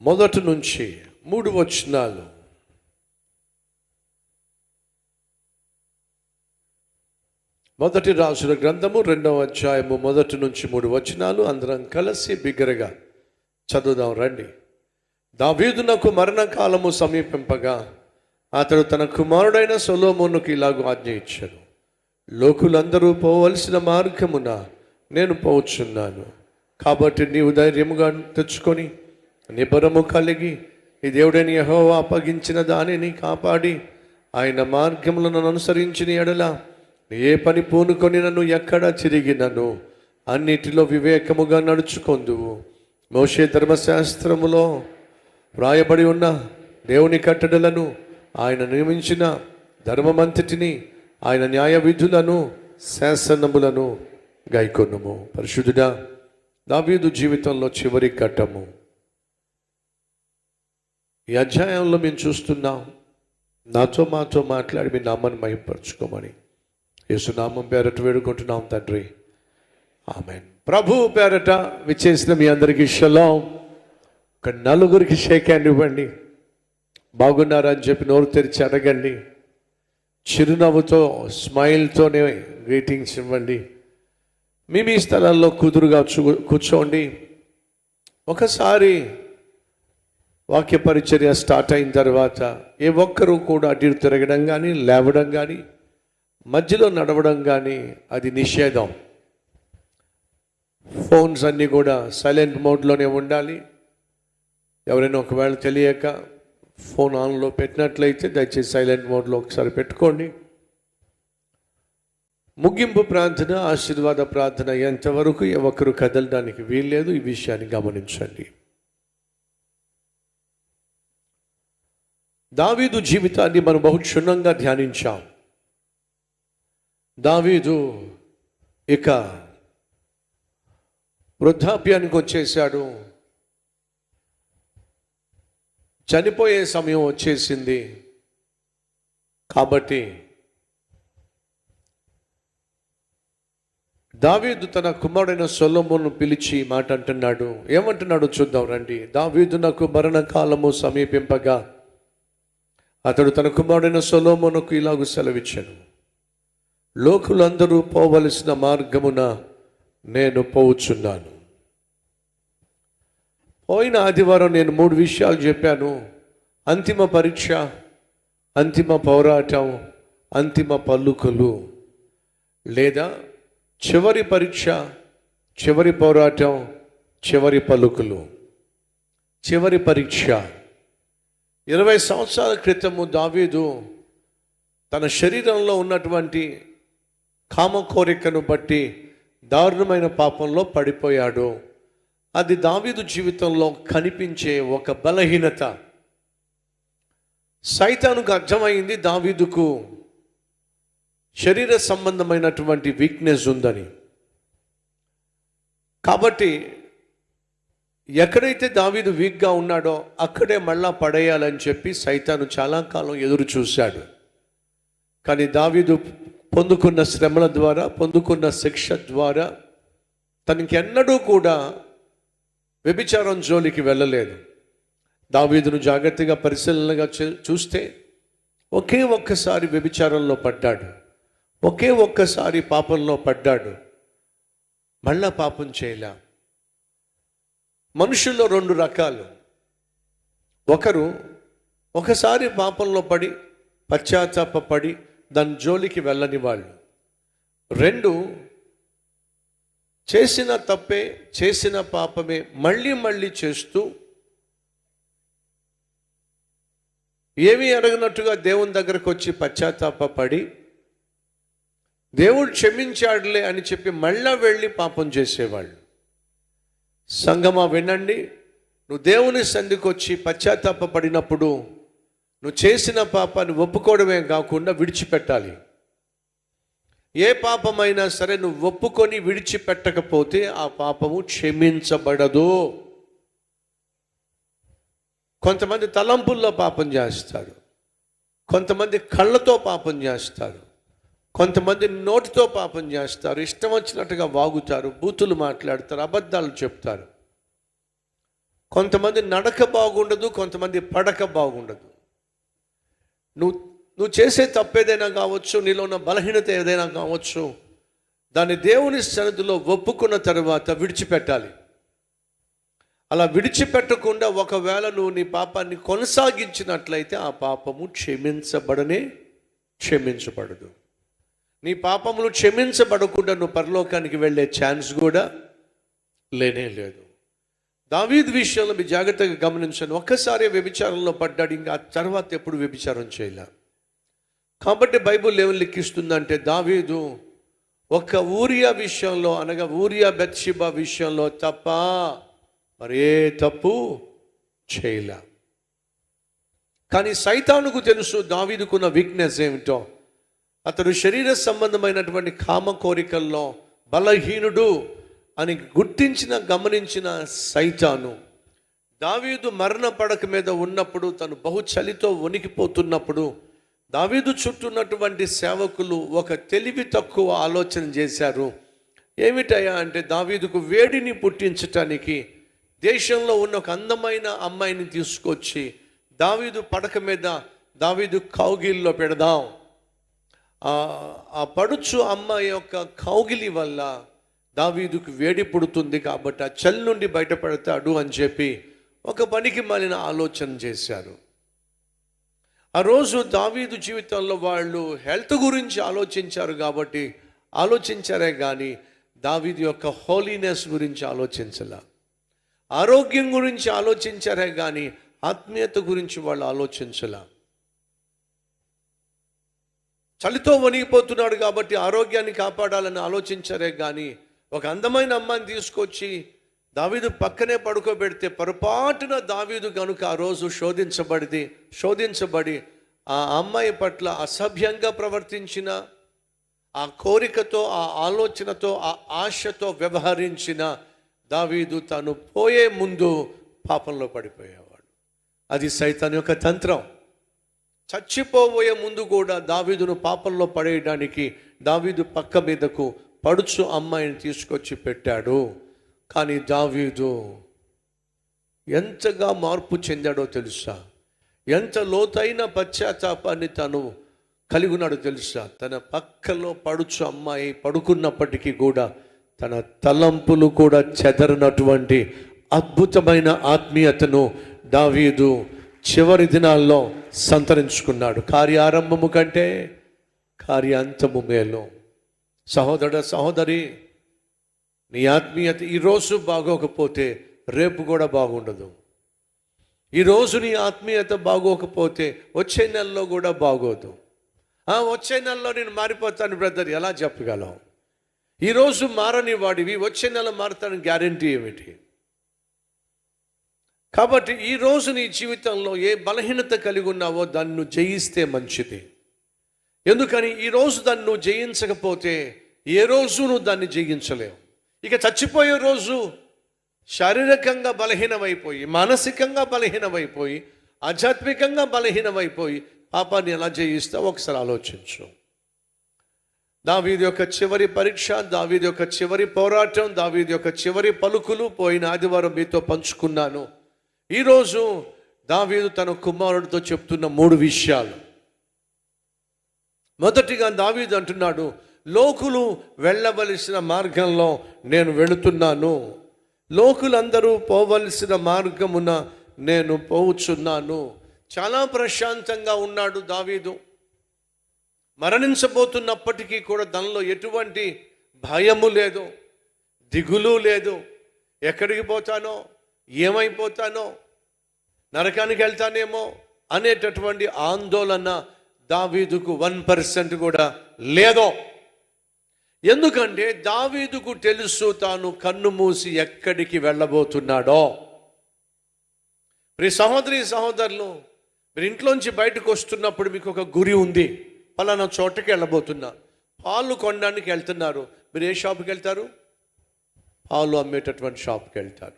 మొదటి నుంచి 3 వచనాలు. మొదటి రాజుల గ్రంథము 2వ అధ్యాయము 1 నుంచి 3 వచనాలు. అందరం కలిసి బిగ్గరగా చదువుదాం రండి. దావీదునకు మరణకాలము సమీపింపగా అతడు తన కుమారుడైన సొలొమోనుకు ఇలాగూ ఆజ్ఞ ఇచ్చాడు. లోకులందరూ పోవలసిన మార్గమున నేను పోవచ్చున్నాను. కాబట్టి నీవు ధైర్యముగా తెచ్చుకొని నిబరము కలిగి ఈ దేవుడైన యెహోవా అప్పగించిన దానిని కాపాడి ఆయన మార్గములను అనుసరించిన ఎడల ఏ పని పూనుకొని నన్ను ఎక్కడ తిరిగినను అన్నిటిలో వివేకముగా నడుచుకొందువు. మోషే ధర్మశాస్త్రములో వ్రాయబడి ఉన్న దేవుని కట్టడలను, ఆయన నియమించిన ధర్మమంతటిని, ఆయన న్యాయ విధులను, శాసనములను గైకొనుము. పరిశుద్ధుడా, దావీదు జీవితంలో చివరి ఘట్టము ఈ అధ్యాయంలో మేము చూస్తున్నాం. మాతో మాట్లాడి మీ నామాన్ని మహిమపరచుకోమని యేసునామం పేరట వేడుకుంటున్నాం తండ్రి, ఆమేన్. ప్రభు పేరట విచ్చేసిన మీ అందరికీ షలాం. ఒక నలుగురికి షేక్ హ్యాండ్ ఇవ్వండి. బాగున్నారా అని చెప్పి నోరు తెరిచి అడగండి. చిరునవ్వుతో, స్మైల్తోనే గ్రీటింగ్స్ ఇవ్వండి. మీ స్థలాల్లో కుదురుగా కూర్చోండి. ఒకసారి వాక్య పరిచర్య స్టార్ట్ అయిన తర్వాత ఏ ఒక్కరూ కూడా అటు తిరగడం కానీ, లేవడం కానీ, మధ్యలో నడవడం కానీ అది నిషేధం. ఫోన్స్ అన్నీ కూడా సైలెంట్ మోడ్లోనే ఉండాలి. ఎవరైనా ఒకవేళ తెలియక ఫోన్ ఆన్లో పెట్టినట్లయితే దయచేసి సైలెంట్ మోడ్లో ఒకసారి పెట్టుకోండి. ముగింపు ప్రార్థన, ఆశీర్వాద ప్రార్థన ఎంతవరకు ఒక్కరు కదలడానికి వీల్లేదు. ఈ విషయాన్ని గమనించండి. దావీదు జీవితాన్ని మనం బహు క్షుణ్ణంగా ధ్యానించాం. దావీదు ఇక వృద్ధాప్యానికి వచ్చేసాడు. చనిపోయే సమయం వచ్చేసింది. కాబట్టి దావీదు తన కుమారుడైన సొలొమోను పిలిచి మాట అంటున్నాడు. ఏమంటున్నాడు చూద్దాం రండి. దావీదునకు మరణకాలము సమీపింపగా అతడు తన కుమారుడైన సొలొమోనుకు ఇలాగూ సెలవిచ్చాడు. లోకులందరూ పోవలసిన మార్గమున నేను పోవచ్చున్నాను. పోయిన ఆదివారం నేను 3 విషయాలు చెప్పాను. అంతిమ పరీక్ష, అంతిమ పోరాటం, అంతిమ పలుకులు. లేదా చివరి పరీక్ష, చివరి పోరాటం, చివరి పలుకులు. చివరి పరీక్ష. 20 సంవత్సరాల క్రితము దావీదు తన శరీరంలో ఉన్నటువంటి కామ కోరికను బట్టి దారుణమైన పాపంలో పడిపోయాడు. అది దావీదు జీవితంలో కనిపించే ఒక బలహీనత. సైతానుకు అర్థమైంది దావీదుకు శరీర సంబంధమైనటువంటి వీక్నెస్ ఉందని. కాబట్టి ఎక్కడైతే దావీదు వీక్గా ఉన్నాడో అక్కడే మళ్ళా పడేయాలని చెప్పి సైతాను చాలా కాలం ఎదురు చూశాడు. కానీ దావీదు పొందుకున్న శ్రమల ద్వారా, పొందుకున్న శిక్ష ద్వారా తనకి ఎన్నడూ కూడా వ్యభిచారం జోలికి వెళ్ళలేదు. దావీదును జాగ్రత్తగా పరిశీలనగా చూస్తే ఒకే ఒక్కసారి వ్యభిచారంలో పడ్డాడు, ఒకే ఒక్కసారి పాపంలో పడ్డాడు, మళ్ళా పాపం చేయలే. మనుషుల్లో 2 రకాలు. ఒకరు ఒకసారి పాపంలో పడి పశ్చాత్తాపడి దాని జోలికి వెళ్ళని వాళ్ళు. 2 చేసిన తప్పే, చేసిన పాపమే మళ్ళీ మళ్ళీ చేస్తూ ఏమీ అడగనట్టుగా దేవుని దగ్గరకు వచ్చి పశ్చాత్తాపడి దేవుడు క్షమించాడులే అని చెప్పి మళ్ళా వెళ్ళి పాపం చేసేవాళ్ళు. సంగమా వినండి, నువ్వు దేవుని సన్నిధికి వచ్చి పశ్చాత్తాపడినప్పుడు నువ్వు చేసిన పాపాన్ని ఒప్పుకోవడమే కాకుండా విడిచిపెట్టాలి. ఏ పాపమైనా సరే నువ్వు ఒప్పుకొని విడిచిపెట్టకపోతే ఆ పాపము క్షమించబడదు. కొంతమంది తలంపుల్లో పాపం చేస్తారు, కొంతమంది కళ్ళతో పాపం చేస్తారు, కొంతమంది నోటితో పాపం చేస్తారు, ఇష్టం వచ్చినట్టుగా వాగుతారు, బూతులు మాట్లాడతారు, అబద్ధాలు చెప్తారు. కొంతమంది నడక బాగుండదు, కొంతమంది పడక బాగుండదు. నువ్వు నువ్వు చేసే తప్పేదైనా కావచ్చు, నీలో ఉన్న బలహీనత ఏదైనా కావచ్చు, దాన్ని దేవుని సన్నిధిలో ఒప్పుకున్న తర్వాత విడిచిపెట్టాలి. అలా విడిచిపెట్టకుండా ఒకవేళ నువ్వు నీ పాపాన్ని కొనసాగించినట్లయితే ఆ పాపము క్షమించబడదు. నీ పాపములు క్షమించబడకుండా నువ్వు పరలోకానికి వెళ్ళే ఛాన్స్ కూడా లేనే లేదు. దావీదు విషయంలో మీరు జాగ్రత్తగా గమనించండి. ఒక్కసారి వ్యభిచారంలో పడ్డాడు, ఇంకా ఆ తర్వాత ఎప్పుడు వ్యభిచారం చేయలే. కాబట్టి బైబిల్ ఏమని లిఖిస్తుందంటే దావీదు ఒక ఊరియా విషయంలో, అనగా ఊరియా బెత్షెబా విషయంలో తప్ప మరే తప్పు చేయలే. కానీ సైతానుకు తెలుసు దావీదుకున్న వీక్నెస్ ఏమిటో. అతడు శరీర సంబంధమైనటువంటి కామ కోరికల్లో బలహీనుడు అని గమనించిన సైతాను దావీదు మరణ పడక మీద ఉన్నప్పుడు, తను బహు చలితో వణికిపోతున్నప్పుడు దావీదు చుట్టూన్నటువంటి సేవకులు ఒక తెలివి తక్కువ ఆలోచన చేశారు. ఏమిటయ్యా అంటే, దావీదుకు వేడిని పుట్టించటానికి దేశంలో ఉన్న ఒక అందమైన అమ్మాయిని తీసుకొచ్చి దావీదు పడక మీద దావీదు కౌగిలిలో పెడదాం. ఆ పడుచు అమ్మాయి యొక్క కౌగిలి వల్ల దావీదుకు వేడి పుడుతుంది, కాబట్టి ఆ చలి నుండి బయటపడతాడు అని చెప్పి ఒక పనికి మాలిన ఆలోచన చేశారు. ఆ రోజు దావీదు జీవితంలో వాళ్ళు హెల్త్ గురించి ఆలోచించారే కానీ దావీదు యొక్క హోలీనెస్ గురించి ఆలోచించలే. ఆరోగ్యం గురించి ఆలోచించారే కానీ ఆత్మీయత గురించి వాళ్ళు ఆలోచించలే. చలితో వణిగిపోతున్నాడు కాబట్టి ఆరోగ్యాన్ని కాపాడాలని ఆలోచించారే కానీ ఒక అందమైన అమ్మాయిని తీసుకొచ్చి దావీదు పక్కనే పడుకోబెడితే పొరపాటున దావీదు కనుక ఆ రోజు శోధించబడి ఆ అమ్మాయి పట్ల అసభ్యంగా ప్రవర్తించిన, ఆ కోరికతో, ఆ ఆలోచనతో, ఆ ఆశతో వ్యవహరించిన దావీదు తను పోయే ముందు పాపంలో పడిపోయేవాడు. అది సైతాన్ యొక్క తంత్రం. చచ్చిపోబోయే ముందు కూడా దావీదును పాపంలో పడేయడానికి దావీదు పక్క మీదకు పడుచు అమ్మాయిని తీసుకొచ్చి పెట్టాడు. కానీ దావీదు ఎంతగా మార్పు చెందాడో తెలుసా? ఎంత లోతైన పశ్చాత్తాపాన్ని తను కలిగి ఉన్నాడో తెలుసా? తన పక్కలో పడుచు అమ్మాయి పడుకున్నప్పటికీ కూడా తన తలంపులు కూడా చెదరనటువంటి అద్భుతమైన ఆత్మీయతను దావీదు చివరి దినాల్లో సంతరించుకున్నాడు. కార్యారంభము కంటే కార్యాంతము మేలు. సహోదరి, నీ ఆత్మీయత ఈరోజు బాగోకపోతే రేపు కూడా బాగుండదు. ఈరోజు నీ ఆత్మీయత బాగోకపోతే వచ్చే నెలలో కూడా బాగోదు. వచ్చే నెలలో నేను మారిపోతాను బ్రదర్, ఎలా చెప్పగలవు? ఈరోజు మారని వాడివి వచ్చే నెల మారుతాను గ్యారంటీ ఏమిటి? కాబట్టి ఈరోజు నీ జీవితంలో ఏ బలహీనత కలిగి ఉన్నావో దాన్ని నువ్వు జయిస్తే మంచిది. ఎందుకని ఈరోజు దాన్ని నువ్వు జయించకపోతే ఏ రోజు నువ్వు దాన్ని జయించలేవు. ఇక చచ్చిపోయే రోజు శారీరకంగా బలహీనమైపోయి, మానసికంగా బలహీనమైపోయి, ఆధ్యాత్మికంగా బలహీనమైపోయి పాపాన్ని ఎలా జయిస్తావు ఒకసారి ఆలోచించు. దావీదు యొక్క చివరి పరీక్ష, దావీదు యొక్క చివరి పోరాటం, దావీదు యొక్క చివరి పలుకులు పోయిన ఆదివారం మీతో పంచుకున్నాను. ఈరోజు దావీదు తన కుమారుడితో చెప్తున్న 3 విషయాలు. మొదటిగా దావీదు అంటున్నాడు, లోకులు వెళ్ళవలసిన మార్గంలో నేను వెళుతున్నాను, లోకులందరూ పోవలసిన మార్గమున నేను పోవుచున్నాను. చాలా ప్రశాంతంగా ఉన్నాడు దావీదు. మరణించబోతున్నప్పటికీ కూడా దానిలో ఎటువంటి భయము లేదు, దిగులు లేదు. ఎక్కడికి పోతానో, ఏమైపోతానో, నరకానికి వెళ్తానేమో అనేటటువంటి ఆందోళన దావీదుకు 1% కూడా లేదు. ఎందుకంటే దావీదుకు తెలుసు తాను కన్ను మూసి ఎక్కడికి వెళ్ళబోతున్నాడో. ప్రియ సహోదరులు, మీరు ఇంట్లోంచి బయటకు వస్తున్నప్పుడు మీకు ఒక గురి ఉంది. పలానా చోటకి వెళ్ళబోతున్నా. పాలు కొనడానికి వెళ్తున్నారు. మీరు ఏ షాప్కి వెళ్తారు? పాలు అమ్మేటటువంటి షాప్కి వెళ్తారు.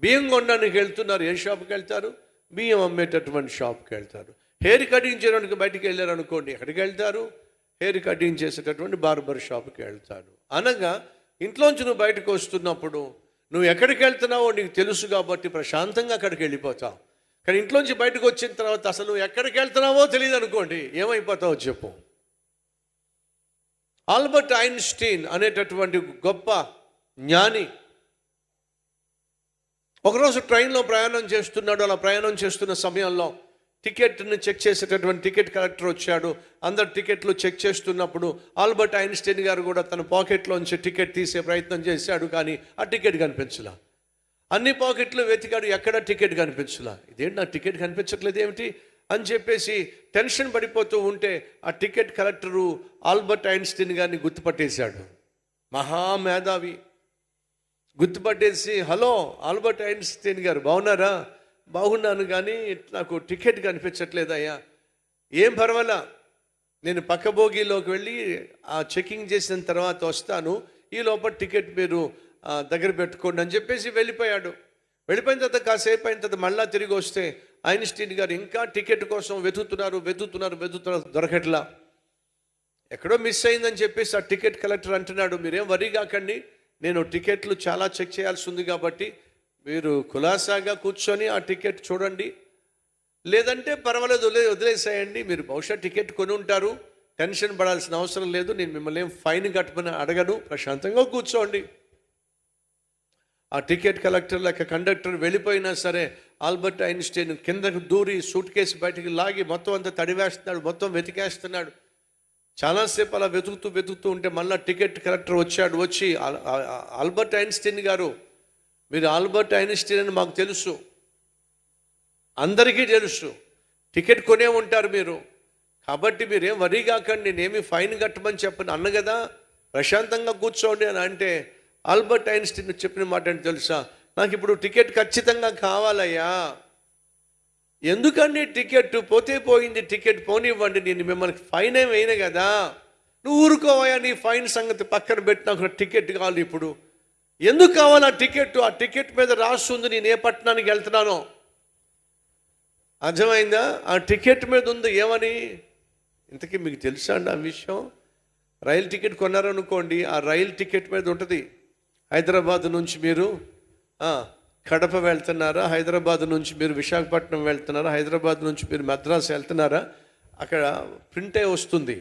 బియ్యం కొనడానికి వెళ్తున్నారు. ఏ షాప్కి వెళ్తారు? బియ్యం అమ్మేటటువంటి షాప్కి వెళ్తారు. హెయిర్ కటింగ్ చేయడానికి బయటికి వెళ్ళారు అనుకోండి, ఎక్కడికి వెళ్తారు? హెయిర్ కటింగ్ చేసేటటువంటి బార్బర్ షాప్కి వెళ్తారు. అనగా ఇంట్లోంచి నువ్వు బయటకు వస్తున్నప్పుడు నువ్వు ఎక్కడికి వెళ్తున్నావో నీకు తెలుసు కాబట్టి ప్రశాంతంగా అక్కడికి వెళ్ళిపోతావు. కానీ ఇంట్లోంచి బయటకు వచ్చిన తర్వాత అసలు నువ్వు ఎక్కడికి వెళ్తున్నావో తెలియదు అనుకోండి, ఏమైపోతావో చెప్పు. ఆల్బర్ట్ ఐన్స్టీన్ అనేటటువంటి గొప్ప జ్ఞాని ఒకరోజు ట్రైన్లో ప్రయాణం చేస్తున్నాడు. అలా ప్రయాణం చేస్తున్న సమయంలో టికెట్ని చెక్ చేసేటటువంటి టికెట్ కలెక్టర్ వచ్చాడు. అందరు టికెట్లు చెక్ చేస్తున్నప్పుడు ఆల్బర్ట్ ఐన్స్టీన్ గారు కూడా తన పాకెట్లోంచి టికెట్ తీసే ప్రయత్నం చేశాడు. కానీ ఆ టికెట్ కనిపించలా. అన్ని పాకెట్లు వెతికాడు, ఎక్కడ టికెట్ కనిపించలా. ఇదేంటి నా టికెట్ కనిపించట్లేదు ఏమిటి అని చెప్పేసి టెన్షన్ పడిపోతూ ఉంటే ఆ టికెట్ కలెక్టరు ఆల్బర్ట్ ఐన్స్టీన్ గారిని గుర్తుపట్టేశాడు. మహామేధావి. గుర్తుపట్టేసి, హలో ఆల్బర్ట్ ఐన్స్టీన్ గారు బాగున్నారా? బాగున్నాను, కానీ నాకు టికెట్ కనిపించట్లేదయ్యా. ఏం పర్వాలా, నేను పక్క బోగీలోకి వెళ్ళి ఆ చెకింగ్ చేసిన తర్వాత వస్తాను, ఈ లోపల టికెట్ మీరు దగ్గర పెట్టుకోండి అని చెప్పేసి వెళ్ళిపోయాడు. వెళ్ళిపోయిన తర్వాత కాసేపు అయిన తర్వాత మళ్ళా తిరిగి వస్తే ఐన్స్టీన్ గారు ఇంకా టికెట్ కోసం వెతుకుతున్నారు, దొరకట్లా. ఎక్కడో మిస్ అయిందని చెప్పేసి ఆ టికెట్ కలెక్టర్ అంటున్నాడు, మీరేం వరీ కాకండి, నేను టికెట్లు చాలా చెక్ చేయాల్సి ఉంది కాబట్టి మీరు కులాసాగా కూర్చొని ఆ టికెట్ చూడండి, లేదంటే పర్వాలేదు వదిలేసేయండి, మీరు బహుశా టికెట్ కొని ఉంటారు, టెన్షన్ పడాల్సిన అవసరం లేదు, నేను మిమ్మల్ని ఏం ఫైన్ కట్టమని అడగను, ప్రశాంతంగా కూర్చోండి. ఆ టికెట్ కలెక్టర్ లేక కండక్టర్ వెళ్ళిపోయినా సరే ఆల్బర్ట్ ఐన్స్టీన్ కిందకు దూరి సూట్ కేసు బయటికి లాగి మొత్తం అంతా తడివేస్తున్నాడు, మొత్తం వెతికేస్తున్నాడు. చాలాసేపు అలా వెతుకుతూ ఉంటే మళ్ళీ టికెట్ కలెక్టర్ వచ్చి ఆల్బర్ట్ ఐన్స్టీన్ గారు, మీరు ఆల్బర్ట్ ఐన్స్టీన్ అని మాకు తెలుసు, అందరికీ తెలుసు, టికెట్ కొనే ఉంటారు మీరు, కాబట్టి మీరేం వరీ కాకండి, నేనేమి ఫైన్ కట్టమని చెప్పని అన్న కదా, ప్రశాంతంగా కూర్చోండి అని అంటే ఆల్బర్ట్ ఐన్స్టీన్ చెప్పిన మాట అంటే తెలుసా, నాకు ఇప్పుడు టికెట్ ఖచ్చితంగా కావాలయ్యా. ఎందుకండి టికెట్ పోతే పోయింది, టికెట్ పోనివ్వండి, నేను మిమ్మల్ని ఫైన్ ఏమి వేయను కదా, నువ్వు ఊరుకోవయ్యా, నీ ఫైన్ సంగతి పక్కన పెట్టి నాకు టికెట్ కావాలి. ఇప్పుడు ఎందుకు కావాలి ఆ టికెట్? ఆ టికెట్ మీద రాస్తుంది నేను ఏ పట్టణానికి వెళ్తున్నానో. అర్థమైందా? ఆ టికెట్ మీద ఉంది ఏమని. ఇంతకీ మీకు తెలుసా అండి ఆ విషయం? రైలు టికెట్ కొన్నారనుకోండి, ఆ రైలు టికెట్ మీద ఉంటుంది హైదరాబాద్ నుంచి మీరు కడప వెళ్తున్నారా, హైదరాబాద్ నుంచి మీరు విశాఖపట్నం వెళ్తున్నారా, హైదరాబాద్ నుంచి మీరు మద్రాసు వెళ్తున్నారా, అక్కడ ప్రింట్ అయి వస్తుంది.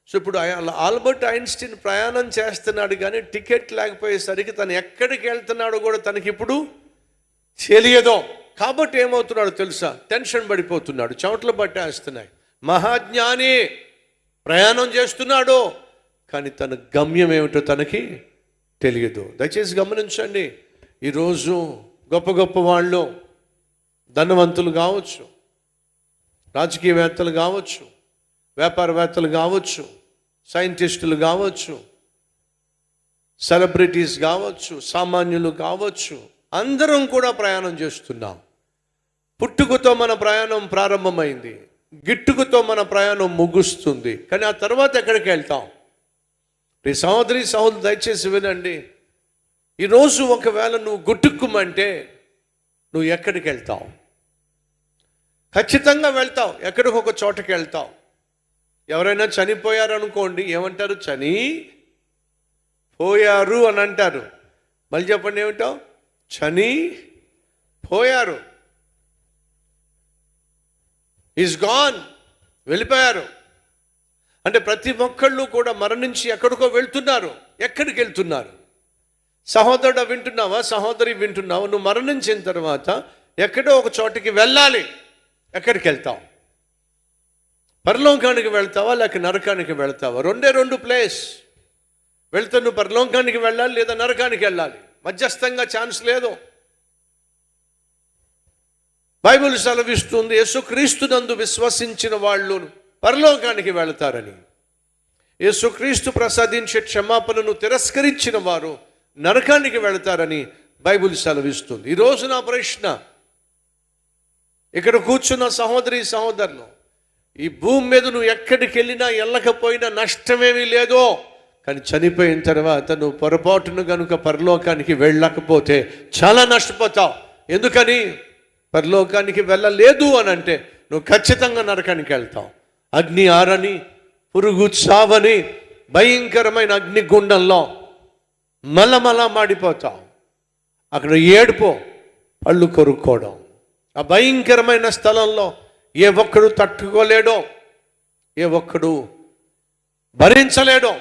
సో ఇప్పుడు ఆల్బర్ట్ ఐన్స్టీన్ ప్రయాణం చేస్తున్నాడు, కానీ టికెట్ లేకపోయేసరికి తను ఎక్కడికి వెళ్తున్నాడో కూడా తనకి ఇప్పుడు తెలియదు. కాబట్టి ఏమవుతున్నాడో తెలుసా, టెన్షన్ పడిపోతున్నాడు, చెమటలు పట్టేస్తున్నాయి. మహాజ్ఞాని ప్రయాణం చేస్తున్నాడు, కానీ తన గమ్యం ఏమిటో తనకి తెలియదు. దయచేసి గమనించండి, ఈరోజు గొప్ప వాళ్ళు, ధనవంతులు కావచ్చు, రాజకీయవేత్తలు కావచ్చు, వ్యాపారవేత్తలు కావచ్చు, సైంటిస్టులు కావచ్చు, సెలబ్రిటీస్ కావచ్చు, సామాన్యులు కావచ్చు, అందరం కూడా ప్రయాణం చేస్తున్నాం. పుట్టుకతో మన ప్రయాణం ప్రారంభమైంది, గిట్టుకతో మన ప్రయాణం ముగుస్తుంది. కానీ ఆ తర్వాత ఎక్కడికి వెళ్తాం? సహోదరి సహోదరు దయచేసి వినండి, ఈరోజు ఒకవేళ నువ్వు గుట్టుక్కుమంటే నువ్వు ఎక్కడికి వెళ్తావు? ఖచ్చితంగా వెళ్తావు, ఎక్కడికి ఒక చోటకి వెళ్తావు. ఎవరైనా చనిపోయారనుకోండి, ఏమంటారు? చనిపోయారు అని అంటారు. మళ్ళీ చెప్పండి, ఏమిటావు? చనిపోయారు, ఈజ్ గాన్, వెళ్ళిపోయారు. అంటే ప్రతి ఒక్కళ్ళు కూడా మరణించి ఎక్కడికో వెళ్తున్నారు. ఎక్కడికి వెళ్తున్నారు? సహోదరుడు వింటున్నావా, సహోదరి వింటున్నావా? నువ్వు మరణించిన తర్వాత ఎక్కడో ఒక చోటికి వెళ్ళాలి. ఎక్కడికి వెళ్తావు? పరలోకానికి వెళ్తావా లేక నరకానికి వెళ్తావా? రెండు ప్లేస్. వెళ్తే నువ్వు పరలోకానికి వెళ్ళాలి లేదా నరకానికి వెళ్ళాలి, మధ్యస్థంగా ఛాన్స్ లేదు. బైబిల్ సెలవిస్తుంది, యేసుక్రీస్తునందు విశ్వసించిన వాళ్ళు పరలోకానికి వెళతారని. యేసుక్రీస్తు ప్రసాదించే క్షమాపణను తిరస్కరించిన వారు నరకానికి వెళతారని బైబిల్ సెలవిస్తుంది. ఈరోజు నా ప్రశ్న, ఇక్కడ కూర్చున్న సహోదరి సహోదరులు, ఈ భూమి మీద నువ్వు ఎక్కడికి వెళ్ళినా వెళ్ళకపోయినా నష్టమేమీ లేదు. కానీ చనిపోయిన తర్వాత నువ్వు పొరపాటును కనుక పరలోకానికి వెళ్ళకపోతే చాలా నష్టపోతావు. ఎందుకని? పరలోకానికి వెళ్ళలేదు అని అంటే నువ్వు ఖచ్చితంగా నరకానికి వెళ్తావు. అగ్ని ఆరని, పురుగు చావని భయంకరమైన అగ్నిగుండంలో మలమల మాడిపోతావు. అక్కడ ఏడుపు, పళ్ళు కొరుక్కోవడం. ఆ భయంకరమైన స్థలంలో ఏ ఒక్కడు తట్టుకోలేడో, ఏ ఒక్కడు భరించలేడో.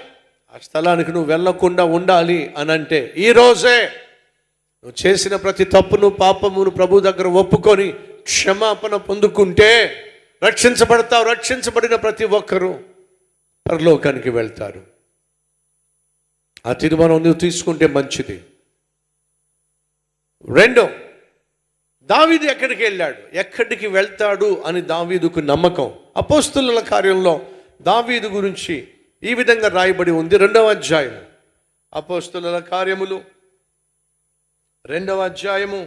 ఆ స్థలానికి నువ్వు వెళ్ళకుండా ఉండాలి అని అంటే ఈరోజే నువ్వు చేసిన ప్రతి తప్పును, పాపమును ప్రభు దగ్గర ఒప్పుకొని క్షమాపణ పొందుకుంటే రక్షించబడతావు. రక్షించబడిన ప్రతి ఒక్కరూ పరలోకానికి వెళ్తారు. ఆ తీర్మానం నువ్వు తీసుకుంటే మంచిది. రెండో, దావీదు ఎక్కడికి వెళ్ళాడు, ఎక్కడికి వెళ్తాడు అని దావీదుకు నమ్మకం. అపోస్తుల కార్యంలో దావీదు గురించి ఈ విధంగా రాయబడి ఉంది. 2వ అధ్యాయం, అపోస్తుల కార్యములు 2వ అధ్యాయము.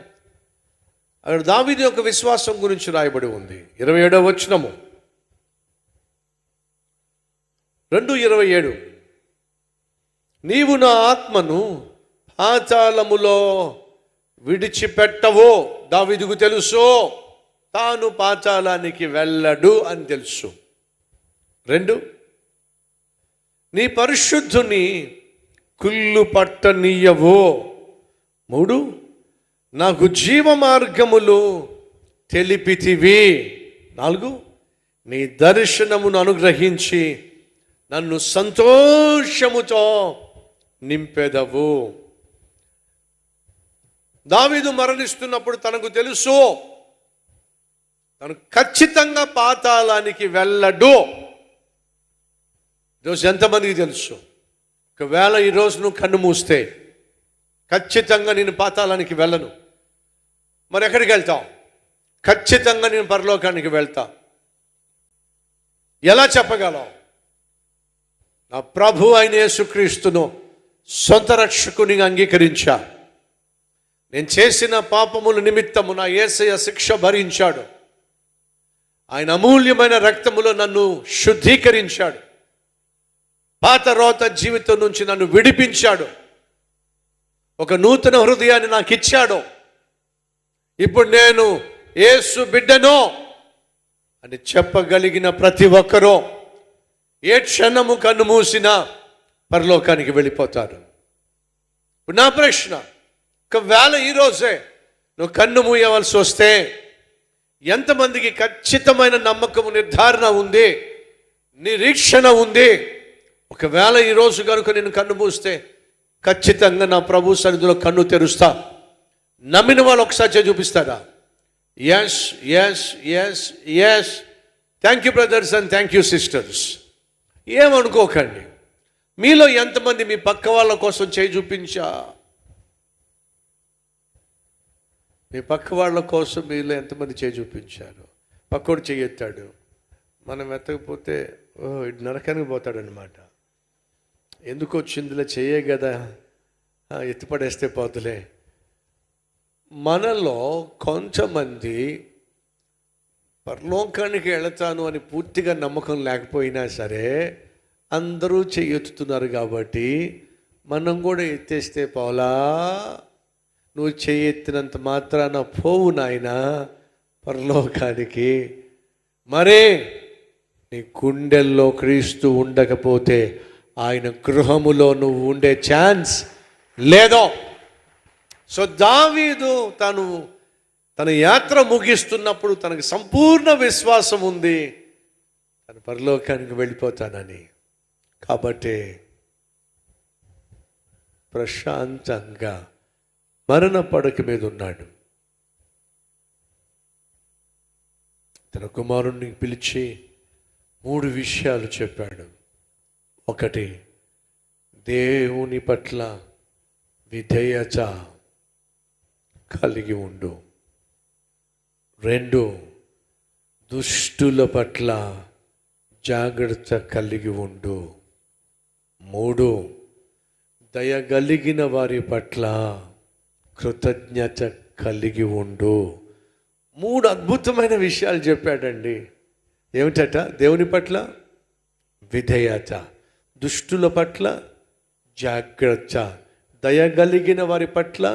అక్కడ దావీదు యొక్క విశ్వాసం గురించి రాయబడి ఉంది. 27వ వచనము, 2:27. నీవు నా ఆత్మను పాతాళములో విడిచిపెట్టవో. దావీదుకు తెలుసు తాను పాతాళానికి వెళ్ళడు అని తెలుసు. 2, నీ పరిశుద్ధుని కుళ్ళు పట్టనీయవో. 3, నాకు జీవ మార్గములు తెలిపితివి. 4, నీ దర్శనమును అనుగ్రహించి నన్ను సంతోషముతో నింపెదవు. దావీదు మరణిస్తున్నప్పుడు తనకు తెలుసు తను ఖచ్చితంగా పాతాళానికి వెళ్ళడు. ఈరోజు ఎంతమందికి తెలుసు? ఒకవేళ ఈరోజు నువ్వు కన్ను మూస్తే ఖచ్చితంగా నేను పాతాళానికి వెళ్ళను. మరి ఎక్కడికి వెళ్తావు? ఖచ్చితంగా నేను పరలోకానికి వెళ్తా. ఎలా చెప్పగలవు? నా ప్రభు అయిన యేసుక్రీస్తును సొంత రక్షకునిగా అంగీకరించా. నేను చేసిన పాపముల నిమిత్తము నా యేసయ్య శిక్ష భరించాడు. ఆయన అమూల్యమైన రక్తములో నన్ను శుద్ధీకరించాడు. పాత రోత జీవితం నుంచి నన్ను విడిపించాడు. ఒక నూతన హృదయాన్ని నాకు ఇచ్చాడు. ఇప్పుడు నేను యేసు బిడ్డను అని చెప్పగలిగిన ప్రతి ఒక్కరూ ఏ క్షణము కన్ను మూసినా పరలోకానికి వెళ్ళిపోతారు. ఇప్పుడు నా ప్రశ్న, ఒకవేళ ఈరోజే నువ్వు కన్ను మూయవలసి వస్తే ఎంతమందికి ఖచ్చితమైన నమ్మకము, నిర్ధారణ ఉంది, నిరీక్షణ ఉంది? ఒకవేళ ఈరోజు కనుక నేను కన్ను మూస్తే ఖచ్చితంగా నా ప్రభు సన్నిధిలో కన్ను తెరుస్తా. నమ్మిన వాళ్ళు ఒకసారి చూపిస్తారా? Yes yes yes yes. Thank you brothers and thank you sisters. ఏమనుకోకండి. మీలో ఎంతమంది మీ పక్క వాళ్ళ కోసం చేయి చూపించా? మీ పక్క వాళ్ళ కోసం మీలో ఎంతమంది చేయి చూపించారు? పక్కోడు చెయ్యెత్తాడు, మనం ఎత్తకపోతే ఇటు నరకానికి పోతాడనమాట. ఎందుకు వచ్చిందిలే, చెయ్యే కదా, ఎత్తిపడేస్తే పోతులే. మనలో కొంతమంది పరలోకానికి వెళతాను అని పూర్తిగా నమ్మకం లేకపోయినా సరే అందరూ చెయ్యెత్తుతున్నారు కాబట్టి మనం కూడా ఎత్తేస్తే పోలా. నువ్వు చెయ్యెత్తినంత మాత్రాన పోవు నాయనా పరలోకానికి. మరే నీ గుండెల్లో క్రీస్తు ఉండకపోతే ఆయన గృహములో నువ్వు ఉండే ఛాన్స్ లేదో. సో దావీదు తన యాత్ర ముగిస్తున్నప్పుడు తనకు సంపూర్ణ విశ్వాసం ఉంది తను పరలోకానికి వెళ్ళిపోతానని. కాబట్టి ప్రశాంతంగా మరణ పడక మీద ఉన్నాడు. తన కుమారుణ్ణి పిలిచి 3 విషయాలు చెప్పాడు. 1, దేవుని పట్ల విధేయత కలిగి ఉండు. 2, దుష్టుల పట్ల జాగ్రత్త కలిగి ఉండు. 3, దయగలిగిన వారి పట్ల కృతజ్ఞత కలిగి ఉండు. 3 అద్భుతమైన విషయాలు చెప్పాడండి. ఏమిటట? దేవుని పట్ల విధేయత, దుష్టుల పట్ల జాగ్రత్త, దయగలిగిన వారి పట్ల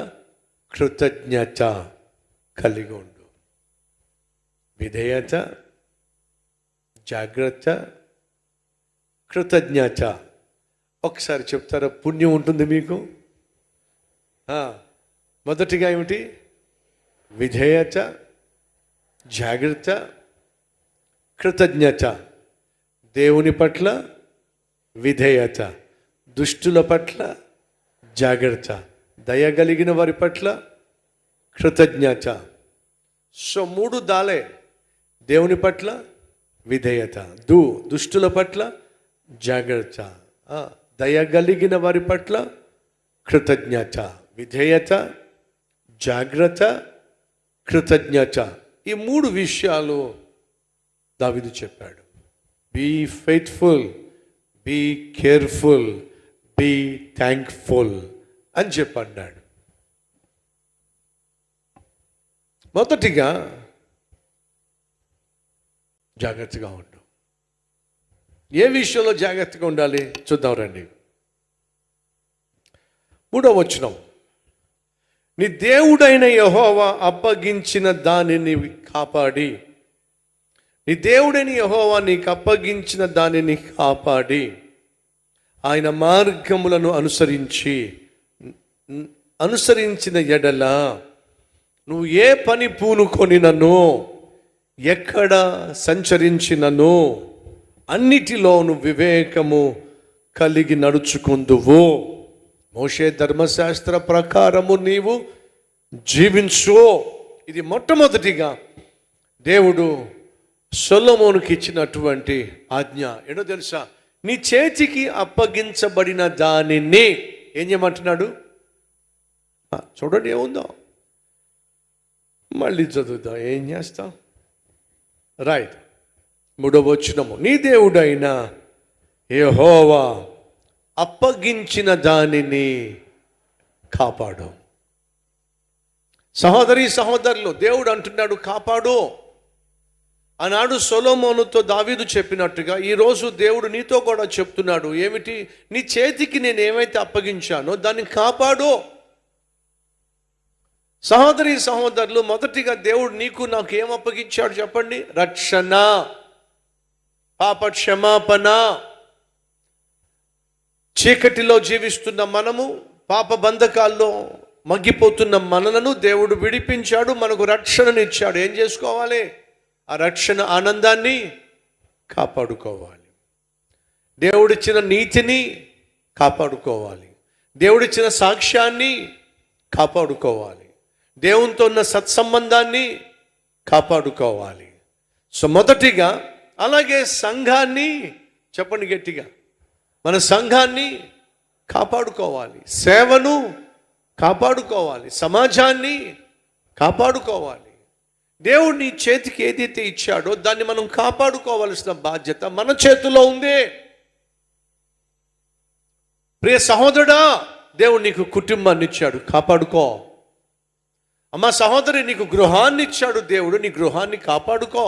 కృతజ్ఞత కలిగి ఉండు. విధేయత, జాగ్రత్త, కృతజ్ఞత. ఒకసారి చెప్తారా? పుణ్యం ఉంటుంది మీకు. మొదటిగా ఏమిటి? విధేయత, జాగ్రత్త, కృతజ్ఞత. దేవుని పట్ల విధేయత, దుష్టుల పట్ల జాగ్రత్త, దయగలిగిన వారి పట్ల కృతజ్ఞత. సో 3 దాలే. దేవుని పట్ల విధేయత, దుష్టుల పట్ల జాగ్రత్త, దయగలిగిన వారి పట్ల కృతజ్ఞత. విధేయత, జాగ్రత్త, కృతజ్ఞత. ఈ 3 విషయాలు దావీదు చెప్పాడు. Be faithful, be careful, be thankful అని చెప్పన్నాడు. మొదటిగా జాగ్రత్తగా ఉండు. ఏ విషయంలో జాగ్రత్తగా ఉండాలి చూద్దాం రండి. 3వ వచనం, నీ దేవుడైన యెహోవా అప్పగించిన దానిని కాపాడి, నీ దేవుడైన యెహోవా నీకు అప్పగించిన దానిని కాపాడి ఆయన మార్గములను అనుసరించిన ఎడల నువ్వు ఏ పని పూనుకొనినను, ఎక్కడ సంచరించినను అన్నిటిలోను వివేకము కలిగి నడుచుకుందువు. మోషే ధర్మశాస్త్ర ప్రకారము నీవు జీవించు. ఇది మొట్టమొదటిగా దేవుడు సొలొమోనుకి ఇచ్చినటువంటి ఆజ్ఞ. ఏంటో తెలుసా? నీ చేతికి అప్పగించబడిన దానిని ఏం చేయమంటున్నాడు? చూడండి ఏముందో, మళ్ళీ చదువుతాం. ఏం చేస్తాం? రైట్. 3వ వచనము, నీ దేవుడైన యెహోవా అప్పగించిన దానిని కాపాడు. సహోదరి సహోదరులు, దేవుడు అంటున్నాడు కాపాడు. ఆనాడు సొలొమోనుతో దావీదు చెప్పినట్టుగా ఈరోజు దేవుడు నీతో కూడా చెప్తున్నాడు. ఏమిటి? నీ చేతికి నేను ఏమైతే అప్పగించానో దాన్ని కాపాడు. సహోదరి సహోదరులు, మొదటిగా దేవుడు నీకు నాకు ఏం అప్పగించాడు చెప్పండి? రక్షణ, పాప క్షమాపణ. చీకటిలో జీవిస్తున్న మనము, పాప బంధకాల్లో మగ్గిపోతున్న మనలను దేవుడు విడిపించాడు, మనకు రక్షణనిచ్చాడు. ఏం చేసుకోవాలి? ఆ రక్షణ ఆనందాన్ని కాపాడుకోవాలి. దేవుడిచ్చిన నీతిని కాపాడుకోవాలి. దేవుడిచ్చిన సాక్ష్యాన్ని కాపాడుకోవాలి. దేవునితో ఉన్న సత్సంబంధాన్ని కాపాడుకోవాలి. సో మొదటిగా, అలాగే సంఘాన్ని, చెప్పండి గట్టిగా, మన సంఘాన్ని కాపాడుకోవాలి, సేవను కాపాడుకోవాలి, సమాజాన్ని కాపాడుకోవాలి. దేవుడు నీ చేతికి ఏదైతే ఇచ్చాడో దాన్ని మనం కాపాడుకోవాల్సిన బాధ్యత మన చేతిలో ఉంది. ప్రియ సహోదరుడా, దేవుడు నీకు కుటుంబాన్ని ఇచ్చాడు, కాపాడుకో. అమ్మ సహోదరి, నీకు గృహాన్ని ఇచ్చాడు దేవుడు, నీ గృహాన్ని కాపాడుకో.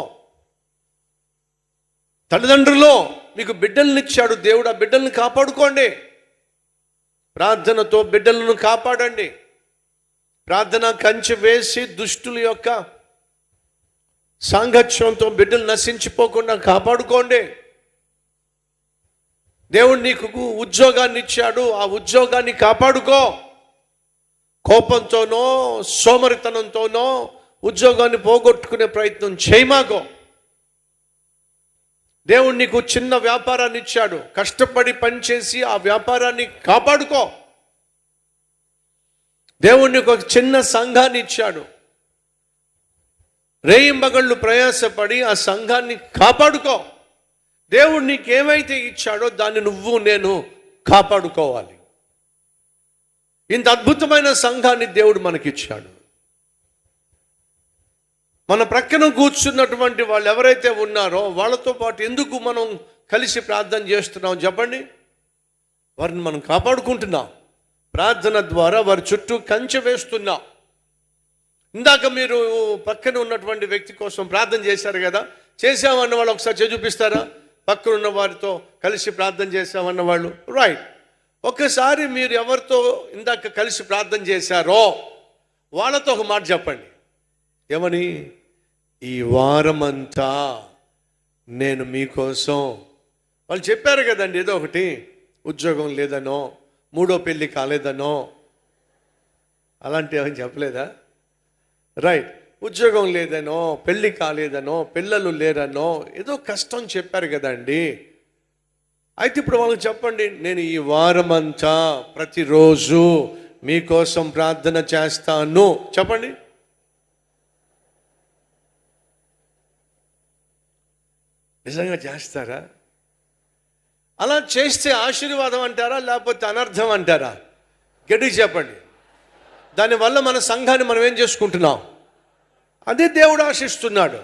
తల్లిదండ్రులు, మీకు బిడ్డల్ని ఇచ్చాడు దేవుడు, ఆ బిడ్డల్ని కాపాడుకోండి. ప్రార్థనతో బిడ్డలను కాపాడండి. ప్రార్థన కంచె వేసి దుష్టుల యొక్క సాంగత్యంతో బిడ్డలు నశించిపోకుండా కాపాడుకోండి. దేవుడు నీకు ఉద్యోగాన్ని ఇచ్చాడు, ఆ ఉద్యోగాన్ని కాపాడుకో. కోపంతోనో సోమరితనంతోనో ఉద్యోగాన్ని పోగొట్టుకునే ప్రయత్నం చేయమాకో. దేవుడు నీకు చిన్న వ్యాపారాన్ని ఇచ్చాడు, కష్టపడి పనిచేసి ఆ వ్యాపారాన్ని కాపాడుకో. దేవుడు నీకు ఒక చిన్న సంఘాన్ని ఇచ్చాడు, రేయింబగళ్ళు ప్రయాసపడి ఆ సంఘాన్ని కాపాడుకో. దేవుడు నీకేమైతే ఇచ్చాడో దాన్ని నువ్వు నేను కాపాడుకోవాలి. ఇంత అద్భుతమైన సంఘాన్ని దేవుడు మనకిచ్చాడు. మన ప్రక్కన కూర్చున్నటువంటి వాళ్ళు ఎవరైతే ఉన్నారో వాళ్ళతో పాటు ఎందుకు మనం కలిసి ప్రార్థన చేస్తున్నాం చెప్పండి? వారిని మనం కాపాడుకుంటున్నాం. ప్రార్థన ద్వారా వారి చుట్టూ కంచె వేస్తున్నాం. ఇందాక మీరు పక్కన ఉన్నటువంటి వ్యక్తి కోసం ప్రార్థన చేశారు కదా, చేశామన్న వాళ్ళు ఒకసారి చూపిస్తారా? పక్కన ఉన్న వారితో కలిసి ప్రార్థన చేశామన్న వాళ్ళు. రైట్. ఒకసారి మీరు ఎవరితో ఇందాక కలిసి ప్రార్థన చేశారో వాళ్ళతో ఒక మాట చెప్పండి. ఏమని? ఈ వారమంతా నేను మీకోసం, వాళ్ళు చెప్పారు కదండి ఏదో ఒకటి, ఉద్యోగం లేదనో, 3వ పెళ్ళి కాలేదనో, అలాంటి ఏమని చెప్పలేదా? రైట్. ఉద్యోగం లేదనో, పెళ్ళి కాలేదనో, పిల్లలు లేరనో, ఏదో కష్టం చెప్పారు కదండి. అయితే ఇప్పుడు వాళ్ళకి చెప్పండి, నేను ఈ వారమంతా ప్రతిరోజు మీకోసం ప్రార్థన చేస్తాను చెప్పండి. నిజంగా చేస్తారా? అలా చేస్తే ఆశీర్వాదం అంటారా లేకపోతే అనర్థం అంటారా? గట్టిగా చెప్పండి. దానివల్ల మన సంఘాన్ని మనం ఏం చేసుకుంటున్నాం? అదే దేవుడు ఆశిస్తున్నాడు.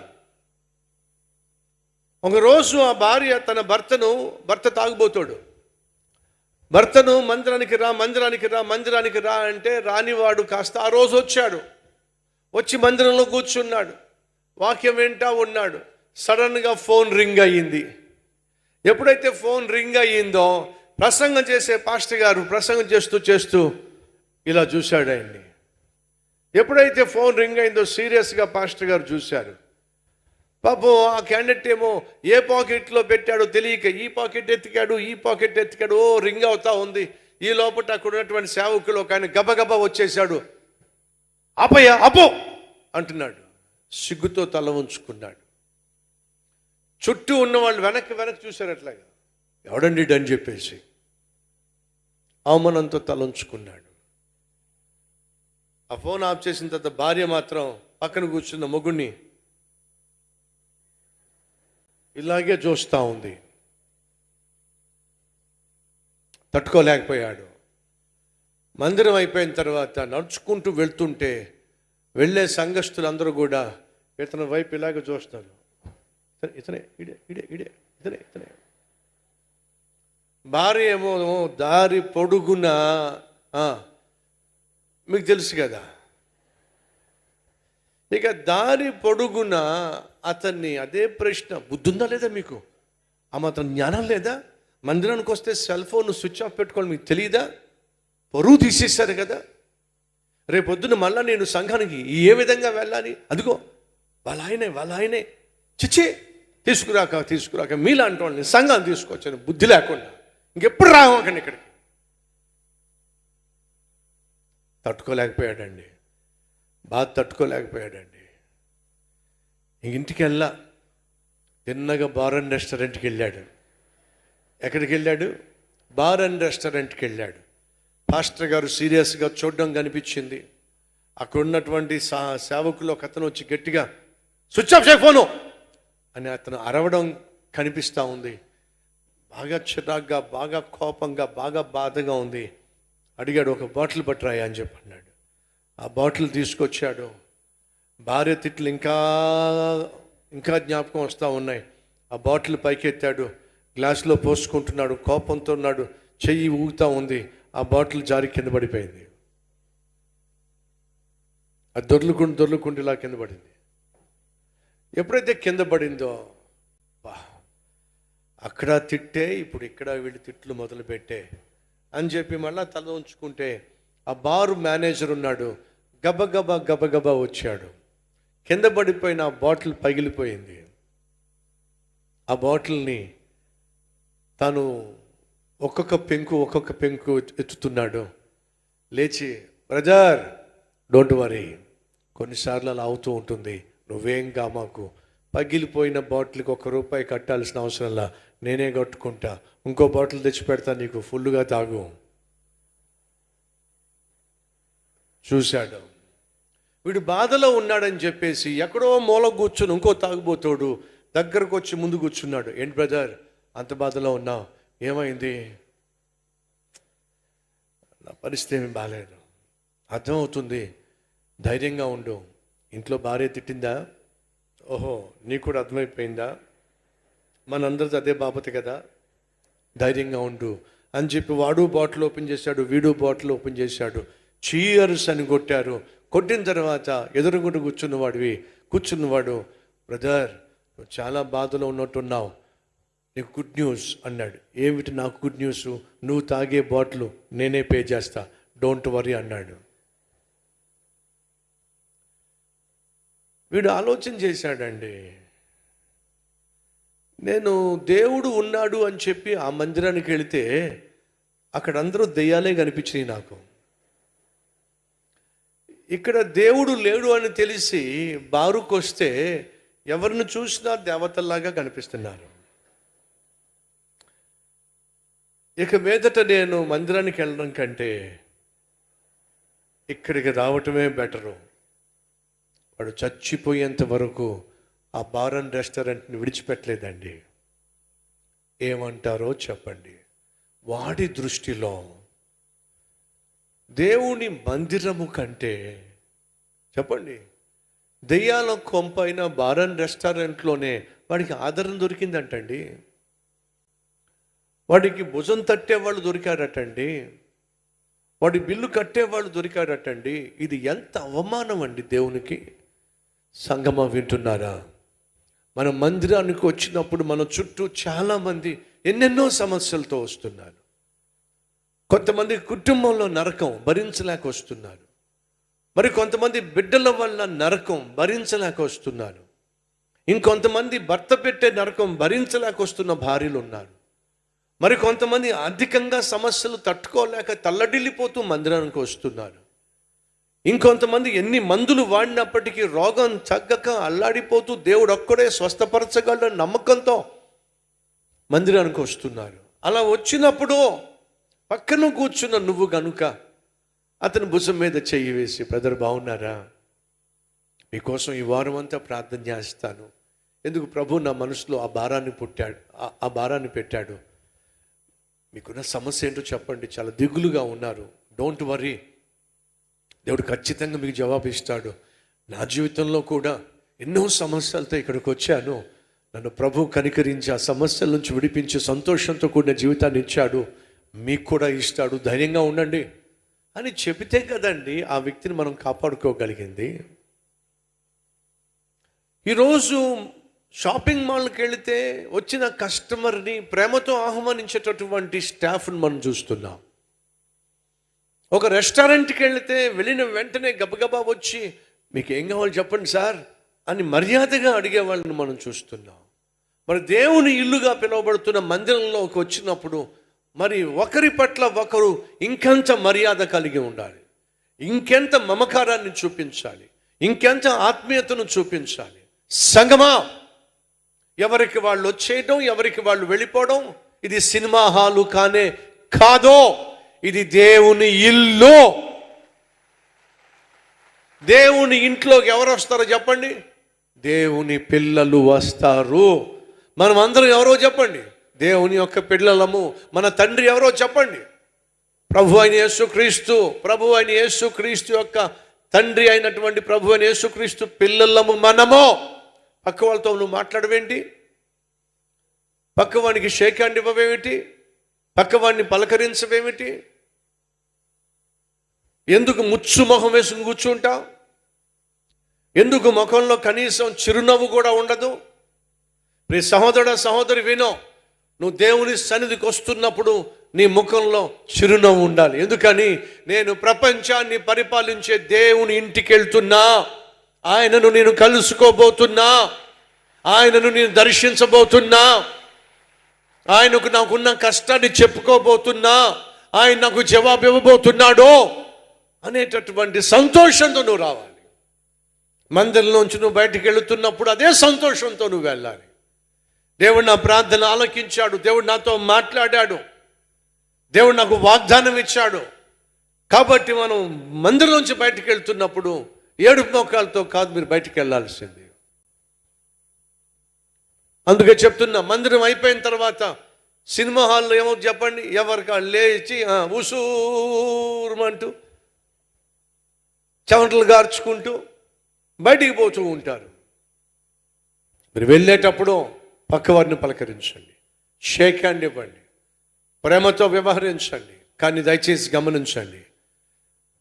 ఒకరోజు ఆ భార్య తన భర్త తాగుబోతాడు, భర్తను మందిరానికి రా అంటే రానివాడు కాస్త ఆ రోజు వచ్చాడు. వచ్చి మందిరంలో కూర్చున్నాడు, వాక్యం వింటా ఉన్నాడు. సడన్గా ఫోన్ రింగ్ అయ్యింది. ఎప్పుడైతే ఫోన్ రింగ్ అయ్యిందో ప్రసంగం చేసే పాస్టర్ గారు ప్రసంగం చేస్తూ ఇలా చూశాడు ఆయన్ని. ఎప్పుడైతే ఫోన్ రింగ్ అయిందో సీరియస్గా పాస్టర్ గారు చూశారు. పాపం ఆ క్యాండిడేట్ ఏమో ఏ పాకెట్లో పెట్టాడో తెలియక ఈ పాకెట్ ఎత్తికాడు, ఓ రింగ్ అవుతా ఉంది. ఈ లోపల అక్కడ ఉన్నటువంటి సేవకులు ఒక ఆయన గబగబా వచ్చేసాడు. ఆపయ్యా ఆపో అంటున్నాడు. సిగ్గుతో తల ఉంచుకున్నాడు. చుట్టూ ఉన్న వాళ్ళు వెనక్కి చూశారు. అట్లాగా ఎవడండి అని చెప్పేసి అవమానంతో తల ఉంచుకున్నాడు. ఆ ఫోన్ ఆఫ్ చేసిన తర్వాత భార్య మాత్రం పక్కన కూర్చున్న మొగుడిని ఇలాగే చూస్తూ ఉంది. తట్టుకోలేకపోయాడు. మందిరం అయిపోయిన తర్వాత నడుచుకుంటూ వెళ్తుంటే వెళ్ళే సంఘస్థులందరూ కూడా ఇతని వైపు ఇలాగే చూస్తారు. ఇతనే. భార్య ఏమో దారి పొడుగున, మీకు తెలుసు కదా, ఇక దారి పొడుగున అతన్ని అదే ప్రశ్న, బుద్ధుందా లేదా మీకు? ఆ మాత్రం జ్ఞానం లేదా? మందిరానికి వస్తే సెల్ ఫోన్ స్విచ్ ఆఫ్ పెట్టుకోవాలి మీకు తెలియదా? పరువు తీసేశారు కదా. రేపొద్దున మళ్ళీ నేను సంఘానికి ఏ విధంగా వెళ్ళాలి? అదిగో వాళ్ళ ఆయనే చిచ్చి తీసుకురాక మీలాంటి వాళ్ళని సంఘాన్ని తీసుకొచ్చాను బుద్ధి లేకుండా, ఇంకెప్పుడు రాకండి ఇక్కడికి. తట్టుకోలేకపోయాడండి. బాధ తట్టుకోలేకపోయాడండి. ఇంటికి తిన్నగా బార్ అండ్ రెస్టారెంట్కి వెళ్ళాడు. ఎక్కడికి వెళ్ళాడు? బార్ అండ్ రెస్టారెంట్కి వెళ్ళాడు. పాస్టర్ గారు సీరియస్గా చూడడం కనిపించింది. అక్కడ ఉన్నటువంటి సేవకులు ఒక అతను వచ్చి గట్టిగా స్విచ్ ఆఫ్ చేయ ఫోను అని అతను అరవడం కనిపిస్తూ ఉంది. బాగా చిరాగ్గా, బాగా కోపంగా, బాగా బాధగా ఉంది. అడిగాడు, ఒక బాటిల్ పట్టరాయా అని చెప్పి అన్నాడు. ఆ బాటిల్ తీసుకొచ్చాడు. భార్య తిట్లు ఇంకా జ్ఞాపకం వస్తూ ఉన్నాయి. ఆ బాటిల్ పైకెత్తాడు, గ్లాసులో పోసుకుంటున్నాడు, కోపంతో ఉన్నాడు. చెయ్యి ఊగుతూ ఉంది. ఆ బాటిల్ జారి కింద పడిపోయింది. అది దొర్లుకుంటూ ఇలా కింద పడింది. ఎప్పుడైతే కింద పడిందో అక్కడ తిట్టే, ఇప్పుడు ఇక్కడ వీళ్ళు తిట్లు మొదలు పెట్టే అని చెప్పి మళ్ళా తల ఉంచుకుంటే ఆ బారు మేనేజర్ ఉన్నాడు. గబగబా వచ్చాడు. కింద పడిపోయిన ఆ బాటిల్ పగిలిపోయింది. ఆ బాటిల్ని తను ఒక్కొక్క పెంకు ఎత్తుతున్నాడు. లేచి, బ్రదర్ డోంట్ వరీ, కొన్నిసార్లు అలా అవుతూ ఉంటుంది, నువ్వేం మాకు పగిలిపోయిన బాటిల్కి ₹1 కట్టాల్సిన అవసరంలా నేనే కట్టుకుంటా, ఇంకో బాటిల్ తెచ్చి పెడతా, నీకు ఫుల్గా తాగు. చూశాడు. వీడు బాధలో ఉన్నాడని చెప్పేసి ఎక్కడో మూల కూర్చుని ఇంకో తాగుబోతాడు దగ్గరకు వచ్చి ముందు కూర్చున్నాడు. ఏంటి బ్రదర్ అంత బాధలో ఉన్నావు, ఏమైంది? నా పరిస్థితి ఏమి బాగాలేదు, అర్థమవుతుంది, ధైర్యంగా ఉండు. ఇంట్లో భార్య తిట్టిందా? ఓహో, నీకు కూడా అర్థమైపోయిందా? మనందరిది అదే బాపతి కదా, ధైర్యంగా ఉండు అని చెప్పి వాడు బాటిల్ ఓపెన్ చేశాడు, వీడు బాటిల్ ఓపెన్ చేశాడు. చీయర్స్ అని కొట్టారు. కొట్టిన తర్వాత ఎదురుగుండు కూర్చున్నవాడు, బ్రదర్ నువ్వు చాలా బాధలో ఉన్నట్టున్నావు, నీకు గుడ్ న్యూస్ అన్నాడు. ఏమిటి నాకు గుడ్ న్యూస్? నువ్వు తాగే బాటిల్ నేనే పే చేస్తా, డోంట్ వరీ అన్నాడు. వీడు ఆలోచన చేశాడండి, నేను దేవుడు ఉన్నాడు అని చెప్పి ఆ మందిరానికి వెళితే అక్కడ అందరూ దెయ్యాలే కనిపించినాయి నాకు. ఇక్కడ దేవుడు లేడు అని తెలిసి బారుకు వస్తే ఎవరిని చూసినా దేవతల్లాగా కనిపిస్తున్నారు. ఇక మీదట నేను మందిరానికి వెళ్ళడం కంటే ఇక్కడికి రావటమే బెటరు. వాడు చచ్చిపోయేంత వరకు ఆ బార్ అండ్ రెస్టారెంట్ని విడిచిపెట్టలేదండి. ఏమంటారో చెప్పండి. వాడి దృష్టిలో దేవుని మందిరము కంటే, చెప్పండి, దెయ్యాల కొంపైన బార్ అండ్ రెస్టారెంట్లోనే వాడికి ఆదరణ దొరికిందంటండి. వాడికి భుజం తట్టేవాళ్ళు దొరికారటండి. వాడి బిల్లు కట్టేవాళ్ళు దొరికారటండి. ఇది ఎంత అవమానం అండి దేవునికి. సంగమా వింటున్నారా? మన మందిరానికి వచ్చినప్పుడు మన చుట్టూ చాలామంది ఎన్నెన్నో సమస్యలతో వస్తున్నారు. కొంతమంది కుటుంబంలో నరకం భరించలేక వస్తున్నారు. మరి కొంతమంది బిడ్డల వల్ల నరకం భరించలేక వస్తున్నారు. ఇంకొంతమంది భర్త పెట్టే నరకం భరించలేక వస్తున్న భార్యలు ఉన్నారు. మరి కొంతమంది అధికంగా సమస్యలు తట్టుకోలేక తల్లడిల్లిపోతూ మందిరానికి వస్తున్నారు. ఇంకొంతమంది ఎన్ని మందులు వాడినప్పటికీ రోగం తగ్గక అల్లాడిపోతూ దేవుడు ఒక్కడే స్వస్థపరచగలడని నమ్మకంతో మందిరానికి వస్తున్నారు. అలా వచ్చినప్పుడు పక్కన కూర్చున్న నువ్వు గనుక అతని భుజం మీద చెయ్యి వేసి, బ్రదర్ బాగున్నారా, మీకోసం ఈ వారం అంతా ప్రార్థన చేస్తాను. ఎందుకు ప్రభు నా మనసులో ఆ భారాన్ని పెట్టాడు. మీకున్న సమస్య ఏంటో చెప్పండి, చాలా దిగులుగా ఉన్నారు, డోంట్ వరీ, దేవుడు ఖచ్చితంగా మీకు జవాబు ఇస్తాడు. నా జీవితంలో కూడా ఎన్నో సమస్యలతో ఇక్కడికి వచ్చాను, నన్ను ప్రభు కనికరించి ఆ సమస్యల నుంచి విడిపించి సంతోషంతో కూడిన జీవితాన్ని ఇచ్చాడు, మీకు కూడా ఇస్తాడు, ధైర్యంగా ఉండండి అని చెబితే కదండి ఆ వ్యక్తిని మనం కాపాడుకోగలిగింది. ఈరోజు షాపింగ్ మాల్కి వెళితే వచ్చిన కస్టమర్ని ప్రేమతో ఆహ్వానించేటటువంటి స్టాఫ్ని మనం చూస్తున్నాం. ఒక రెస్టారెంట్కి వెళితే వెళ్ళిన వెంటనే గబగబా వచ్చి మీకు ఏం కావాలి చెప్పండి సార్ అని మర్యాదగా అడిగే వాళ్ళని మనం చూస్తున్నాం. మరి దేవుని ఇల్లుగా పిలువబడుతున్న మందిరంలోకి వచ్చినప్పుడు మరి ఒకరి పట్ల ఒకరు ఇంకెంత మర్యాద కలిగి ఉండాలి, ఇంకెంత మమకారాన్ని చూపించాలి, ఇంకెంత ఆత్మీయతను చూపించాలి. సంగమా, ఎవరికి వాళ్ళు వచ్చేయడం, ఎవరికి వాళ్ళు వెళ్ళిపోవడం ఇది సినిమా హాలు కానే కాదో, ఇది దేవుని ఇల్లు. దేవుని ఇంట్లోకి ఎవరు వస్తారో చెప్పండి? దేవుని పిల్లలు వస్తారు. మనం అందరం ఎవరో చెప్పండి? దేవుని యొక్క పిల్లలము. మన తండ్రి ఎవరో చెప్పండి? ప్రభు అయిన యేసుక్రీస్తు. ప్రభు అయిన యేసుక్రీస్తు యొక్క తండ్రి అయినటువంటి ప్రభు అయిన యేసుక్రీస్తు పిల్లలము మనము. పక్క వాళ్ళతో నువ్వు మాట్లాడవేంటి? పక్కవానికి షేక్ హ్యాండ్ ఇవ్వవేమిటి? పక్కవాడిని పలకరించవేమిటి? ఎందుకు ముచ్చు మొహం వేసుకుని కూర్చుంటావు? ఎందుకు ముఖంలో కనీసం చిరునవ్వు కూడా ఉండదు? ప్రియ సహోదరుడు సహోదరి వినో, నువ్వు దేవుని సన్నిధికి వస్తున్నప్పుడు నీ ముఖంలో చిరునవ్వు ఉండాలి. ఎందుకని? నేను ప్రపంచాన్ని పరిపాలించే దేవుని ఇంటికి వెళ్తున్నా, ఆయనను నేను కలుసుకోబోతున్నా, ఆయనను నేను దర్శించబోతున్నా, ఆయనకు నాకున్న కష్టాన్ని చెప్పుకోబోతున్నా, ఆయన నాకు జవాబు ఇవ్వబోతున్నాడో అనేటటువంటి సంతోషంతో నువ్వు రావాలి. మందిరంలోంచి నువ్వు బయటికి వెళుతున్నప్పుడు అదే సంతోషంతో నువ్వు వెళ్ళాలి. దేవుడు నా ప్రార్థన ఆలకించాడు, దేవుడు నాతో మాట్లాడాడు, దేవుడు నాకు వాగ్దానం ఇచ్చాడు. కాబట్టి మనం మందిరంలోంచి బయటికి వెళ్తున్నప్పుడు ఏడుపు మోకాలతో కాదు మీరు బయటికి వెళ్ళాల్సింది. అందుకే చెప్తున్నా, మందిరం అయిపోయిన తర్వాత సినిమా హాల్లో ఏమో చెప్పండి, ఎవరికి లేచి ఉసూరుమంటూ చెమటలు గార్చుకుంటూ బయటికి పోతూ ఉంటారు. మీరు వెళ్ళేటప్పుడు పక్కవారిని పలకరించండి, షేక్ హ్యాండ్ ఇవ్వండి, ప్రేమతో వ్యవహరించండి. కానీ దయచేసి గమనించండి,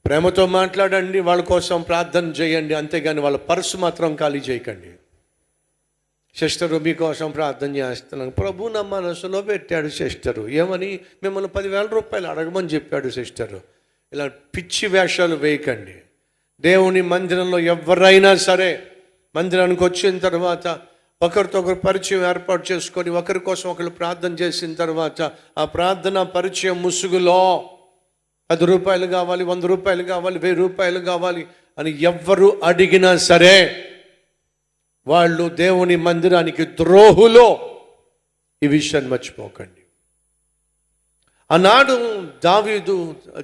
ప్రేమతో మాట్లాడండి, వాళ్ళ కోసం ప్రార్థన చేయండి, అంతేగాని వాళ్ళ పర్సు మాత్రం ఖాళీ చేయకండి. సిస్టరు మీకోసం ప్రార్థన చేస్తున్నాను, ప్రభు నా మనసులో పెట్టాడు సిస్టరు, ఏమని మిమ్మల్ని 10,000 రూపాయలు అడగమని చెప్పాడు సిస్టరు. ఇలా పిచ్చి వేషాలు వేయకండి. దేవుని మందిరంలో ఎవరైనా సరే మందిరానికి వచ్చిన తర్వాత ఒకరితో ఒకరు పరిచయం ఏర్పాటు చేసుకొని ఒకరి కోసం ఒకరు ప్రార్థన చేసిన తర్వాత ఆ ప్రార్థన పరిచయం ముసుగులో 10 రూపాయలు కావాలి, 100 రూపాయలు కావాలి, 1000 రూపాయలు కావాలి అని ఎవ్వరు అడిగినా సరే వాళ్ళు దేవుని మందిరానికి ద్రోహులో. ఈ విషయాన్ని మర్చిపోకండి. ఆనాడు దావీదు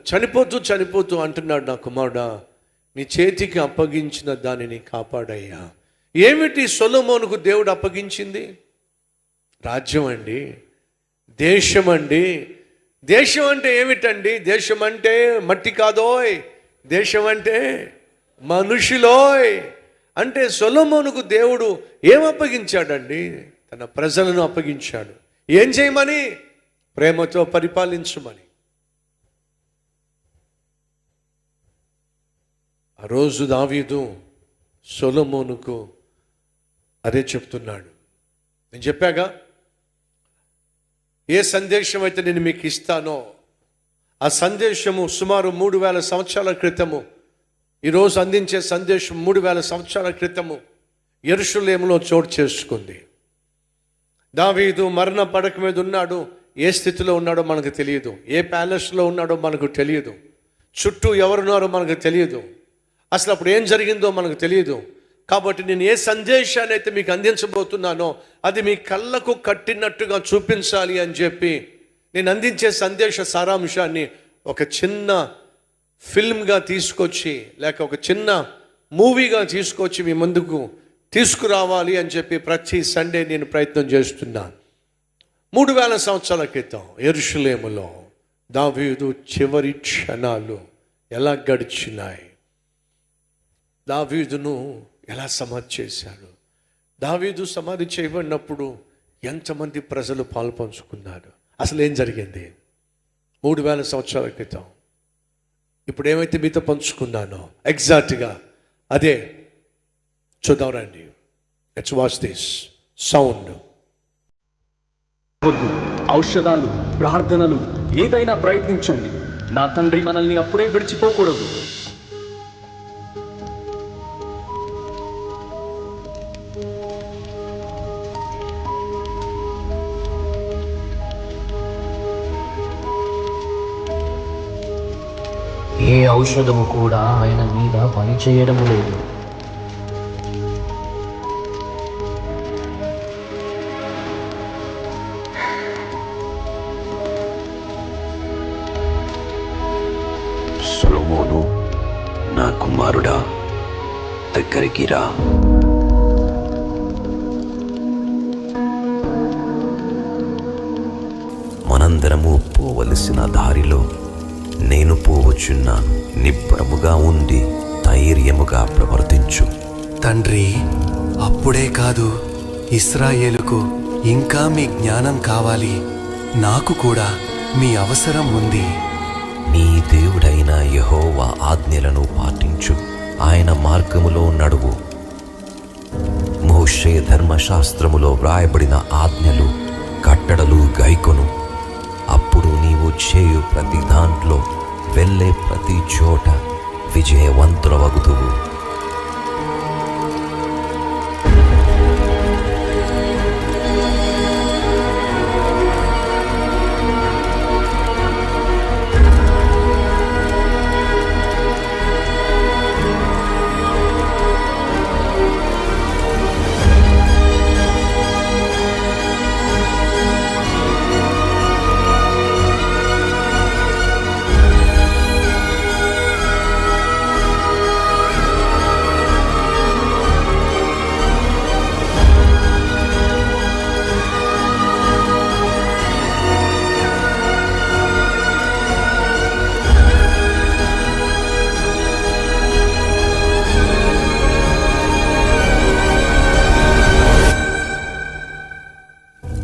చనిపోతూ అంటున్నాడు, నా కుమారుడా, నీ చేతికి అప్పగించిన దానిని కాపాడయ్యా. ఏమిటి సొలొమోనుకు దేవుడు అప్పగించింది? రాజ్యం అండి, దేశం అండి. దేశం అంటే ఏమిటండి? దేశం అంటే మట్టి కాదోయ్, దేశం అంటే మనుషులోయ్. అంటే సొలొమోనుకు దేవుడు ఏం అప్పగించాడండి? తన ప్రజలను అప్పగించాడు. ఏం చేయమని? ప్రేమతో పరిపాలించమని. ఆ రోజు దావీదు సొలొమోనుకు అదే చెప్తున్నాడు. నేను చెప్పాగా, ఏ సందేశం అయితే నేను మీకు ఇస్తానో ఆ సందేశము సుమారు 3000 సంవత్సరాల క్రితము, ఈరోజు అందించే సందేశం 3000 సంవత్సరాల క్రితము యెరూషలేములో చోటు చేసుకుంది. దావీదు మరణ పడక మీద ఉన్నాడు. ఏ స్థితిలో ఉన్నాడో మనకు తెలియదు. ఏ ప్యాలెస్లో ఉన్నాడో మనకు తెలియదు. చుట్టూ ఎవరున్నారో మనకు తెలియదు. అసలు అప్పుడు ఏం జరిగిందో మనకు తెలియదు. కాబట్టి నేను ఏ సందేశాన్ని అయితే మీకు అందించబోతున్నానో అది మీ కళ్ళకు కట్టినట్టుగా చూపించాలి అని చెప్పి నేను అందించే సందేశ సారాంశాన్ని ఒక చిన్న ఫిల్మ్గా తీసుకొచ్చి, లేక ఒక చిన్న మూవీగా తీసుకొచ్చి మీ ముందుకు తీసుకురావాలి అని చెప్పి ప్రతి సండే నేను ప్రయత్నం చేస్తున్నాను. 3000 సంవత్సరాల క్రితం యెరూషలేములో దావీదు చివరి క్షణాలు ఎలా గడిచినాయి, దావీదును ఎలా సమాధి చేశాడు, దావీదు సమాధి చేయబడినప్పుడు ఎంతమంది ప్రజలు పాల్పంచుకున్నారు, అసలు ఏం జరిగింది 3000 సంవత్సరాల క్రితం. ఇప్పుడు ఏమైతే మీతో పంచుకున్నానో ఎగ్జాక్ట్గా అదే చూద్దాం రండి. Let's watch this sound. ఔషధాలు, ప్రార్థనలు ఏదైనా ప్రయత్నించండి. నా తండ్రి మనల్ని అప్పుడే విడిచిపోకూడదు. ఏ ఔషధము కూడా ఆయన మీద పనిచేయడం లేదు. సొలొమోను, నా కుమారుడా, దగ్గరికి రా. మనందరము పోవలసిన దారిలో నేను పోవచున్నాను. నిబ్బరముగా ఉండి ధైర్యముగా ప్రవర్తించు. తండ్రి, అప్పుడే కాదు, ఇశ్రాయేలుకు ఇంకా మీ జ్ఞానం కావాలి. నాకు కూడా మీ అవసరం ఉంది. నీ దేవుడైన యెహోవా ఆజ్ఞలను పాటించు, ఆయన మార్గములో నడువు. మోషే ధర్మశాస్త్రములో వ్రాయబడిన ఆజ్ఞలు, కట్టడలు గైకొను. అప్పుడు నీవు చేయు ప్రతి దాంట్లో, వెళ్ళే ప్రతి చోట విజయవంతులవగుదువు.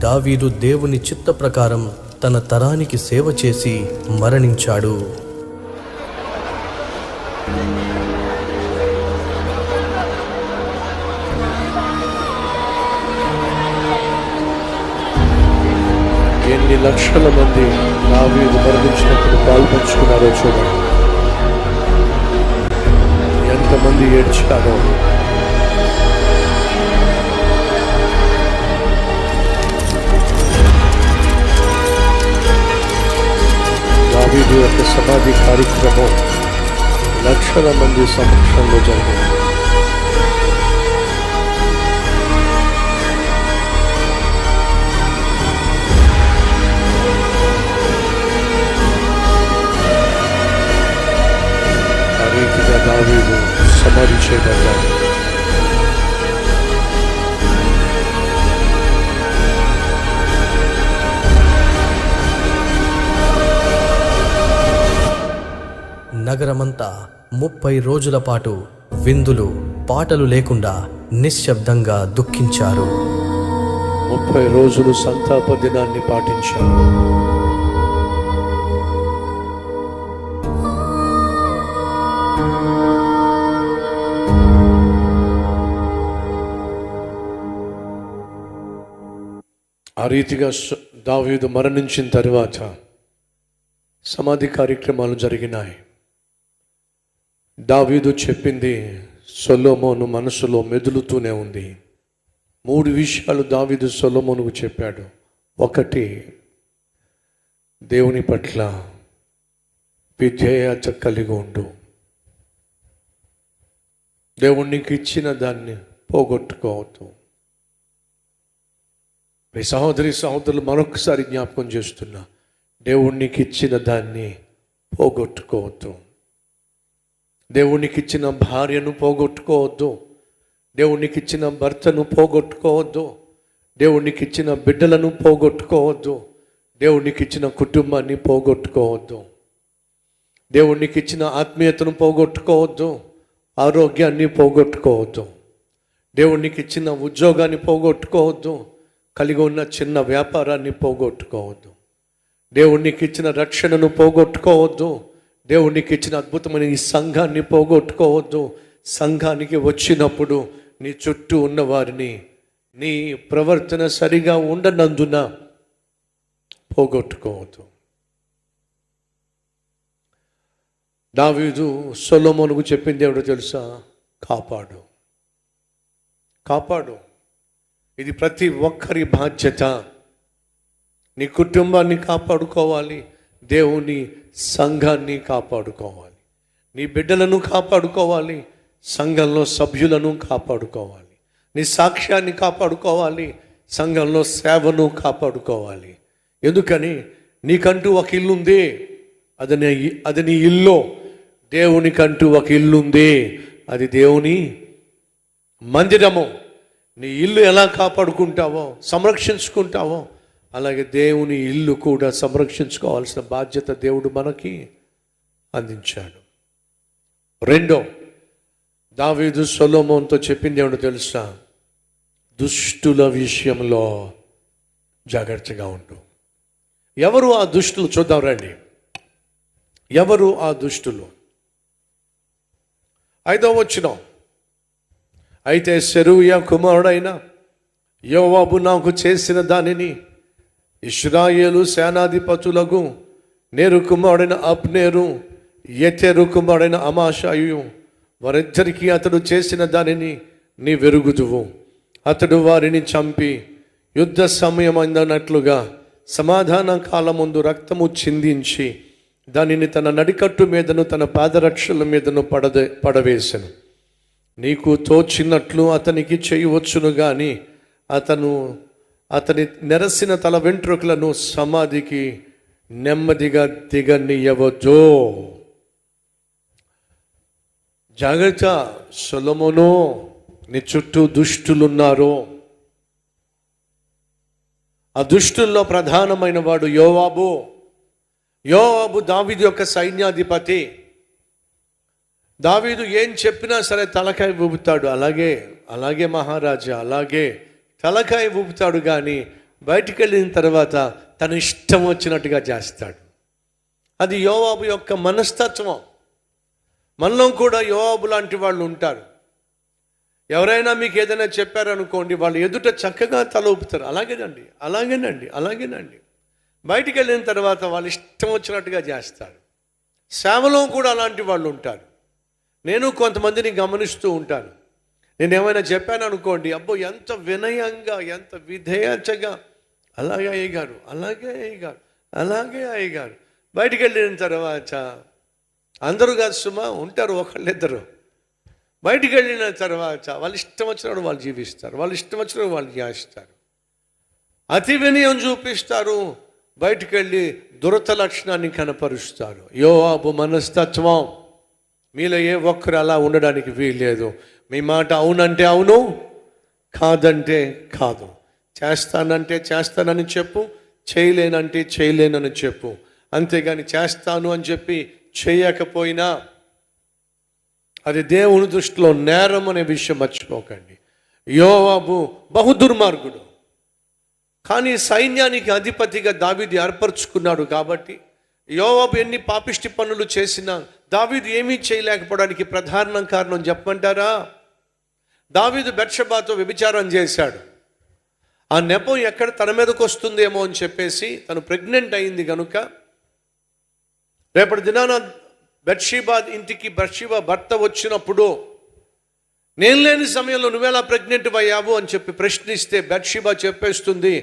దావీదు దేవుని చిత్త ప్రకారం తన తరానికి సేవ చేసి మరణించాడు. ఎన్ని లక్షల మంది దావీదు మరణించినప్పుడు పాల్పంచుకున్నారో చూడండి. ఎంతమంది ఏడ్చారో. దావీదు యొక్క సమాధి కార్యక్రమం లక్షల మంది సమక్షంలో జరిగింది. ఆ రీతిగా దావీదు సమాధి చేయబడ్డాడు. నగరమంతా 30 రోజుల పాటు విందులు పాటలు లేకుండా నిశ్శబ్దంగా దుఃఖించారు. 30 రోజులు సంతాప దినాన్ని పాటించారు. ఆ రీతిగా దావీదు మరణించిన తర్వాత సమాధి కార్యక్రమాలు జరిగినాయి. దావీదు చెప్పింది సొలొమోను మనసులో మెదులుతూనే ఉంది. 3 విషయాలు దావీదు సొలొమోనుకు చెప్పాడు. 1, దేవుని పట్ల విధేయత కలిగి ఉండు. దేవునికి ఇచ్చిన దాన్ని పోగొట్టుకోవద్దు. మీ సహోదరులు మరొకసారి జ్ఞాపకం చేస్తున్నా, దేవునికి ఇచ్చిన దాన్ని పోగొట్టుకోవద్దు. దేవునికి ఇచ్చిన భార్యను పోగొట్టుకోవద్దు. దేవునికి ఇచ్చిన భర్తను పోగొట్టుకోవద్దు. దేవునికి ఇచ్చిన బిడ్డలను పోగొట్టుకోవద్దు. దేవునికి ఇచ్చిన కుటుంబాన్ని పోగొట్టుకోవద్దు. దేవునికి ఇచ్చిన ఆత్మీయతను పోగొట్టుకోవద్దు. ఆరోగ్యాన్ని పోగొట్టుకోవద్దు. దేవునికి ఇచ్చిన ఉద్యోగాన్ని పోగొట్టుకోవద్దు. కలిగి ఉన్న చిన్న వ్యాపారాన్ని పోగొట్టుకోవద్దు. దేవునికి ఇచ్చిన రక్షణను పోగొట్టుకోవద్దు. దేవునికి ఇచ్చిన అద్భుతమైన ఈ సంఘాన్ని పోగొట్టుకోవద్దు. సంఘానికి వచ్చినప్పుడు నీ చుట్టూ ఉన్న వారిని నీ ప్రవర్తన సరిగా ఉండనందున పోగొట్టుకోవద్దు. దావీదు సొలొమోనుకు చెప్పింది ఏమిటో తెలుసా? కాపాడు, కాపాడు. ఇది ప్రతి ఒక్కరి బాధ్యత. నీ కుటుంబాన్ని కాపాడుకోవాలి, దేవుని సంఘాన్ని కాపాడుకోవాలి, నీ బిడ్డలను కాపాడుకోవాలి, సంఘంలో సభ్యులను కాపాడుకోవాలి, నీ సాక్ష్యాన్ని కాపాడుకోవాలి, సంఘంలో సేవను కాపాడుకోవాలి. ఎందుకని? నీకంటూ ఒక ఇల్లు ఉంది. అది నీ ఇల్లు. దేవునికంటూ ఒక ఇల్లు ఉంది. అది దేవుని మందిరము. నీ ఇల్లు ఎలా కాపాడుకుంటావో, సంరక్షించుకుంటావో, అలాగే దేవుని ఇల్లు కూడా సంరక్షించుకోవాల్సిన బాధ్యత దేవుడు మనకి అందించాడు. 2, దావీదు సొలొమోనుతో చెప్పింది ఏమిటో తెలుసా? దుష్టుల విషయంలో జాగ్రత్తగా ఉండు. ఎవరు ఆ దుష్టులు? చూద్దాం రండి. ఎవరు ఆ దుష్టులు? 5వ వచనం, అయితే సెరూయా కుమారుడైన యోవాబు నాకు చేసిన దానిని ఇశ్రాయేలు సేనాధిపతులకు నేరు కుమారుడైన అబ్నేరు, యెతెరు కుమారుడైన అమాషాయు వారిద్దరికీ అతడు చేసిన దానిని నీ వెరుగుదువు. అతడు వారిని చంపి యుద్ధ సమయమైనట్లుగా సమాధాన కాలముందు రక్తము చిందించి దానిని తన నడికట్టు మీదను తన పాదరక్షల మీదను పడవేసెను. నీకు తోచినట్లు అతనికి చేయవచ్చును గాని అతని నెరసిన తల వెంట్రుకలను సమాధికి నెమ్మదిగా దిగనీయవద్దు. జాగ్రత్త సొలొమోను, నీ చుట్టూ దుష్టులున్నారు. ఆ దుష్టుల్లో ప్రధానమైన వాడు యోవాబు. దావీదు యొక్క సైన్యాధిపతి. దావీదు ఏం చెప్పినా సరే తలకాయ ఊపుతాడు. అలాగే మహారాజా, అలాగే తలకాయ ఊపుతాడు. కానీ బయటికి వెళ్ళిన తర్వాత తన ఇష్టం వచ్చినట్టుగా చేస్తాడు. అది యోవాబు యొక్క మనస్తత్వం. మనలో కూడా యోవాబు లాంటి వాళ్ళు ఉంటారు. ఎవరైనా మీకు ఏదైనా చెప్పారనుకోండి, వాళ్ళు ఎదుట చక్కగా తల ఊపుతారు. అలాగేనండి. బయటికి వెళ్ళిన తర్వాత వాళ్ళు ఇష్టం వచ్చినట్టుగా చేస్తారు. సేవలో కూడా అలాంటి వాళ్ళు ఉంటారు. నేను కొంతమందిని గమనిస్తూ ఉంటాను. నేను ఏమైనా చెప్పాను అనుకోండి, అబ్బో ఎంత వినయంగా, ఎంత విధేయతగా, అలాగే అయ్యగారు. బయటికి వెళ్ళిన తర్వాత అందరూ కాదు సుమా, ఉంటారు ఒకళ్ళిద్దరు. బయటికి వెళ్ళిన తర్వాత వాళ్ళు ఇష్టం వచ్చినప్పుడు వాళ్ళు జీవిస్తారు, వాళ్ళు ఇష్టం వచ్చినప్పుడు వాళ్ళు న్యాయిస్తారు, అతి వినయం చూపిస్తారు, బయటికి వెళ్ళి దురత లక్షణాన్ని కనపరుస్తారు. యోవాబు మనస్తత్వం. మీలో ఏ ఒక్కరు అలా ఉండడానికి వీల్లేదు. మీ మాట అవునంటే అవును, కాదంటే కాదు. చేస్తానంటే చేస్తానని చెప్పు, చేయలేనంటే చేయలేనని చెప్పు. అంతేగాని చేస్తాను అని చెప్పి చేయకపోయినా అది దేవుని దృష్టిలో నేరం అనే విషయం మర్చిపోకండి. యోవాబు బహు దుర్మార్గుడు, కానీ సైన్యానికి అధిపతిగా దావీదు ఏర్పరచుకున్నాడు. కాబట్టి యోవాబు ఎన్ని పాపిష్టి పనులు చేసినా దావీదు ఏమీ చేయలేకపోవడానికి ప్రధాన కారణం చెప్పమంటారా? దావీదు బెత్షెబాతో వ్యభిచారం చేశాడు. ఆ నెపం ఎక్కడ తన మీదకి వస్తుందేమో అని చెప్పేసి తను ప్రెగ్నెంట్ అయింది కనుక రేపటి దినాన బెత్షెబా ఇంటికి బెత్షెబా భర్త వచ్చినప్పుడు నేను లేని సమయంలో నువ్వెలా ప్రెగ్నెంట్ అయ్యావు అని చెప్పి ప్రశ్నిస్తే బెత్షెబా చెప్పేస్తుంది,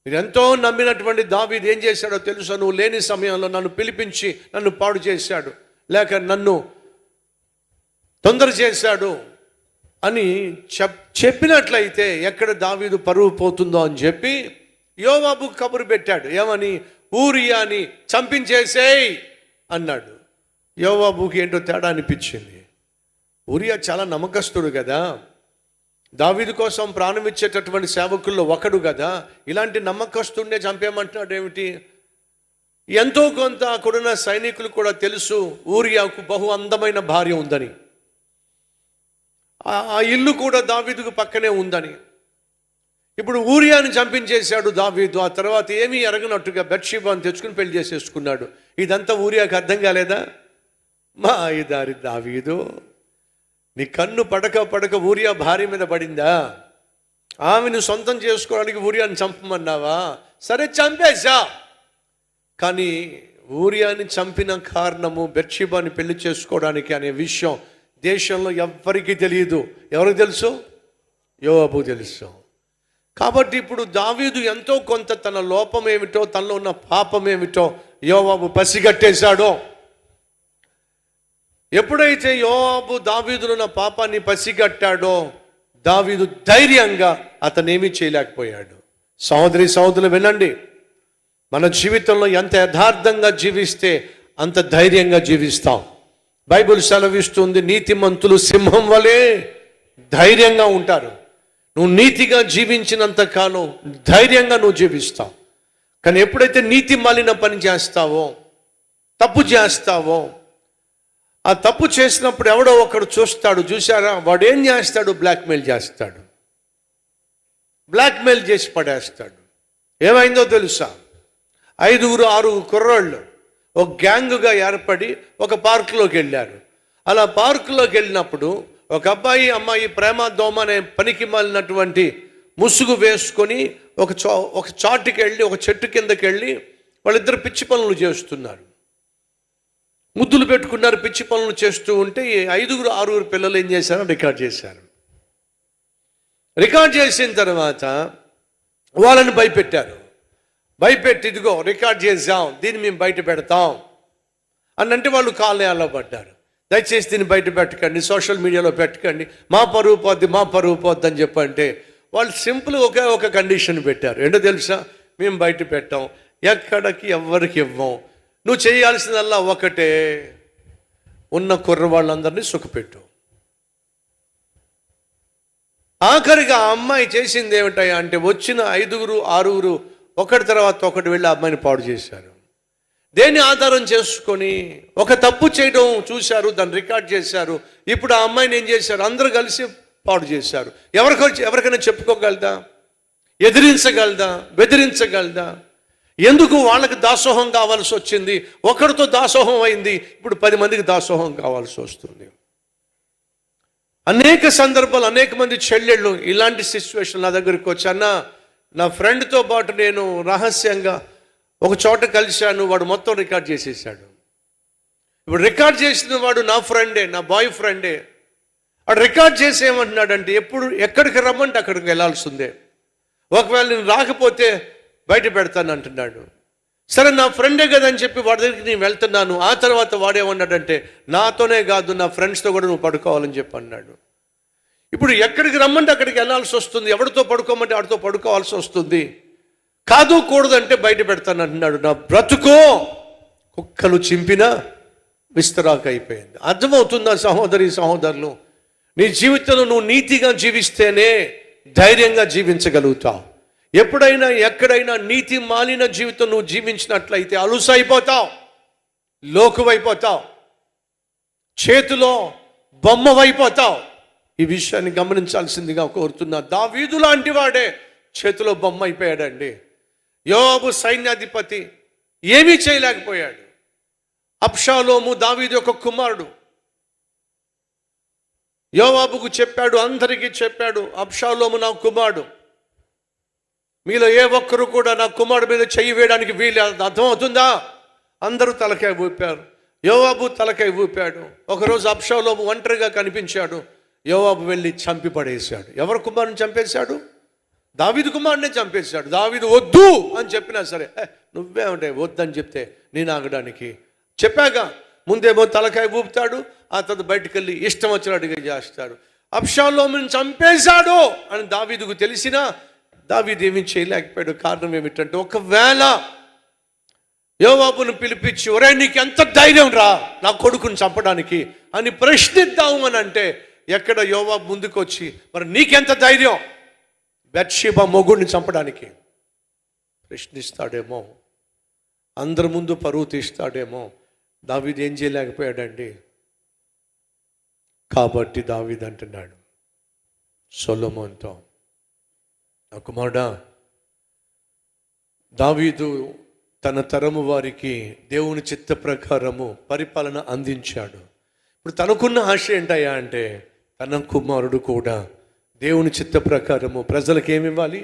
మీరు ఎంతో నమ్మినటువంటి దావీదు ఏం చేశాడో తెలుసా? నువ్వు లేని సమయంలో నన్ను పిలిపించి నన్ను పాడు చేశాడు, లేక నన్ను తొందర చేశాడు అని చెప్పినట్లయితే ఎక్కడ దావీదు పరువు పోతుందో అని చెప్పి యోవాబు కబురు పెట్టాడు. ఏమని? ఊరియాని చంపించేసేయ్ అన్నాడు. యోవాబుకి ఏంటో తేడా అనిపించింది. ఊరియా చాలా నమ్మకస్తుడు కదా, దావీదు కోసం ప్రాణం ఇచ్చేటటువంటి సేవకుల్లో ఒకడు కదా, ఇలాంటి నమ్మకస్తుడినే చంపేయమంటున్నాడు ఏమిటి? ఎంతో కొంత అక్కడున్న సైనికులు కూడా తెలుసు ఊరియాకు బహు అందమైన భార్య ఉందని, ఆ ఇల్లు కూడా దావీదుకు పక్కనే ఉందని. ఇప్పుడు ఊరియాని చంపించేశాడు దావీదు. ఆ తర్వాత ఏమీ ఎరగనట్టుగా బెత్షెబాను తెచ్చుకుని పెళ్లి చేసేసుకున్నాడు. ఇదంతా ఊరియాకు అర్థం కాలేదా? మా ఇదారి దావీదు, నీ కన్ను పడక ఊరియా భార్య మీద పడిందా? ఆమెను సొంతం చేసుకోవడానికి ఊరియాని చంపమన్నావా? సరే చంపేశా. కానీ ఊరియాని చంపిన కారణము బెత్షెబాని పెళ్లి చేసుకోవడానికి అనే విషయం దేశంలో ఎవ్వరికీ తెలియదు. ఎవరికి తెలుసు? యోవాబుకు తెలుసు. కాబట్టి ఇప్పుడు దావీదు ఎంతో కొంత తన లోపం ఏమిటో, తనలో ఉన్న పాపం ఏమిటో యోవాబు పసిగట్టేశాడో. ఎప్పుడైతే యోవాబు దావీదులో ఉన్న పాపాన్ని పసిగట్టాడో దావీదు ధైర్యంగా అతనేమీ చేయలేకపోయాడు. సహోదరులు వినండి, మన జీవితంలో ఎంత యథార్థంగా జీవిస్తే అంత ధైర్యంగా జీవిస్తాం. బైబిల్ సెలవిస్తుంది, నీతిమంతులు సింహం వలె ధైర్యంగా ఉంటారు. నువ్వు నీతిగా జీవించినంత కాలం ధైర్యంగా నువ్వు జీవిస్తావు. కానీ ఎప్పుడైతే నీతి మాలిన పని చేస్తావో, తప్పు చేస్తావో, ఆ తప్పు చేసినప్పుడు ఎవడో ఒకడు చూస్తాడు. చూసారా? వాడు ఏం చేస్తాడు? బ్లాక్మెయిల్ చేస్తాడు, బ్లాక్మెయిల్ చేసి పడేస్తాడు. ఏమైందో తెలుసా? 5-6 కుర్రాళ్ళు ఒక గ్యాంగుగా ఏర్పడి ఒక పార్కులోకి వెళ్ళారు. అలా పార్కులోకి వెళ్ళినప్పుడు ఒక అబ్బాయి అమ్మాయి ప్రేమ దోమ అనే పనికి మాలినటువంటి ముసుగు వేసుకొని ఒక చాటుకి వెళ్ళి, ఒక చెట్టు కిందకి వెళ్ళి వాళ్ళిద్దరు పిచ్చి పనులు చేస్తున్నారు. ముద్దులు పెట్టుకున్నారు, పిచ్చి పనులు చేస్తూ ఉంటే 5-6 పిల్లలు ఏం చేశారో రికార్డ్ చేశారు. రికార్డ్ చేసిన తర్వాత వాళ్ళని భయపెట్టారు. భయపెట్టి ఇదిగో రికార్డ్ చేసాం, దీన్ని మేము బయట పెడతాం అని అంటే వాళ్ళు కాళ్ళలో పడ్డారు. దయచేసి దీన్ని బయట పెట్టకండి, సోషల్ మీడియాలో పెట్టకండి, మా పరువు పోద్ది అని చెప్పంటే వాళ్ళు సింపుల్ ఒక కండిషన్ పెట్టారు. ఏంటో తెలుసా? మేము బయట పెట్టాం, ఎక్కడికి ఎవ్వరికి ఇవ్వం, నువ్వు చేయాల్సిందల్లా ఒకటే, ఉన్న కుర్రవాళ్ళందరినీ సుఖపెట్టు. ఆఖరిగా ఆ అమ్మాయి చేసింది ఏమిటాయా అంటే వచ్చిన 5-6 ఒకటి తర్వాత ఒకటి వెళ్ళి ఆ అమ్మాయిని పాడు చేశారు. దేన్ని ఆధారం చేసుకొని ఒక తప్పు చేయడం చూశారు, దాన్ని రికార్డ్ చేశారు. ఇప్పుడు ఆ అమ్మాయిని ఏం చేశారు? అందరూ కలిసి పాడు చేశారు. ఎవరికైనా చెప్పుకోగలదా? ఎదిరించగలదా? బెదిరించగలదా? ఎందుకు వాళ్ళకి దాసోహం కావాల్సి వచ్చింది? ఒకరితో దాసోహం అయింది, ఇప్పుడు 10 మందికి దాసోహం కావాల్సి వస్తుంది. అనేక సందర్భాలు అనేక మంది చెల్లెళ్ళు ఇలాంటి సిచ్యువేషన్ నా దగ్గరికి వచ్చి, అన్న నా ఫ్రెండ్తో పాటు నేను రహస్యంగా ఒక చోట కలిశాను, వాడు మొత్తం రికార్డ్ చేసేసాడు. ఇప్పుడు రికార్డ్ చేసిన వాడు నా ఫ్రెండే, నా బాయ్ ఫ్రెండే. వాడు రికార్డ్ చేసి ఏమంటున్నాడంటే ఎక్కడికి రమ్మంటే అక్కడికి వెళ్ళాల్సిందే, ఒకవేళ నేను రాకపోతే బయట పెడతాను అంటున్నాడు. సరే నా ఫ్రెండే కదా అని చెప్పి వాడి దగ్గరికి నేను వెళ్తున్నాను. ఆ తర్వాత వాడేమన్నాడంటే, నాతోనే కాదు నా ఫ్రెండ్స్తో కూడా నువ్వు పడుకోవాలని చెప్పి అన్నాడు. ఇప్పుడు ఎక్కడికి రమ్మంటే అక్కడికి వెళ్ళాల్సి వస్తుంది, ఎవరితో పడుకోమంటే వాడితో పడుకోవాల్సి వస్తుంది. కాదు కూడదంటే బయట పెడతాను అంటున్నాడు. నా బ్రతుకో కుక్కలు చింపినా విస్తరాకు అయిపోయింది. అర్థమవుతుందా సహోదరి సహోదరులు? నీ జీవితంలో నువ్వు నీతిగా జీవిస్తేనే ధైర్యంగా జీవించగలుగుతావు. ఎప్పుడైనా ఎక్కడైనా నీతి మాలిన జీవితం నువ్వు జీవించినట్లయితే అలుసైపోతావు, లోకువైపోతావు, చేతిలో బొమ్మవైపోతావు. ఈ విషయాన్ని గమనించాల్సిందిగా కోరుతున్నా. దావీదు లాంటి వాడే చేతిలో బొమ్మ అయిపోయాడండి. యోవాబు సైన్యాధిపతి ఏమీ చేయలేకపోయాడు. అబ్షాలోము దావీదు యొక్క కుమారుడు. యోవాబుకు చెప్పాడు, అందరికీ చెప్పాడు, అబ్షాలోము నా కుమారుడు, మీలో ఏ ఒక్కరు కూడా నా కుమారుడు మీద చెయ్యి వేయడానికి వీలేదు. అర్థమవుతుందా? అందరూ తలకాయ ఊపారు. యోవాబు తలకాయ ఊపాడు. ఒకరోజు అబ్షాలోము ఒంటరిగా కనిపించాడు. యోవాబు వెళ్ళి చంపి పడేశాడు. ఎవరి కుమారుని చంపేశాడు? దావీదు కుమారునే చంపేశాడు. దావీదు వద్దు అని చెప్పినా సరే, నువ్వే ఉంటే వద్దని చెప్తే నేను ఆగడానికి చెప్పాక ముందేమో తలకాయ ఊపుతాడు, ఆ తర్వాత బయటికి వెళ్ళి ఇష్టం వచ్చినట్టుగా చేస్తాడు. అబ్షాలోముని చంపేశాడు అని దావీదుకు తెలిసినా దావీదు ఏమీ చేయలేకపోయాడు. కారణం ఏమిటంటే, ఒకవేళ యోవాబును పిలిపించి, ఒరే నీకు ఎంత ధైర్యం రా నా కొడుకుని చంపడానికి అని ప్రశ్నిద్దాము అని అంటే, ఎక్కడ యోవాబు ముందుకు వచ్చి, మరి నీకెంత ధైర్యం బత్షెబా మొగుడిని చంపడానికి ప్రశ్నిస్తాడేమో, అందరి ముందు పరువు తీస్తాడేమో. దావీదు ఏం చేయలేకపోయాడండి. కాబట్టి దావీదు అంటున్నాడు సొలొమోనుతో, నా కుమారుడా, దావీదు తన తరము వారికి దేవుని చిత్త ప్రకారము పరిపాలన అందించాడు. ఇప్పుడు తనకున్న ఆశ ఏంటయ్యా అంటే, తన కుమారుడు కూడా దేవుని చిత్త ప్రకారము ప్రజలకు ఏమి ఇవ్వాలి,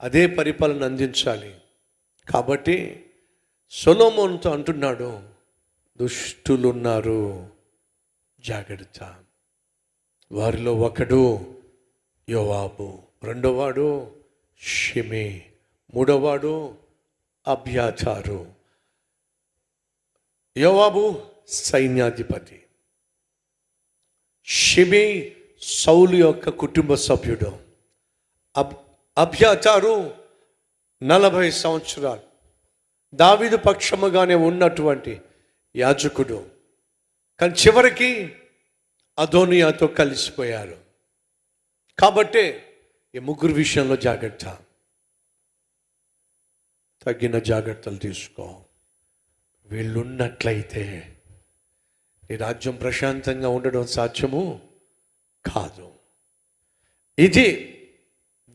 అదే పరిపాలన అందించాలి. కాబట్టి సొలొమోనుతో అంటున్నాడు, దుష్టులున్నారు జాగ్రత్త. వారిలో ఒకడు యోవాబు, రెండోవాడు షిమీ, మూడోవాడు అబ్యాతారు. యోవాబు సైన్యాధిపతి, షిమీ సౌలు యొక్క కుటుంబ సభ్యుడు, అబ్యాతారు 40 సంవత్సరాలు దావీదు పక్షముగానే ఉన్నటువంటి యాజకుడు. కానీ చివరికి అదోనియాతో కలిసిపోయారు. కాబట్టి ఈ ముగ్గురు విషయంలో జాగ్రత్త, తగిన జాగ్రత్తలు తీసుకో. వీళ్ళున్నట్లయితే ఈ రాజ్యం ప్రశాంతంగా ఉండడం సాధ్యము కాదు. ఇది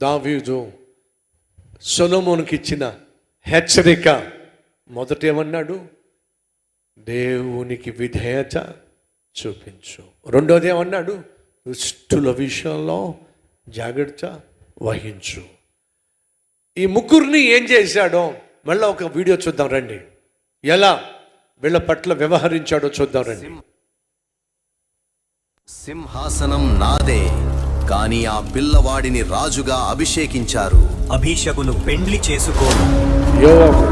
దావీదు సొలొమోనుకి ఇచ్చిన హెచ్చరిక. మొదట ఏమన్నాడు? దేవునికి విధేయత చూపించు. రెండోది ఏమన్నాడు? దుష్టుల విషయంలో జాగ్రత్త వహించు. ఈ ముగ్గురిని ఏం చేశాడో మళ్ళీ ఒక వీడియో చూద్దాం రండి. ఎలా వీళ్ళ పట్ల వ్యవహరించాడో చూద్దాం రండి. సింహాసనం నాదే, కానీ ఆ పిల్లవాడిని రాజుగా అభిషేకించారు. అభిషేకును పెండ్లి చేసుకోను, యోవాబు,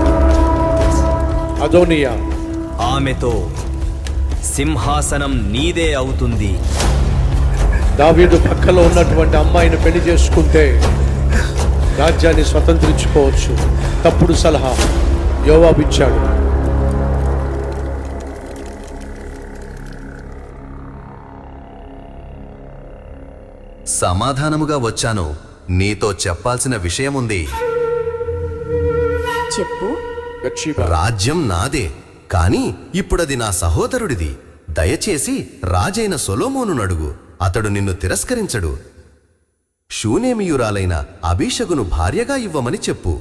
అదోనియా. ఆమెతో సింహాసనం నీదే అవుతుంది. దావీదు పక్కలో ఉన్నటువంటి అమ్మాయిని పెళ్లి చేసుకుంటే రాజ్యాన్ని స్వతంత్రించుకోవచ్చు. తప్పుడు సలహా యోవాబు ఇచ్చాడు. సమాధానముగా వచ్చాను, నీతో చెప్పాల్సిన విషయముంది. చెప్పు. బత్షెబా, రాజ్యం నాదే, కాని ఇప్పుడది నా సహోదరుడిది. దయచేసి రాజైన సొలొమోనును అడుగు, అతడు నిన్ను తిరస్కరించడు. షూనేమియురాలైన అబీషగును భార్యగా ఇవ్వమని చెప్పు.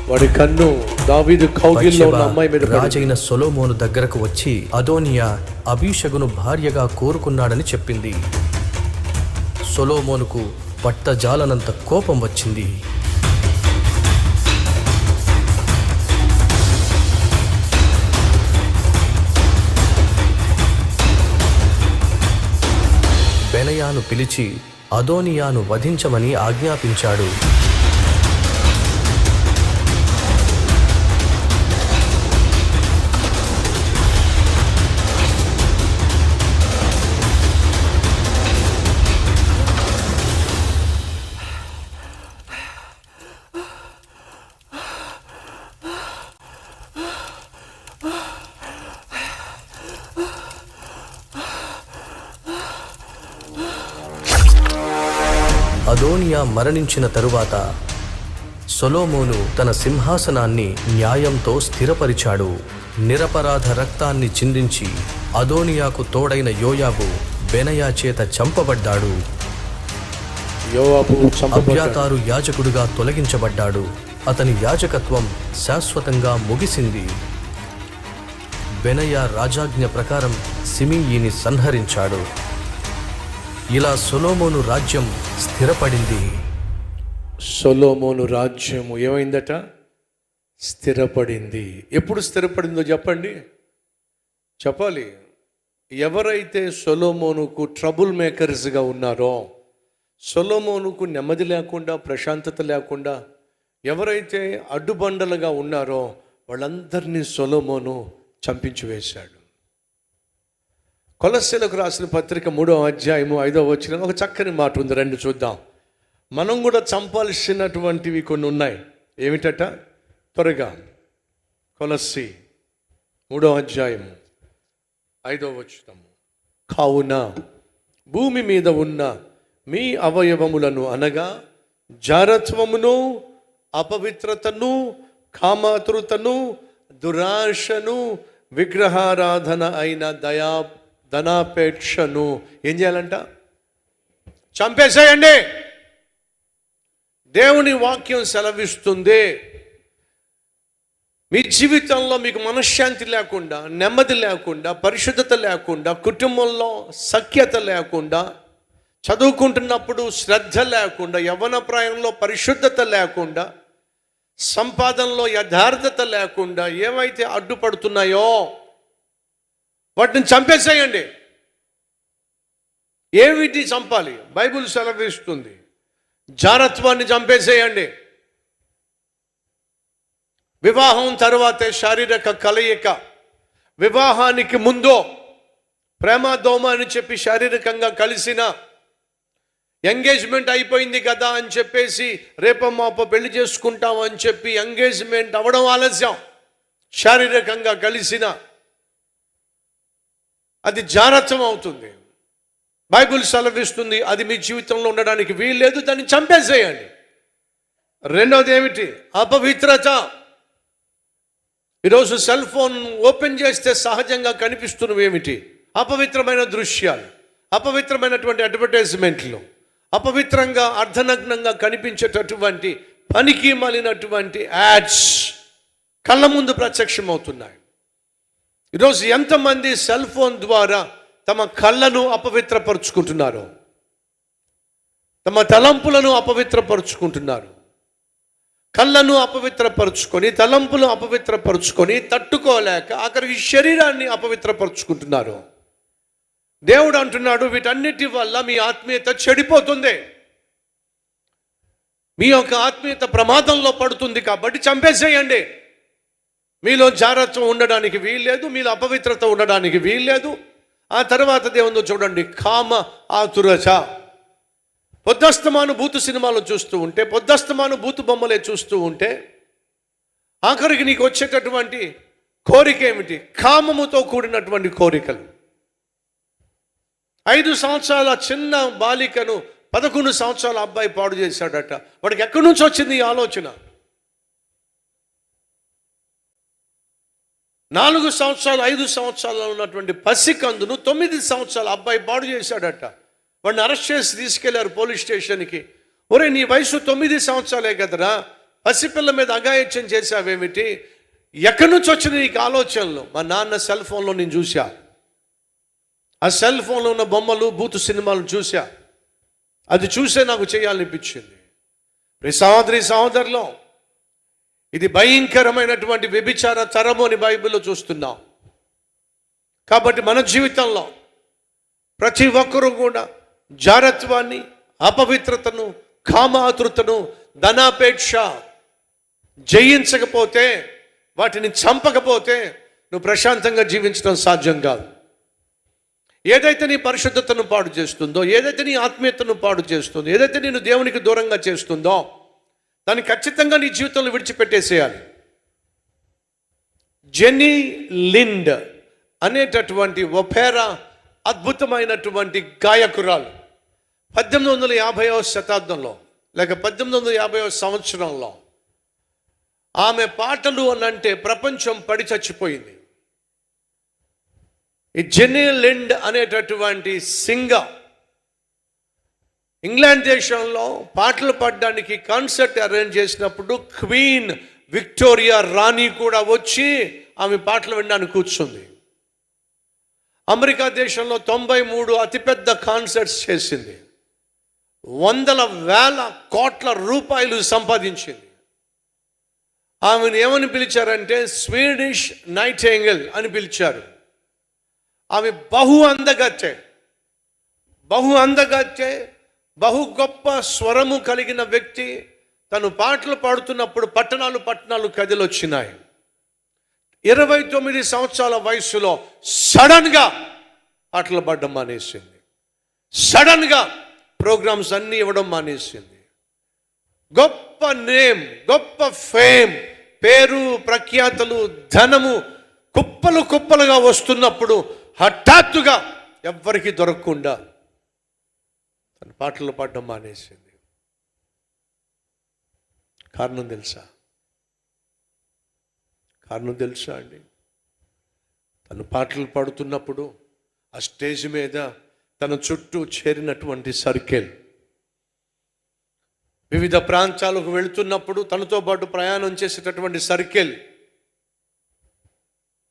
వాడి కన్ను దావీదు కౌగిల్లో ఉన్న అమ్మాయి మీద పడింది. రాజైన సొలొమోను దగ్గరకు వచ్చి, అదోనియా అబీషగును భార్యగా కోరుకున్నాడని చెప్పింది. సొలొమోనుకు పట్టజాలనంత కోపం వచ్చింది. బెనయాను పిలిచి అదోనియాను వధించమని ఆజ్ఞాపించాడు. అదోనియా మరణించిన తరువాత సొలొమోను తన సింహాసనాన్ని న్యాయంతో స్థిరపరిచాడు. నిరపరాధ రక్తాన్ని చిందించి అదోనియాకు తోడైన యోయాబు బెనయా చేత చంపబడ్డాడు. అబ్యాతారు యాజకుడుగా తొలగించబడ్డాడు. అతని యాజకత్వం శాశ్వతంగా ముగిసింది. బెనయా రాజాజ్ఞ ప్రకారం సిమీయిని సంహరించాడు. ఇలా సొలొమోను రాజ్యం స్థిరపడింది. సొలొమోను రాజ్యము ఏమైందట? స్థిరపడింది. ఎప్పుడు స్థిరపడిందో చెప్పండి, చెప్పాలి. ఎవరైతే సొలొమోనుకు ట్రబుల్ మేకర్స్గా ఉన్నారో, సొలొమోనుకు నెమ్మది లేకుండా, ప్రశాంతత లేకుండా ఎవరైతే అడ్డుబండలుగా ఉన్నారో వాళ్ళందరినీ సొలొమోను చంపించి వేశాడు. కొలస్సీలకు రాసిన పత్రిక 3వ అధ్యాయము 5వ వచనం ఒక చక్కని మాట ఉంది, రండి చూద్దాం. మనం కూడా చంపాల్సినటువంటివి కొన్ని ఉన్నాయి. ఏమిటట? త్వరగా కొలస్సీ 3వ అధ్యాయం 5వ వచనం. కావున భూమి మీద ఉన్న మీ అవయవములను అనగా జారత్వమును, అపవిత్రతను, కామాతృతను, దురాశను, విగ్రహారాధన అయిన ధనాపేక్షను ఏం చేయాలంట? చంపేసేయండి. దేవుని వాక్యం సెలవిస్తుంది, మీ జీవితంలో మీకు మనశ్శాంతి లేకుండా, నెమ్మది లేకుండా, పరిశుద్ధత లేకుండా, కుటుంబంలో సఖ్యత లేకుండా, చదువుకుంటున్నప్పుడు శ్రద్ధ లేకుండా, యవ్వన ప్రాయంలో పరిశుద్ధత లేకుండా, సంపాదనలో యథార్థత లేకుండా ఏవైతే అడ్డుపడుతున్నాయో వాటిని చంపేసేయండి. ఏమిటి చంపాలి? బైబిల్ సెలవిస్తుంది, జారత్వాన్ని చంపేసేయండి. వివాహం తర్వాతే శారీరక కలయిక, వివాహానికి ముందో ప్రేమ దోమ అని చెప్పి శారీరకంగా కలిసిన, ఎంగేజ్మెంట్ అయిపోయింది కదా అని చెప్పేసి రేపో మాపో పెళ్లి చేసుకుంటాం అని చెప్పి ఎంగేజ్మెంట్ అవ్వడం ఆలస్యం, శారీరకంగా కలిసిన అది జారత్వం అవుతుంది. బైబిల్ సెలవిస్తుంది అది మీ జీవితంలో ఉండడానికి వీల్లేదు, దాన్ని చంపేసేయండి. రెండవది ఏమిటి? అపవిత్రత. ఈరోజు సెల్ ఫోన్ ఓపెన్ చేస్తే సహజంగా కనిపిస్తున్నవి ఏమిటి? అపవిత్రమైన దృశ్యాలు, అపవిత్రమైనటువంటి అడ్వర్టైజ్మెంట్లు, అపవిత్రంగా అర్ధనగ్నంగా కనిపించేటటువంటి పనికి మాలినటువంటి యాడ్స్ కళ్ళ ముందు ప్రత్యక్షమవుతున్నాయి. ఈరోజు ఎంతమంది సెల్ ఫోన్ ద్వారా తమ కళ్ళను అపవిత్రపరుచుకుంటున్నారు, తమ తలంపులను అపవిత్రపరుచుకుంటున్నారు. కళ్ళను అపవిత్రపరుచుకొని, తలంపులు అపవిత్రపరుచుకొని తట్టుకోలేక ఆఖరికి శరీరాన్ని అపవిత్రపరుచుకుంటున్నారు. దేవుడు అంటున్నాడు, వీటన్నిటి వల్ల మీ ఆత్మీయత చెడిపోతుంది, మీ యొక్క ఆత్మీయత ప్రమాదంలో పడుతుంది. కాబట్టి చంపేసేయండి. మీలో జారత్వం ఉండడానికి వీల్లేదు, మీలో అపవిత్రత ఉండడానికి వీల్లేదు. ఆ తర్వాత దేవుందో చూడండి, కామ ఆతురత. పొద్దస్తమాను బూతు సినిమాలు చూస్తూ ఉంటే, పొద్దస్తమాను బూతు బొమ్మలే చూస్తూ ఉంటే ఆఖరికి నీకు వచ్చేటటువంటి కోరిక ఏమిటి? కామముతో కూడినటువంటి కోరికలు. 5 సంవత్సరాల చిన్న బాలికను 11 సంవత్సరాల అబ్బాయి పాడు చేశాడట. వాడికి ఎక్కడి నుంచి వచ్చింది ఈ ఆలోచన? 4 సంవత్సరాలు 5 సంవత్సరాల్లో ఉన్నటువంటి పసికందును 9 సంవత్సరాల అబ్బాయి పాడు చేశాడట. వాడిని అరెస్ట్ చేసి తీసుకెళ్లారు పోలీస్ స్టేషన్కి. ఒరే, నీ వయసు 9 సంవత్సరాలే కదరా, పసిపిల్ల మీద అఘాయిత్యం చేశావేమిటి? ఎక్కడి నుంచి వచ్చింది నీకు ఆలోచనలు? మా నాన్న సెల్ ఫోన్లో నేను చూసా, ఆ సెల్ ఫోన్లో ఉన్న బొమ్మలు, బూతు సినిమాలు చూసా, అది చూసే నాకు చేయాలనిపించింది. సహోదరులు, ఇది భయంకరమైనటువంటి వ్యభిచార తరము అని బైబిల్లో చూస్తున్నాం. కాబట్టి మన జీవితంలో ప్రతి ఒక్కరూ కూడా జారత్వాన్ని, అపవిత్రతను, కామాతృతను, ధనాపేక్ష జయించకపోతే, వాటిని చంపకపోతే నువ్వు ప్రశాంతంగా జీవించడం సాధ్యం కాదు. ఏదైతే నీ పరిశుద్ధతను పాడు చేస్తుందో, ఏదైతే నీ ఆత్మీయతను పాడు చేస్తుందో, ఏదైతే నేను దేవునికి దూరంగా చేస్తుందో దాన్ని ఖచ్చితంగా నీ జీవితంలో విడిచిపెట్టేసేయాలి. జెన్నీ లిండ్ అనేటటువంటి ఒపేరా అద్భుతమైనటువంటి గాయకురాలు, 1850వ శతాబ్దంలో లేక 1850వ సంవత్సరంలో ఆమె పాటలు అని అంటే ప్రపంచం పడి చచ్చిపోయింది. ఈ జెన్నీ లిండ్ అనేటటువంటి సింగర్ ఇంగ్లాండ్ దేశంలో పాటలు పాడడానికి కాన్సర్ట్ అరేంజ్ చేసినప్పుడు క్వీన్ విక్టోరియా రాణి కూడా వచ్చి ఆమె పాటలు వినడానికి కూర్చుంది. అమెరికా దేశంలో 93 అతిపెద్ద కాన్సర్ట్స్ చేసింది. 100,000 కోట్ల రూపాయలు సంపాదించింది. ఆమెను ఏమని పిలిచారంటే స్వీడిష్ నైటింగేల్ అని పిలిచారు. ఆమె బహు అందగత్తె, బహు గొప్ప స్వరము కలిగిన వ్యక్తి. తను పాటలు పాడుతున్నప్పుడు పట్టణాలు కదిలొచ్చినాయి. 29 సంవత్సరాల వయసులో సడన్గా పాటలు పాడడం మానేసింది. సడన్గా ప్రోగ్రామ్స్ అన్నీ ఇవ్వడం మానేసింది. గొప్ప నేమ్, గొప్ప ఫేమ్, పేరు ప్రఖ్యాతలు, ధనము కుప్పలుగా వస్తున్నప్పుడు హఠాత్తుగా ఎవ్వరికి దొరకకుండా తన పాటలు పాడడం మానేసింది. కారణం తెలుసా అండి? తను పాటలు పాడుతున్నప్పుడు ఆ స్టేజ్ మీద తన చుట్టూ చేరినటువంటి సర్కిల్, వివిధ ప్రాంతాలకు వెళుతున్నప్పుడు తనతో పాటు ప్రయాణం చేసేటటువంటి సర్కిల్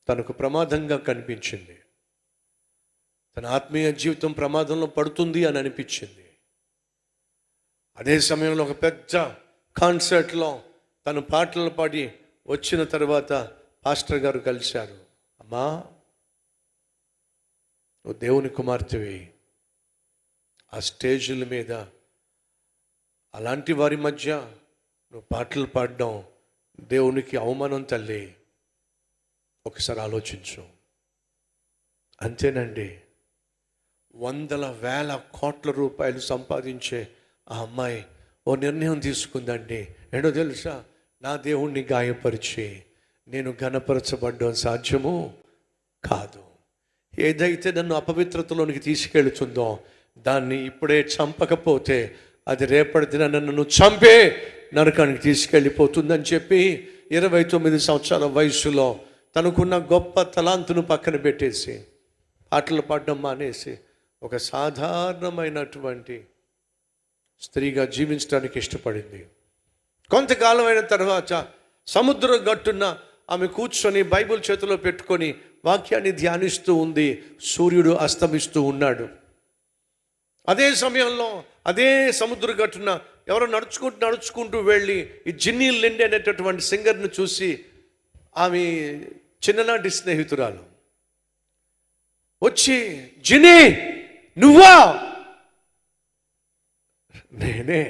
తనకు ప్రమాదంగా కనిపించింది. తన ఆత్మీయ జీవితం ప్రమాదంలో పడుతుంది అని అనిపించింది. అదే సమయంలో ఒక పెద్ద కాన్సర్ట్లో తను పాటలు పాడి వచ్చిన తర్వాత పాస్టర్ గారు కలిశారు. అమ్మా, నువ్వు దేవుని కుమార్తెవి. ఆ స్టేజీల మీద అలాంటి వారి మధ్య నువ్వు పాటలు పాడడం దేవునికి అవమానం తల్లి. ఒకసారి ఆలోచించు. అంతేనండి, 100,000 కోట్ల రూపాయలు సంపాదించే ఆ అమ్మాయి ఓ నిర్ణయం తీసుకుందండి. ఏంటో తెలుసా? నా దేవుణ్ణి గాయపరిచి నేను ఘనపరచబడ్డం సాధ్యము కాదు. ఏదైతే నన్ను అపవిత్రతలోనికి తీసుకెళ్తుందో దాన్ని ఇప్పుడే చంపకపోతే అది రేపటి దిన నన్ను చంపే నరకానికి తీసుకెళ్ళిపోతుందని చెప్పి 29 సంవత్సరాల వయసులో తనకున్న గొప్ప తలాంతును పక్కన పెట్టేసి పాటలు పాడడం మానేసి ఒక సాధారణమైనటువంటి స్త్రీగా జీవించడానికి ఇష్టపడింది. కొంతకాలం అయిన తర్వాత సముద్రం గట్టున ఆమె కూర్చొని బైబిల్ చేతిలో పెట్టుకొని వాక్యాన్ని ధ్యానిస్తూ ఉంది. సూర్యుడు అస్తమిస్తూ ఉన్నాడు. అదే సమయంలో అదే సముద్ర గట్టున ఎవరో నడుచుకుంటూ వెళ్ళి ఈ జిన్నీ లిండ్ అనేటటువంటి సింగర్ను చూసి ఆమె చిన్ననాటి స్నేహితురాలు వచ్చి, జినీ నువ్వా? నేనే,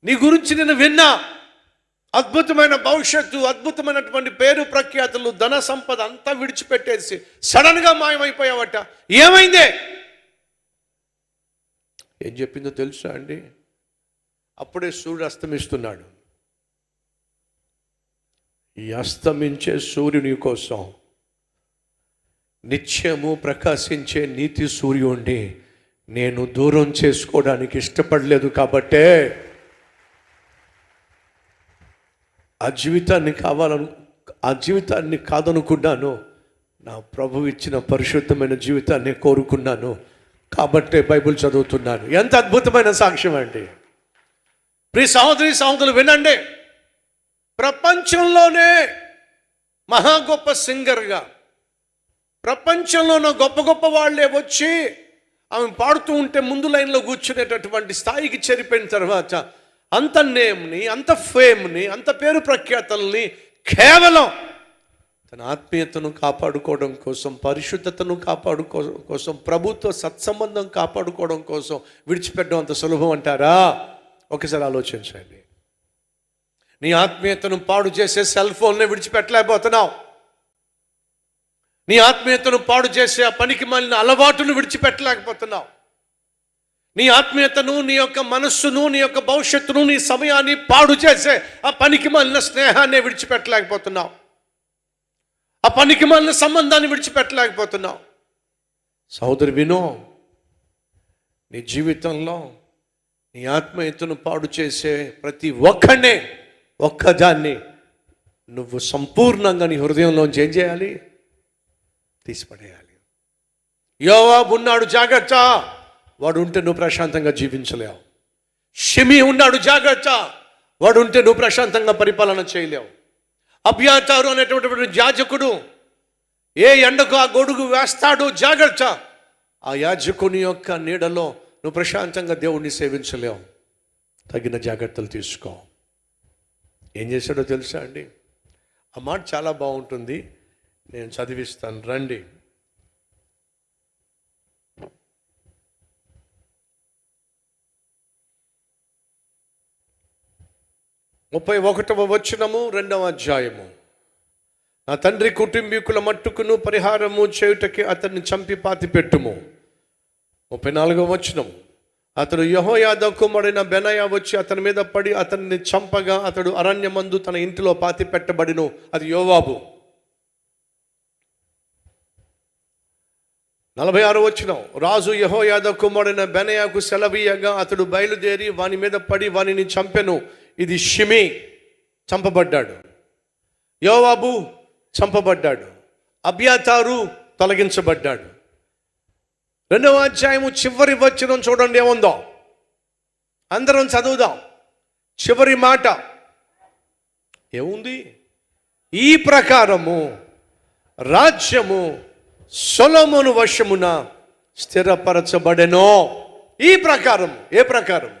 నీ గురించి నేను విన్నా. అద్భుతమైన భవిష్యత్తు, అద్భుతమైనటువంటి పేరు ప్రఖ్యాతులు, ధన సంపద అంతా విడిచిపెట్టేసి సడన్గా మాయమైపోయావట. ఏమైందే? ఏం చెప్పిందో తెలుసా అండి? అప్పుడే సూర్యుడు అస్తమిస్తున్నాడు. ఈ అస్తమించే సూర్యుని కోసం నిత్యము ప్రకాశించే నీతి సూర్యుడిని నేను దూరం చేసుకోవడానికి ఇష్టపడలేదు. కాబట్టే ఆ జీవితాన్ని కాదనుకున్నాను. నా ప్రభువు ఇచ్చిన పరిశుద్ధమైన జీవితాన్ని కోరుకున్నాను. కాబట్టే బైబిల్ చదువుతున్నాను. ఎంత అద్భుతమైన సాక్ష్యం అండి! ప్రియ సహోదరులు వినండి. ప్రపంచంలోనే మహా గొప్ప సింగర్గా, ప్రపంచంలోనూ గొప్ప వాళ్ళే వచ్చి ఆమె పాడుతూ ఉంటే ముందు లైన్లో కూర్చునేటటువంటి స్థాయికి చేరిపోయిన తర్వాత అంత నేమ్ని, అంత ఫేమ్ని, అంత పేరు ప్రఖ్యాతల్ని కేవలం తన ఆత్మీయతను కాపాడుకోవడం కోసం, పరిశుద్ధతను కాపాడుకోవడం కోసం, ప్రభుత్వ సత్సంబంధం కాపాడుకోవడం కోసం విడిచిపెట్టడం అంత సులభం అంటారా? ఒకసారి ఆలోచించండి. నీ ఆత్మీయతను పాడు చేసే సెల్ ఫోన్నే విడిచిపెట్టలేకపోతున్నావు. నీ ఆత్మీయతను పాడు చేసే ఆ పనికి మాలిన అలవాటును విడిచిపెట్టలేకపోతున్నావు. నీ ఆత్మీయతను, నీ యొక్క మనస్సును, నీ యొక్క భవిష్యత్తును, నీ సమయాన్ని పాడు చేసే ఆ పనికి మాలిన స్నేహాన్ని విడిచిపెట్టలేకపోతున్నావు. ఆ పనికి మాలిన సంబంధాన్ని విడిచిపెట్టలేకపోతున్నావు. సహోదరి వినో, నీ జీవితంలో నీ ఆత్మీయతను పాడు చేసే ప్రతి ఒక్కదాన్ని నువ్వు సంపూర్ణంగా నీ హృదయంలోంచి ఏం చేయాలి? తీసిపడేయాలి. యోవాబు ఉన్నాడు, జాగ్రత్త, వాడు ఉంటే నువ్వు ప్రశాంతంగా జీవించలేవు. షిమి ఉన్నాడు, జాగ్రత్త, వాడు ఉంటే నువ్వు ప్రశాంతంగా పరిపాలన చేయలేవు. అబ్యాతారు అనేటువంటి యాజకుడు ఏ ఎండకు ఆ గొడుగు వేస్తాడు, జాగ్రత్త, ఆ యాజకుని యొక్క నీడలో నువ్వు ప్రశాంతంగా దేవుణ్ణి సేవించలేవు. తగిన జాగ్రత్తలు తీసుకో. ఏం చేశాడో తెలుసా అండి? ఆ మాట చాలా బాగుంటుంది, నేను చదివిస్తాను, రండి. ముప్పై 31వ వచనము, 2వ అధ్యాయము. నా తండ్రి కుటుంబీకుల మట్టుకును పరిహారము చేయుటకి అతన్ని చంపి పాతిపెట్టుము. 34వ వచనము. అతడు యెహోయాదా కుమారుడైన బెనాయా వచ్చి అతని మీద పడి అతన్ని చంపగా అతడు అరణ్యమందు తన ఇంటిలో పాతి పెట్టబడిను. అది యోవాబు. 46వ వచనం. రాజు యెహోయాదా కుమారుడైన బెనాయాకు సెలవీయగా అతడు బయలుదేరి వాని మీద పడి వానిని చంపెను. ఇది షిమి, చంపబడ్డాడు. యోవాబు చంపబడ్డాడు. అబ్యాతారు తొలగించబడ్డాడు. 2వ అధ్యాయము చివరి వచనం చూడండి ఏముందో. అందరం చదువుదాం. చివరి మాట ఏముంది? ఈ ప్రకారము రాజ్యము సొలొమోను వశమున స్థిరపరచబడెనో. ఈ ప్రకారం, ఏ ప్రకారం?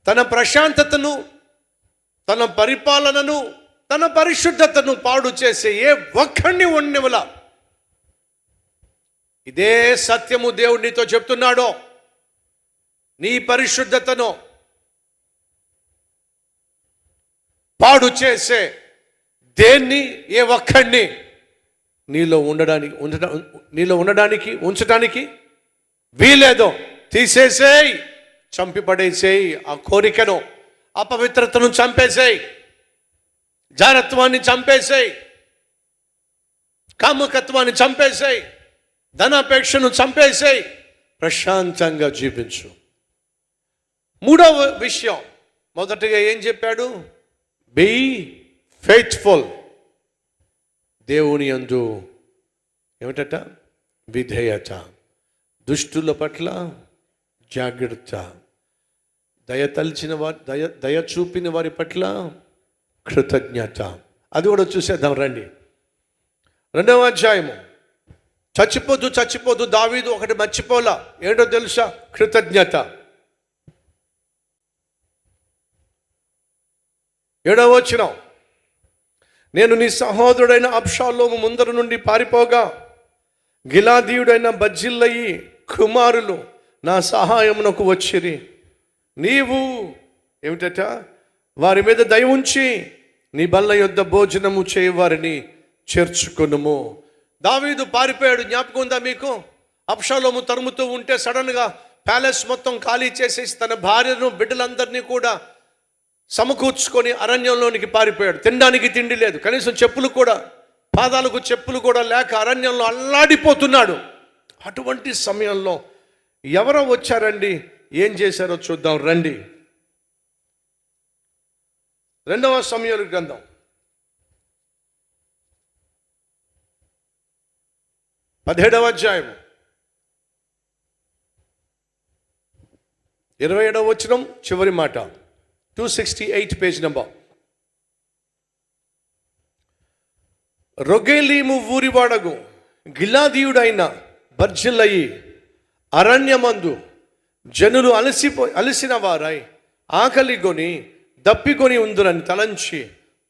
తన ప్రశాంతతను, తన పరిపాలనను, తన పరిశుద్ధతను పాడు చేసే ఏ ఒక్కడిని ఉన్నవల. ఇదే సత్యము దేవుడు నీతో చెప్తున్నాడో. నీ పరిశుద్ధతను పాడు చేసే దేన్ని, ఏ ఒక్కడిని నీలో ఉంచడానికి వీలేదో తీసేసేయి, చంపిపడేసేయి. ఆ కోరికను, అపవిత్రతను చంపేసేయి, జారత్వాన్ని చంపేసేయి, కాముకత్వాన్ని చంపేసేయి, ధనాపేక్షను చంపేసేయి, ప్రశాంతంగా జీవించు. 3వ విషయం, మొదటగా ఏం చెప్పాడు? Be faithful. దేవుని యందు ఏమిటట? విధేయత. దుష్టుల పట్ల జాగ్రత్త. దయ చూపిన వారి పట్ల కృతజ్ఞత. అది కూడా చూసేద్దాం రండి. 2వ అధ్యాయము. చచ్చిపోదు దావీదు ఒకటి మర్చిపోలా. ఏంటో తెలుసా? కృతజ్ఞత. 7వ వచనం. నేను నీ సహోదరుడైన అబ్షాలోము ముందర నుండి పారిపోగా గిలాదీయుడైన బర్జిల్లయి కుమారులు నా సహాయమునకు వచ్చిరి. నీవు ఏమిటట? వారి మీద దయ ఉంచి నీ బల్ల యొద్ద భోజనము చేయవారిని చేర్చుకొనుము. దావీదు పారిపోయాడు, జ్ఞాపకం ఉందా మీకు? అబ్షాలోము తరుముతూ ఉంటే సడన్గా ప్యాలెస్ మొత్తం ఖాళీ చేసేసి తన భార్యను బిడ్డలందరినీ కూడా సమకూర్చుకొని అరణ్యంలోనికి పారిపోయాడు. తినడానికి తిండి లేదు, కనీసం చెప్పులు కూడా, పాదాలకు చెప్పులు కూడా లేక అరణ్యంలో అల్లాడిపోతున్నాడు. అటువంటి సమయంలో ఎవరో వచ్చారండి, ఏం చేశారో చూద్దాం రండి. 2వ సమూయేలు గ్రంథం 17వ అధ్యాయం 27వ వచనం చివరి మాట. 268 పేజ్ నంబర్. రొగెలీము ఊరివాడగు గిలాదీయుడైన బర్జిల్లయి అరణ్యమందు జనులు అలసిన వారై ఆకలిగొని దప్పికొని ఉందురని తలంచి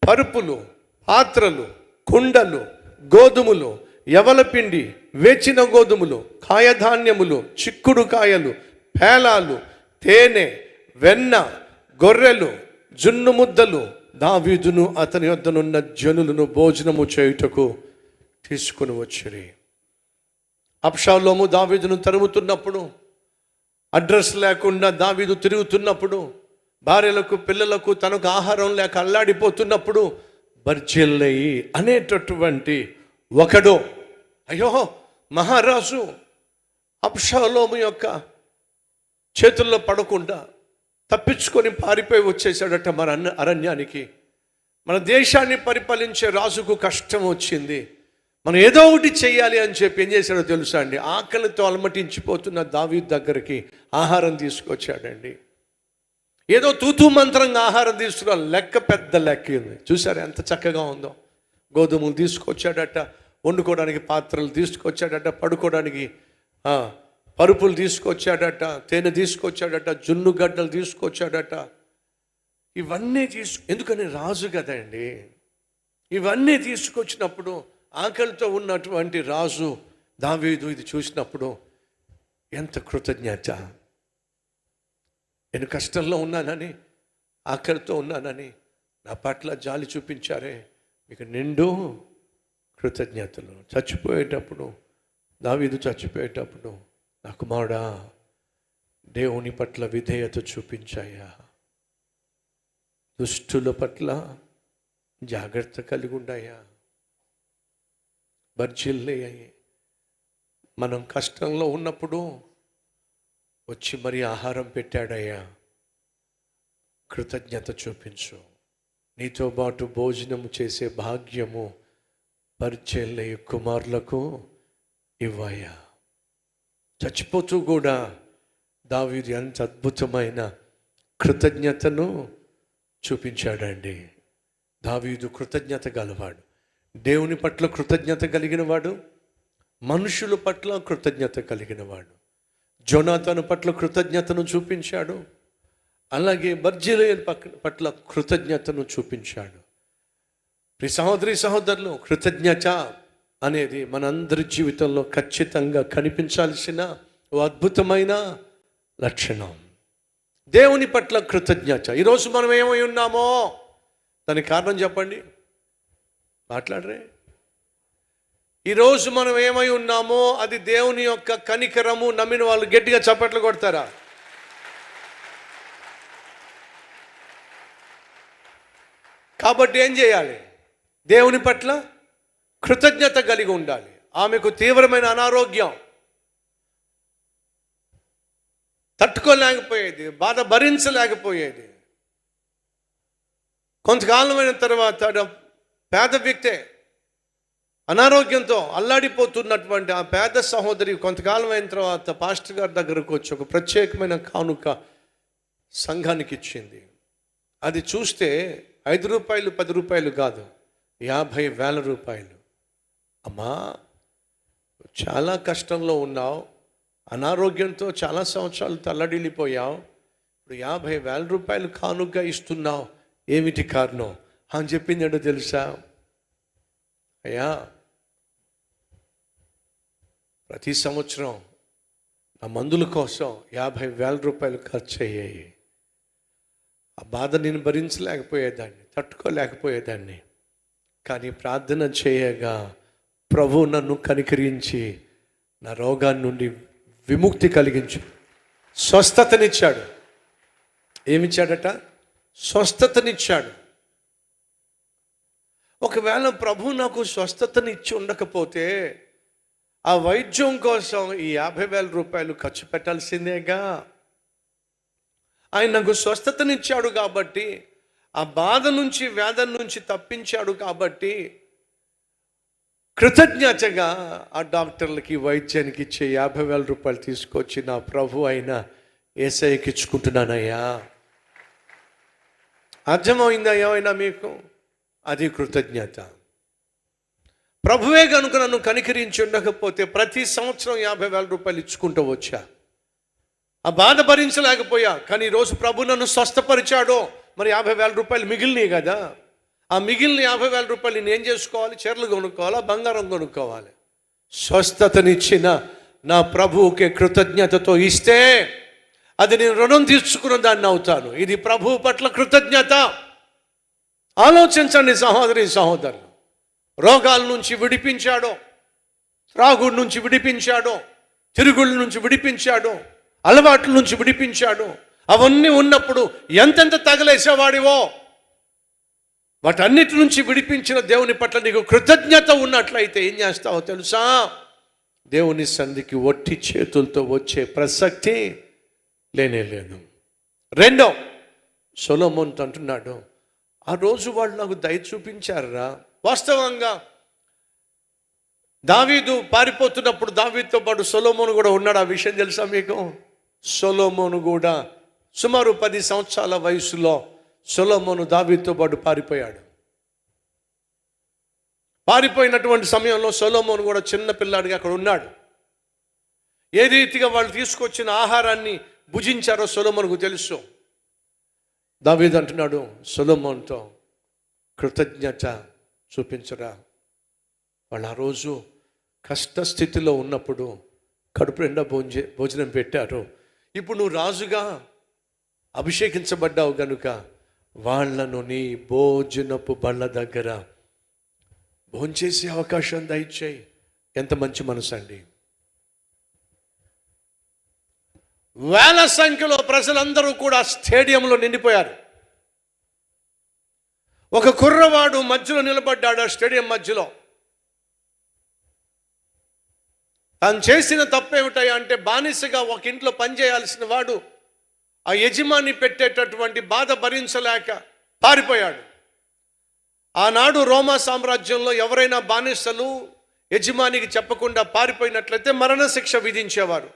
పరుపులు, పాత్రలు, కుండలు, గోధుమలు, యవలపిండి, వేచిన గోధుమలు, కాయధాన్యములు, చిక్కుడు కాయలు, పేలాలు, తేనె, వెన్న, గొర్రెలు, జున్ను ముద్దలు దావీదును అతని వద్దనున్న జనులను భోజనము చేయుటకు తీసుకుని వచ్చిరి. అబ్షాలోము దావీదును తరుముతున్నప్పుడు, అడ్రస్ లేకుండా దావీదు తిరుగుతున్నప్పుడు, భార్యలకు పిల్లలకు తనకు ఆహారం లేక అల్లాడిపోతున్నప్పుడు బర్జిల్లయి అనేటటువంటి ఒకడు, అయ్యో మహారాజు అబ్షాలోము యొక్క చేతుల్లో పడకుండా తప్పించుకొని పారిపోయి వచ్చేసాడట మన అరణ్యానికి. మన దేశాన్ని పరిపాలించే రాజుకు కష్టం వచ్చింది, మనం ఏదో ఒకటి చెయ్యాలి అని చెప్పి ఏం చేశాడో తెలుసా అండి? ఆకలితో అలమటించిపోతున్న దావీదు దగ్గరికి ఆహారం తీసుకొచ్చాడండి. ఏదో తూతూ మంత్రంగా ఆహారం తీసుకురా, లెక్క పెద్ద లెక్క ఉంది. చూసారా ఎంత చక్కగా ఉందో? గోధుమలు తీసుకొచ్చాడట, వండుకోవడానికి పాత్రలు తీసుకొచ్చాడట, పడుకోవడానికి పరుపులు తీసుకొచ్చాడట, తేనె తీసుకొచ్చాడట, జున్ను గడ్డలు తీసుకొచ్చాడట. ఇవన్నీ ఎందుకని రాజు కదండి. ఇవన్నీ తీసుకొచ్చినప్పుడు ఆకలితో ఉన్నటువంటి రాజు దావీదు ఇది చూసినప్పుడు ఎంత కృతజ్ఞత! నేను కష్టంలో ఉన్నానని, ఆకలితో ఉన్నానని నా పట్ల జాలి చూపించారే, మీకు నిండు కృతజ్ఞతలు. చచ్చిపోయేటప్పుడు దావీదు చచ్చిపోయేటప్పుడు, నా కుమారుడా దేవుని పట్ల విధేయత చూపించాయా, దుష్టుల పట్ల జాగ్రత్త కలిగి ఉండాయా, బర్జిల్లయ్యాయి. మనం కష్టంలో ఉన్నప్పుడు వచ్చి మరి ఆహారం పెట్టాడయ్యా, కృతజ్ఞత చూపించు. నీతో పాటు భోజనము చేసే భాగ్యము బర్జిల్లయ్య కుమారులకు ఇవ్వయ్యా. చచ్చిపోతూ కూడా దావీదు ఎంత అద్భుతమైన కృతజ్ఞతను చూపించాడండి. దావీదు కృతజ్ఞత గలవాడు, దేవుని పట్ల కృతజ్ఞత కలిగిన వాడు, మనుషుల పట్ల కృతజ్ఞత కలిగిన వాడు. జోనాతాను పట్ల కృతజ్ఞతను చూపించాడు, అలాగే బర్జిల్లయి పట్ల కృతజ్ఞతను చూపించాడు. సహోదరి సహోదరులు, కృతజ్ఞత అనేది మనందరి జీవితంలో ఖచ్చితంగా కనిపించాల్సిన ఓ అద్భుతమైన లక్షణం. దేవుని పట్ల కృతజ్ఞత. ఈరోజు మనం ఏమై ఉన్నామో దానికి కారణం చెప్పండి, మాట్లాడరే. ఈరోజు మనం ఏమై ఉన్నామో అది దేవుని యొక్క కనికరము. నమ్మిన వాళ్ళు గట్టిగా చప్పట్లు కొడతారా? కాబట్టి ఏం చేయాలి? దేవుని పట్ల కృతజ్ఞత కలిగి ఉండాలి. ఆమెకు తీవ్రమైన అనారోగ్యం, తట్టుకోలేకపోయేది, బాధ భరించలేకపోయేది. కొంతకాలమైన తర్వాత పేద వ్యక్తే, అనారోగ్యంతో అల్లాడిపోతున్నటువంటి ఆ పేద సహోదరి కొంతకాలం అయిన తర్వాత పాస్టర్ గారి దగ్గరకు వచ్చి ఒక ప్రత్యేకమైన కానుక సంఘానికి ఇచ్చింది. అది చూస్తే 5 రూపాయలు 10 రూపాయలు కాదు, 50,000 రూపాయలు. అమ్మా, చాలా కష్టంలో ఉన్నావు, అనారోగ్యంతో చాలా సంవత్సరాలు తల్లడిల్లిపోయావు, ఇప్పుడు 50,000 రూపాయలు కానుక ఇస్తున్నావు, ఏమిటి కారణం అని చెప్పింది. ఏంటో తెలుసా? అయ్యా, ప్రతి సంవత్సరం నా మందుల కోసం 50,000 రూపాయలు ఖర్చు అయ్యాయి. ఆ బాధ నేను భరించలేకపోయేదాన్ని, తట్టుకోలేకపోయేదాన్ని. కానీ ప్రార్థన చేయగా ప్రభు నన్ను కనికరించి నా రోగాన్ని నుండి విముక్తి కలిగించు, స్వస్థతనిచ్చాడు. ఏమిచ్చాడట? స్వస్థతనిచ్చాడు. ఒకవేళ ప్రభు నాకు స్వస్థతనిచ్చి ఉండకపోతే ఆ వైద్యం కోసం ఈ 50,000 రూపాయలు ఖర్చు పెట్టాల్సిందేగా. ఆయన నాకు స్వస్థతనిచ్చాడు కాబట్టి, ఆ బాధ నుంచి వేదన నుంచి తప్పించాడు కాబట్టి కృతజ్ఞతగా ఆ డాక్టర్లకి వైద్యానికి ఇచ్చే 50,000 రూపాయలు తీసుకొచ్చి నా ప్రభు అయిన యేసయ్యకి ఇచ్చుకుంటున్నానయ్యా. అర్థమైందా ఏమైనా మీకు? అది కృతజ్ఞత. ప్రభువే కనుక నన్ను కనికరించి ఉండకపోతే ప్రతి సంవత్సరం 50,000 రూపాయలు ఇచ్చుకుంటూ వచ్చా, ఆ బాధ భరించలేకపోయా. కానీ ఈరోజు ప్రభు నన్ను స్వస్థపరిచాడో, మరి 50,000 రూపాయలు మిగిలినాయి కదా. ఆ మిగిలిన 50,000 రూపాయలు నేను ఏం చేసుకోవాలి? చీరలు కొనుక్కోవాలా, బంగారం కొనుక్కోవాలి. స్వస్థతనిచ్చిన నా ప్రభువుకి కృతజ్ఞతతో ఇస్తే అది నేను రుణం తీర్చుకున్న దాన్ని అవుతాను. ఇది ప్రభువు పట్ల కృతజ్ఞత. ఆలోచించండి సహోదరి సహోదరులు. రోగాల నుంచి విడిపించాడో, త్రాగుడు నుంచి విడిపించాడో, తిరుగుళ్ళ నుంచి విడిపించాడో, అలవాట్ల నుంచి విడిపించాడో, అవన్నీ ఉన్నప్పుడు ఎంతెంత తగలేసేవాడివో, వాటన్నిటి నుంచి విడిపించిన దేవుని పట్ల నీకు కృతజ్ఞత ఉన్నట్లయితే ఏం చేస్తావో తెలుసా? దేవుని సన్నిధికి ఒట్టి చేతులతో వచ్చే ప్రసక్తి లేనే లేదు. రెండో, సొలొమోన్ అంటున్నాడు, ఆ రోజు వాళ్ళు నాకు దయ చూపించారా. వాస్తవంగా దావీదు పారిపోతున్నప్పుడు దావీదుతో పాటు సొలొమోను కూడా ఉన్నాడు. ఆ విషయం తెలుసా మీకు? సొలొమోను కూడా సుమారు 10 సంవత్సరాల వయసులో సొలొమోను దావీదుతో పాటు పారిపోయాడు. పారిపోయినటువంటి సమయంలో సొలొమోను కూడా చిన్న పిల్లాడిగా అక్కడ ఉన్నాడు. ఏ రీతిగా వాళ్ళు తీసుకొచ్చిన ఆహారాన్ని భుజించారో సొలొమోనుకు తెలుసు. దావీదు అంటున్నాడు సొలొమోనుతో, కృతజ్ఞత చూపించరా. వాళ్ళు ఆ రోజు కష్టస్థితిలో ఉన్నప్పుడు కడుపు నిండా భోజనం పెట్టారు. ఇప్పుడు నువ్వు రాజుగా అభిషేకించబడ్డావు గనుక వాళ్ళను నీ భోజనపు బళ్ళ దగ్గర భోంచేసే అవకాశం దయచేయి. ఎంత మంచి మనసు అండి. వేల సంఖ్యలో ప్రజలందరూ కూడా స్టేడియంలో నిండిపోయారు. ఒక కుర్రవాడు మధ్యలో నిలబడ్డాడు. ఆ స్టేడియం మధ్యలో తాను చేసిన తప్పేమిటాయా అంటే, బానిసగా ఒక ఇంట్లో పనిచేయాల్సిన వాడు ఆ యజమాని పెట్టేటటువంటి బాధ భరించలేక పారిపోయాడు. ఆనాడు రోమా సామ్రాజ్యంలో ఎవరైనా బానిసలు యజమానికి చెప్పకుండా పారిపోయినట్లయితే మరణశిక్ష విధించేవారు.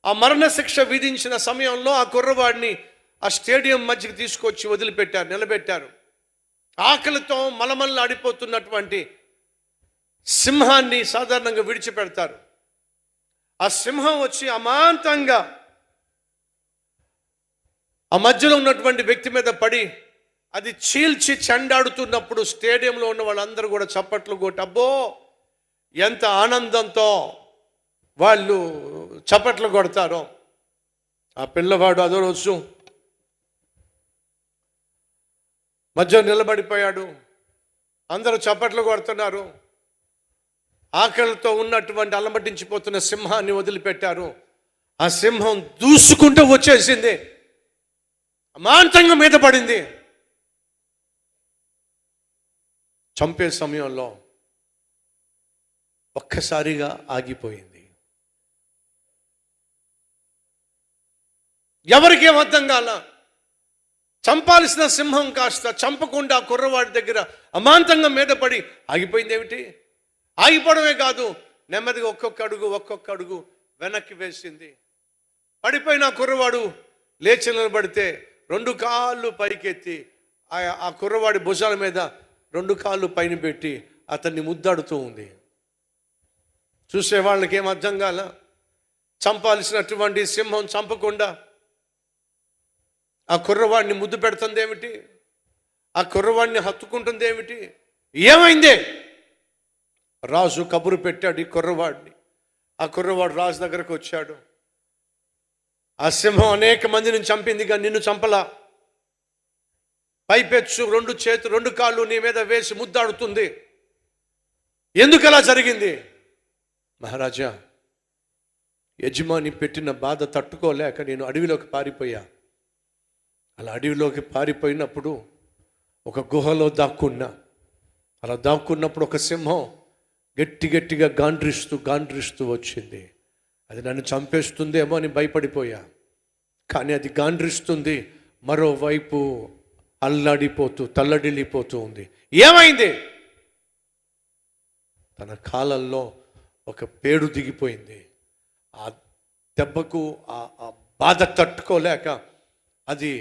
ఆ మరణశిక్ష విధించిన సమయంలో ఆ కుర్రవాడిని ఆ స్టేడియం మధ్యకి తీసుకొచ్చి వదిలిపెట్టారు, నిలబెట్టారు. ఆకలితో మలమల్లాడిపోతున్నటువంటి సింహాన్ని సాధారణంగా విడిచిపెడతారు. ఆ సింహం వచ్చి అమాంతంగా ఆ మధ్యలో ఉన్నటువంటి వ్యక్తి మీద పడి అది చీల్చి చెండాడుతున్నప్పుడు స్టేడియంలో ఉన్న వాళ్ళందరూ కూడా చప్పట్లు కొట్టి, అబ్బో ఎంత ఆనందంతో వాళ్ళు చప్పట్లు కొడతారో. ఆ పిల్లవాడు అదో రోజు మధ్య నిలబడిపోయాడు. అందరూ చప్పట్లు కొడుతున్నారు. ఆకలితో ఉన్నటువంటి అలమటించిపోతున్న సింహాన్ని వదిలిపెట్టారు. ఆ సింహం దూసుకుంటూ వచ్చేసింది, అమాంతంగా మీద పడింది. చంపే సమయంలో ఒక్కసారిగా ఆగిపోయింది. ఎవరికి అర్థం కాల. చంపాల్సిన సింహం కాస్త చంపకుండా కుర్రవాడి దగ్గర అమాంతంగా మీద పడి ఆగిపోయింది. ఏమిటి? ఆగిపోవడమే కాదు, నెమ్మదిగా ఒక్కొక్క అడుగు వెనక్కి వేసింది. పడిపోయిన కుర్రవాడు లేచి నిలబడితే 2 కాళ్ళు పైకెత్తి ఆ కుర్రవాడి భుజాల మీద 2 కాళ్ళు పైన పెట్టి అతన్ని ముద్దాడుతూ ఉంది. చూసే వాళ్ళకి ఏం అర్థం కాల. చంపాల్సినటువంటి సింహం చంపకుండా ఆ కుర్రవాడిని ముద్దు పెడుతుంది ఏమిటి? ఆ కుర్రవాడిని హత్తుకుంటుంది ఏమిటి? ఏమైంది? రాజు కబురు పెట్టాడు ఈ కుర్రవాడిని. ఆ కుర్రవాడు రాజు దగ్గరకు వచ్చాడు. ఆ సింహం అనేక మందిని చంపింది కానీ నిన్ను చంపలా. పైపెచ్చు 2 చేతులు 2 కాళ్ళు నీ మీద వేసి ముద్దాడుతుంది. ఎందుకు అలా జరిగింది? మహారాజా, యజమాని పెట్టిన బాధ తట్టుకోలేక నేను అడవిలోకి పారిపోయా. అలా అడవిలోకి పారిపోయినప్పుడు ఒక గుహలో దాక్కున్నా. అలా దాక్కున్నప్పుడు ఒక సింహం గట్టిగా గాండ్రిస్తూ వచ్చింది. అది నన్ను చంపేస్తుందేమో అని భయపడిపోయా. కానీ అది గాండ్రిస్తుంది, మరోవైపు తల్లడిల్లిపోతూ ఉంది. ఏమైంది? తన కాళ్ళల్లో ఒక పేడు దిగిపోయింది. ఆ దెబ్బకు ఆ బాధ తట్టుకోలేక అది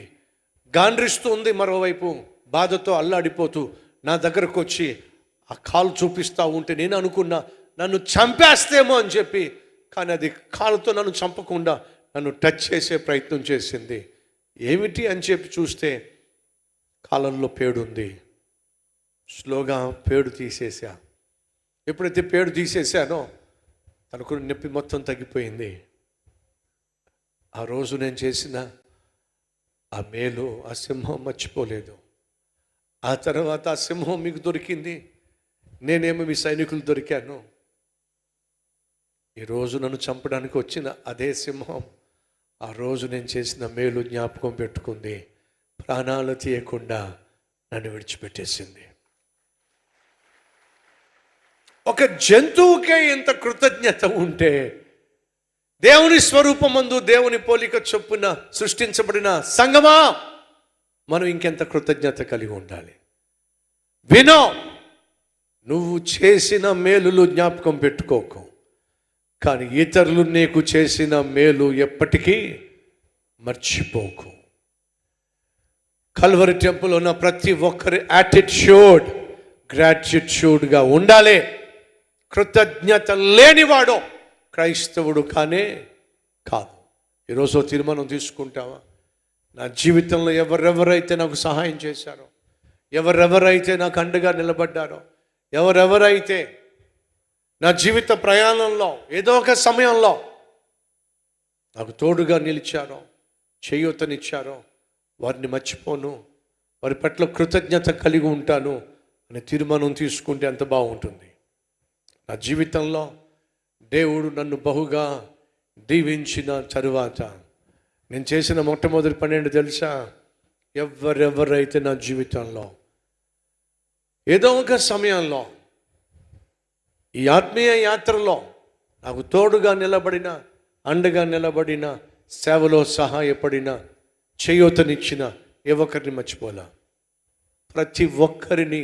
గాండ్రిస్తూ ఉంది. మరోవైపు బాధతో అల్లాడిపోతూ నా దగ్గరకు వచ్చి ఆ కాలు చూపిస్తూ ఉంటే నేను అనుకున్నా నన్ను చంపేస్తేమో అని చెప్పి. కానీ అది కాలుతో నన్ను చంపకుండా నన్ను టచ్ చేసే ప్రయత్నం చేసింది. ఏమిటి అని చెప్పి చూస్తే కాలంలో పేడు ఉంది. స్లోగా పేడు తీసేసా. ఎప్పుడైతే పేడు తీసేసానో తనకు నొప్పి మొత్తం తగ్గిపోయింది. ఆ రోజు నేను చేసిన ఆ మేలు ఆ సింహం మర్చిపోలేదు. ఆ తర్వాత ఆ సింహం మీకు దొరికింది, నేనేమో మీ సైనికులు దొరికాను. ఈరోజు నన్ను చంపడానికి వచ్చిన అదే సింహం ఆ రోజు నేను చేసిన మేలు జ్ఞాపకం పెట్టుకుంది. ప్రాణాలు తీయకుండా నన్ను విడిచిపెట్టేసింది. ఒక జంతువుకే ఇంత కృతజ్ఞత ఉంటే దేవుని స్వరూపమందు దేవుని పోలిక చొప్పున సృష్టించబడిన సంగమా మనం ఇంకెంత కృతజ్ఞత కలిగి ఉండాలి. వినో, నువ్వు చేసిన మేలులు జ్ఞాపకం పెట్టుకోకు, కానీ ఇతరులు నీకు చేసిన మేలు ఎప్పటికీ మర్చిపోకు. కల్వరి టెంపుల్ ఉన్న ప్రతి ఒక్కరి యాటిట్యూడ్ గ్రాటిట్యూడ్గా ఉండాలి. కృతజ్ఞత లేనివాడు క్రైస్తవుడు కానే కాదు. ఈరోజు తీర్మానం తీసుకుంటావా? నా జీవితంలో ఎవరెవరైతే నాకు సహాయం చేశారో, ఎవరెవరైతే నాకు అండగా నిలబడ్డారో, ఎవరెవరైతే నా జీవిత ప్రయాణంలో ఏదో ఒక సమయంలో నాకు తోడుగా నిలిచారో, చేయూతనిచ్చారో, వారిని మర్చిపోను, వారి పట్ల కృతజ్ఞత కలిగి ఉంటాను అనే తీర్మానం తీసుకుంటే ఎంత బాగుంటుంది. నా జీవితంలో దేవుడు నన్ను బహుగా దీవించిన తరువాత నేను చేసిన మొట్టమొదటి పని ఏంటో తెలుసా? ఎవరెవరైతే నా జీవితంలో ఏదో ఒక సమయంలో ఈ ఆత్మీయ యాత్రలో నాకు తోడుగా నిలబడిన, అండగా నిలబడిన, సేవలో సహాయపడిన, చేయూతనిచ్చిన ఏ ఒక్కరిని మర్చిపోలా. ప్రతి ఒక్కరిని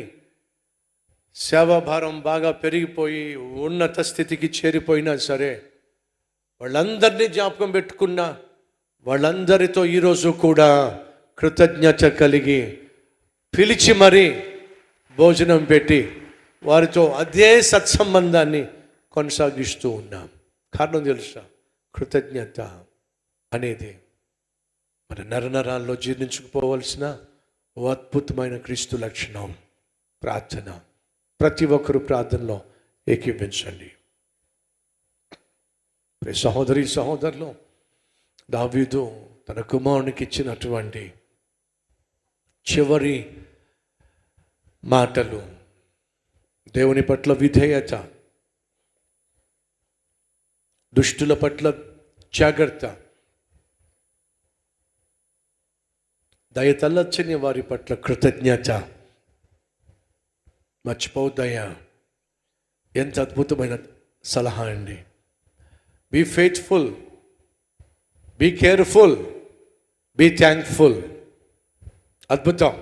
సేవాభారం బాగా పెరిగిపోయి ఉన్నత స్థితికి చేరిపోయినా సరే వాళ్ళందరినీ జ్ఞాపకం పెట్టుకున్నా, వాళ్ళందరితో ఈరోజు కూడా కృతజ్ఞత కలిగి పిలిచి మరీ భోజనం పెట్టి వారితో అదే సత్సంబంధాన్ని కొనసాగిస్తూ ఉన్నాం. కారణం తెలుసా? కృతజ్ఞత అనేది మన నరనరాల్లో జీర్ణించుకుపోవలసిన ఓ అద్భుతమైన క్రీస్తు లక్షణం. ప్రార్థన. ప్రతి ఒక్కరు ప్రార్థనలో ఏకీవించండి. సహోదరి సహోదరులు, దావీదు తన కుమారునికి ఇచ్చినటువంటి చివరి మాటలు దేవుని పట్ల విధేయత, దుష్టుల పట్ల జాగ్రత్త, దయతల్లచ్చని వారి పట్ల కృతజ్ఞత. మర్చిపోద్దయ్యా, ఎంత అద్భుతమైన సలహా అండి. Be faithful, be careful, be thankful. అద్భుతం.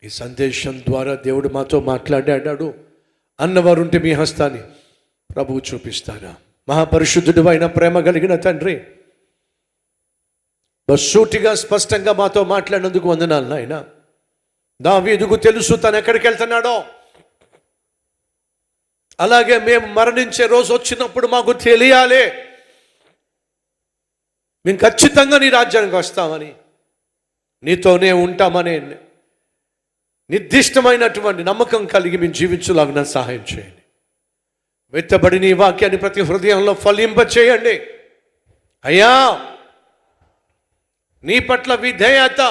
ఈ సందేశం ద్వారా దేవుడు మాతో మాట్లాడాడు అన్నవారుంటే మీ హస్తాన్ని ప్రభువు చూపిస్తారా? మహాపరిశుద్ధుడు అయిన ప్రేమ కలిగిన తండ్రి, సూటిగా స్పష్టంగా మాతో మాట్లాడినందుకు వందనాలు నాయన. దావీదుకు తెలుసు తను ఎక్కడికి వెళ్తున్నాడో. అలాగే మేము మరణించే రోజు వచ్చినప్పుడు మాకు తెలియాలి, మేము ఖచ్చితంగా నీ రాజ్యానికి వస్తామని, నీతోనే ఉంటామనే నిర్దిష్టమైనటువంటి నమ్మకం కలిగి మేము జీవించలాగిన సహాయం చేయండి. వెత్తబడి నీ వాక్యాన్ని ప్రతి హృదయంలో ఫలింపచేయండి అయ్యా. నీ పట్ల విధేయత,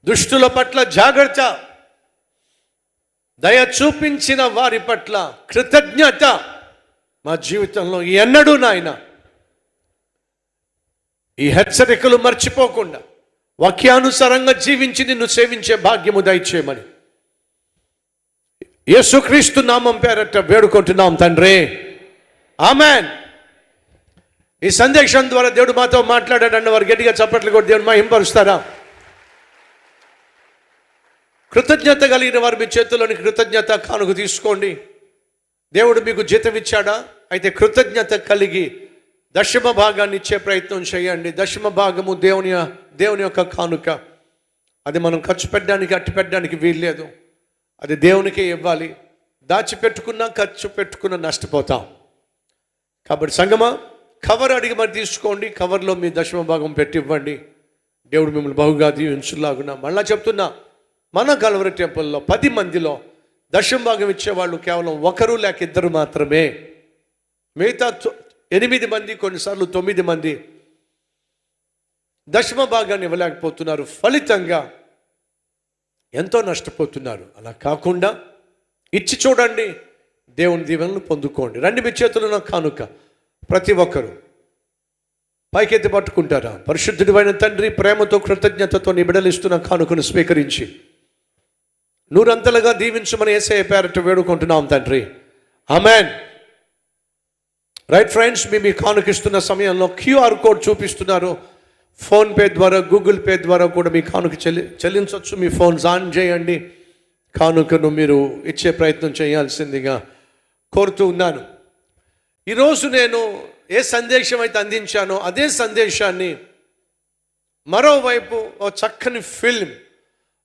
దుష్టుల పట్ల జాగ్రత్త, దయ చూపించిన వారి పట్ల కృతజ్ఞత మా జీవితంలో ఎన్నడూ నాయన ఈ హెచ్చరికలు మర్చిపోకుండా వాక్యానుసారంగా జీవించి నిన్ను సేవించే భాగ్యము దయచేయమని యేసుక్రీస్తు నామం పేరట వేడుకుంటున్నాం తండ్రి. ఆమెన్. ఈ సందేశం ద్వారా దేవుడు మాతో మాట్లాడాడన్న వారు గట్టిగా చప్పట్లు కొట్టి దేవుడు మహింపరుస్తారా? కృతజ్ఞత కలిగిన వారు మీ చేతుల్లోని కృతజ్ఞత కానుక తీసుకోండి. దేవుడు మీకు జీతం ఇచ్చాడా? అయితే కృతజ్ఞత కలిగి దశమ భాగాన్ని ఇచ్చే ప్రయత్నం చేయండి. దశమ భాగము దేవుని యొక్క కానుక. అది మనం ఖర్చు పెట్టడానికి, అట్టి పెట్టడానికి వీల్లేదు. అది దేవునికే ఇవ్వాలి. దాచిపెట్టుకున్నా, ఖర్చు పెట్టుకున్నా నష్టపోతాం. కాబట్టి సంగమా, కవర్ అడిగి మరి తీసుకోండి. కవర్లో మీ దశమ భాగం పెట్టి ఇవ్వండి. దేవుడు మిమ్మల్ని బహుగా దీవించులాగున్నా. మళ్ళా చెప్తున్నా, మన కల్వరి టెంపుల్లో 10 మందిలో దశమ భాగం ఇచ్చేవాళ్ళు కేవలం 1 లేక 2 మాత్రమే. మిగతా 8 మంది, కొన్నిసార్లు 9 మంది దశమ భాగాన్ని ఇవ్వలేకపోతున్నారు. ఫలితంగా ఎంతో నష్టపోతున్నారు. అలా కాకుండా ఇచ్చి చూడండి, దేవుని దీవెనలు పొందుకోండి. రండి, మీ చేతుల్లో కానుక ప్రతి ఒక్కరు పైకెత్తి పట్టుకుంటారా? పరిశుద్ధుడైన తండ్రి, ప్రేమతో కృతజ్ఞతతో నీ బిడ్డలు ఇస్తున్న కానుకను స్వీకరించి నూరంతలుగా దీవించమని యేసయ్య పేరట వేడుకుంటున్నాం తండ్రి. ఆమెన్. రైట్ ఫ్రెండ్స్, మీ కానుకిస్తున్న సమయంలో QR కోడ్ చూపిస్తున్నారు. ఫోన్పే ద్వారా, గూగుల్ పే ద్వారా కూడా మీ కానుక చెల్లించవచ్చు. మీ ఫోన్స్ ఆన్ చేయండి, కానుకను మీరు ఇచ్చే ప్రయత్నం చేయాల్సిందిగా కోరుతూ ఉన్నాను. ఈరోజు నేను ఏ సందేశం అయితే అందించానో అదే సందేశాన్ని మరోవైపు ఓ చక్కని ఫిల్మ్,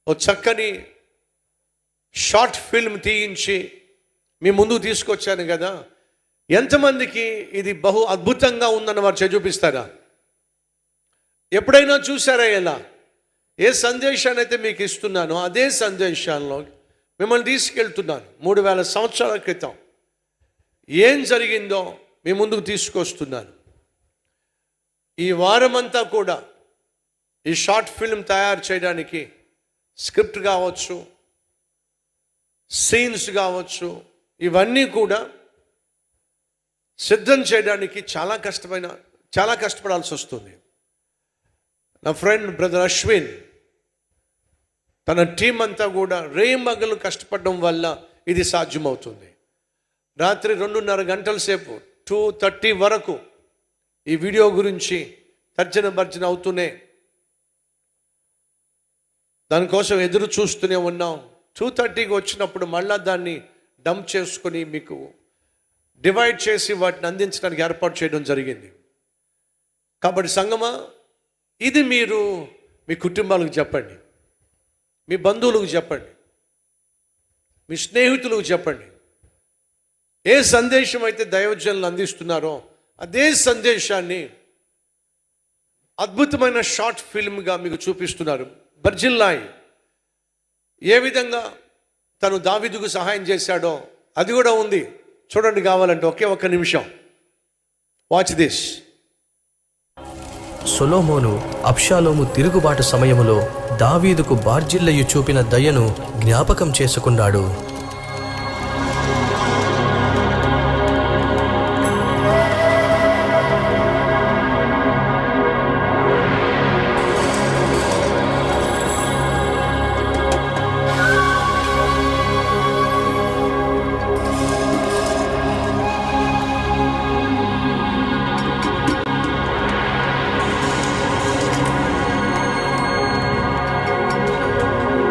ఓ చక్కని షార్ట్ ఫిల్మ్ తీయించి మీ ముందుకు తీసుకొచ్చాను కదా. ఎంతమందికి ఇది బహు అద్భుతంగా ఉందన్న వారు చూపిస్తారా? ఎప్పుడైనా చూసారా? ఎలా ఏ సందేశాన్ని అయితే మీకు ఇస్తున్నానో అదే సందేశాల్లో మిమ్మల్ని తీసుకెళ్తున్నాను. 3000 సంవత్సరాల క్రితం ఏం జరిగిందో మీ ముందుకు తీసుకొస్తున్నాను. ఈ వారమంతా కూడా ఈ షార్ట్ ఫిల్మ్ తయారు చేయడానికి స్క్రిప్ట్ కావచ్చు, సీన్స్ కావచ్చు, ఇవన్నీ కూడా సిద్ధం చేయడానికి చాలా కష్టపడాల్సి వస్తుంది. నా ఫ్రెండ్ బ్రదర్ అశ్విన్ తన టీం అంతా కూడా రేమగలు కష్టపడడం వల్ల ఇది సాధ్యమవుతుంది. రాత్రి 2.5 గంటల సేపు 2:30 వరకు ఈ వీడియో గురించి తర్జన భర్జన అవుతూనే దానికోసం ఎదురు చూస్తూనే ఉన్నాం. 2:30కి వచ్చినప్పుడు మళ్ళా దాన్ని డంప్ చేసుకొని మీకు డివైడ్ చేసి వాటిని అందించడానికి ఏర్పాటు చేయడం జరిగింది. కాబట్టి సంగమా, ఇది మీరు మీ కుటుంబాలకు చెప్పండి, మీ బంధువులకు చెప్పండి, మీ స్నేహితులకు చెప్పండి. ఏ సందేశం అయితే దైవజనులు అందిస్తున్నారో అదే సందేశాన్ని అద్భుతమైన షార్ట్ ఫిల్మ్గా మీకు చూపిస్తున్నారు. బర్జిల్లాయ్ ఏ విధంగా తను దావీదుకు సహాయం చేశాడో అది కూడా ఉంది. చూడండి, కావాలంటే ఒక్క నిమిషం. Watch this. సొలొమోను అబ్షాలోము తిరుగుబాటు సమయములో దావీదుకు బార్జిల్లయి చూపిన దయను జ్ఞాపకం చేసుకున్నాడు.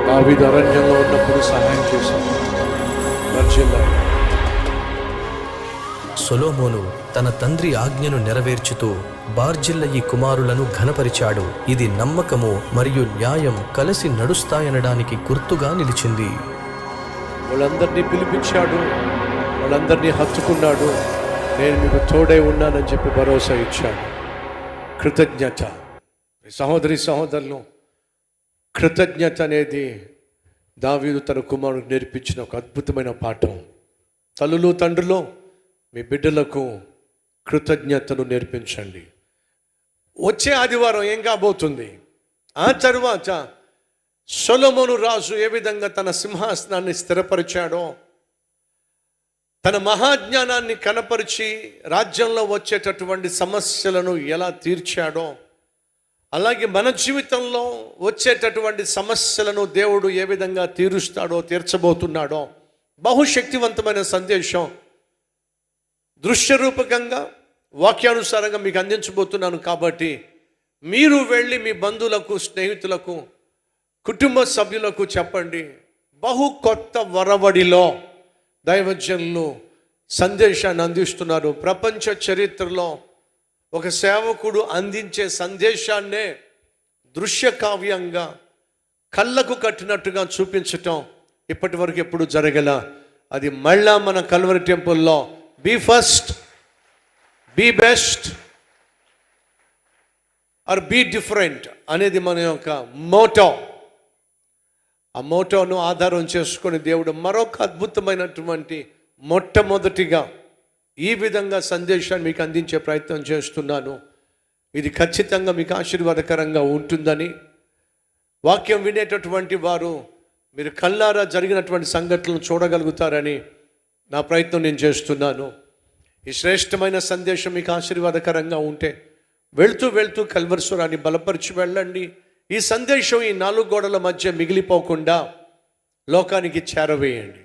దావీదు అరణ్యంలో ఉన్నప్పుడు సహాయం చేశాడు. సొలొమోను తన తండ్రి ఆజ్ఞను నెరవేర్చుతూ బార్జిల్లయి కుమారులను ఘనపరిచాడు. ఇది నమ్మకము మరియు న్యాయం కలిసి నడుస్తాయనడానికి గుర్తుగా నిలిచింది. వాళ్ళందరినీ పిలిపించాడు, వాళ్ళందరినీ హత్తుకున్నాడు. నేను మీకు తోడై ఉన్నానని చెప్పి భరోసా ఇచ్చాడు. కృతజ్ఞత. సహోదరి సహోదరులు, కృతజ్ఞత అనేది దావీదు తన కుమారుడు నేర్పించిన ఒక అద్భుతమైన పాఠం. తల్లులు, తండ్రులు, మీ బిడ్డలకు కృతజ్ఞతను నేర్పించండి. వచ్చే ఆదివారం ఏం కాబోతుంది? ఆ తరువాత సొలొమోను రాజు ఏ విధంగా తన సింహాసనాన్ని స్థిరపరిచాడో, తన మహాజ్ఞానాన్ని కనపరిచి రాజ్యంలో వచ్చేటటువంటి సమస్యలను ఎలా తీర్చాడో, అలాగే మన జీవితంలో వచ్చేటటువంటి సమస్యలను దేవుడు ఏ విధంగా తీర్చబోతున్నాడో బహుశక్తివంతమైన సందేశం దృశ్యరూపకంగా వాక్యానుసారంగా మీకు అందించబోతున్నాను. కాబట్టి మీరు వెళ్ళి మీ బంధువులకు, స్నేహితులకు, కుటుంబ సభ్యులకు చెప్పండి. బహు కొత్త వరవడిలో దైవజనులు సందేశాన్ని అందిస్తున్నారు. ప్రపంచ చరిత్రలో ఒక సేవకుడు అందించే సందేశాన్నే దృశ్య కావ్యంగా కళ్ళకు కట్టినట్టుగా చూపించటం ఇప్పటి వరకు ఎప్పుడు జరగల. అది మళ్ళా మన కల్వరి టెంపుల్లో be first, be best or be different అనేది మన యొక్క మోటో. ఆ మోటోను ఆధారం చేసుకొని దేవుడు మరొక అద్భుతమైనటువంటి మొట్టమొదటిగా ఈ విధంగా సందేశాన్ని మీకు అందించే ప్రయత్నం చేస్తున్నాను. ఇది ఖచ్చితంగా మీకు ఆశీర్వాదకరంగా ఉంటుందని, వాక్యం వినేటటువంటి వారు మీరు కళ్ళారా జరిగినటువంటి సంఘటనలు చూడగలుగుతారని నా ప్రయత్నం నేను చేస్తున్నాను. ఈ శ్రేష్టమైన సందేశం మీకు ఆశీర్వాదకరంగా ఉంటే వెళ్తూ కల్వరిస్వరాన్ని బలపరిచి వెళ్ళండి. ఈ సందేశం ఈ 4 గోడల మధ్య మిగిలిపోకుండా లోకానికి చేరవేయండి.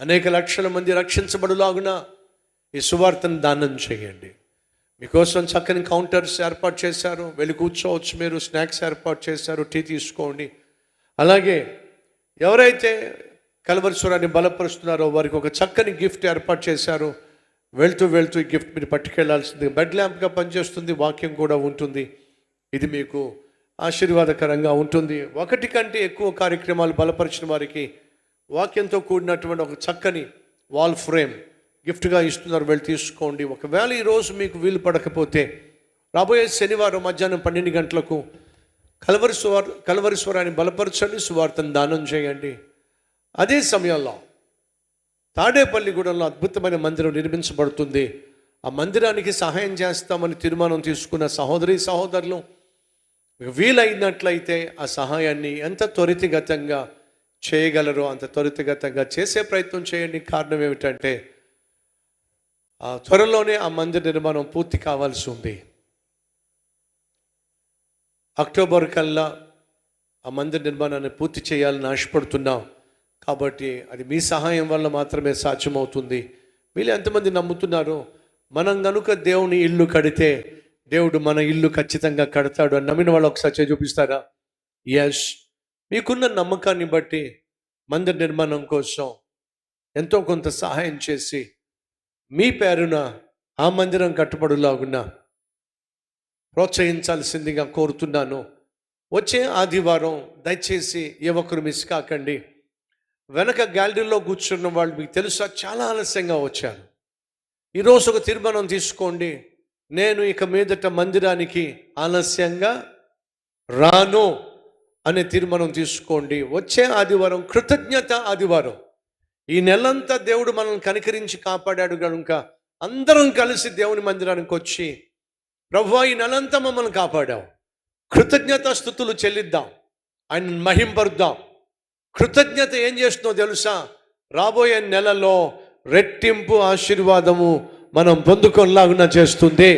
అనేక లక్షల మంది రక్షించబడులాగున ఈ సువార్తను దానం చేయండి. మీకోసం చక్కని కౌంటర్స్ ఏర్పాటు చేశారు, వెళ్ళి కూర్చోవచ్చు. మీరు స్నాక్స్ ఏర్పాటు చేశారు, టీ తీసుకోండి. అలాగే ఎవరైతే కల్వరి బలపరుస్తున్నారో వారికి ఒక చక్కని గిఫ్ట్ ఏర్పాటు చేశారు. వెళ్తూ వెళ్తూ ఈ గిఫ్ట్ మీరు పట్టుకెళ్లాల్సింది. బెడ్ ల్యాంప్గా పనిచేస్తుంది, వాక్యం కూడా ఉంటుంది. ఇది మీకు ఆశీర్వాదకరంగా ఉంటుంది. ఒకటి కంటే ఎక్కువ కార్యక్రమాలు బలపరిచిన వారికి వాక్యంతో కూడినటువంటి ఒక చక్కని వాల్ ఫ్రేమ్ గిఫ్ట్గా ఇస్తున్నారు, వెళ్ళి తీసుకోండి. ఒకవేళ ఈరోజు మీకు వీలు పడకపోతే రాబోయే శనివారం మధ్యాహ్నం 12 గంటలకు కల్వరి స్వరాన్ని బలపరచండి, సువార్తను దానం చేయండి. అదే సమయంలో తాడేపల్లిగూడెంలో అద్భుతమైన మందిరం నిర్మించబడుతుంది. ఆ మందిరానికి సహాయం చేస్తామని తీర్మానం తీసుకున్న సహోదరులు వీలైనట్లయితే ఆ సహాయాన్ని ఎంత త్వరితగతంగా చేయగలరో అంత త్వరితగతంగా చేసే ప్రయత్నం చేయండి. కారణం ఏమిటంటే త్వరలోనే ఆ మందిర నిర్మాణం పూర్తి కావాల్సి ఉంది. అక్టోబర్ కల్లా ఆ మందిర నిర్మాణాన్ని పూర్తి చేయాలని ఆశపడుతున్నాం. కాబట్టి అది మీ సహాయం వల్ల మాత్రమే సాధ్యమవుతుంది. వీళ్ళు ఎంతమంది నమ్ముతున్నారు? మనం కనుక దేవుని ఇల్లు కడితే దేవుడు మన ఇల్లు ఖచ్చితంగా కడతాడు అని నమ్మిన వాళ్ళు ఒకసారి చూపిస్తారా? ఎస్. మీకున్న నమ్మకాన్ని బట్టి మందిర నిర్మాణం కోసం ఎంతో కొంత సహాయం చేసి మీ పేరున ఆ మందిరం కట్టుబడులాగున్నా ప్రోత్సహించాల్సిందిగా కోరుతున్నాను. వచ్చే ఆదివారం దయచేసి ఏ ఒక్కరు మిస్ కాకండి. వెనక గ్యాలరీలో కూర్చున్న వాళ్ళు మీకు తెలుసా, చాలా ఆలస్యంగా వచ్చారు. ఈరోజు ఒక తీర్మానం తీసుకోండి, నేను ఇక మీదట మందిరానికి ఆలస్యంగా రాను అనే తీర్మానం తీసుకోండి. వచ్చే ఆదివారం కృతజ్ఞత ఆదివారం. ఈ నెలంతా దేవుడు మనల్ని కనికరించి కాపాడాడు కనుక అందరం కలిసి దేవుని మందిరానికి వచ్చి ప్రభువా ఈ నెలంతా మమ్మల్ని కాపాడావు, కృతజ్ఞత స్తుతులు చెల్లిద్దాం, ఆయన మహింపరుద్దాం. కృతజ్ఞత ఏం చేస్తుందో తెలుసా? రాబోయే నెలలో రెట్టింపు ఆశీర్వాదము మనం పొందుకోలాగున చేస్తుంది.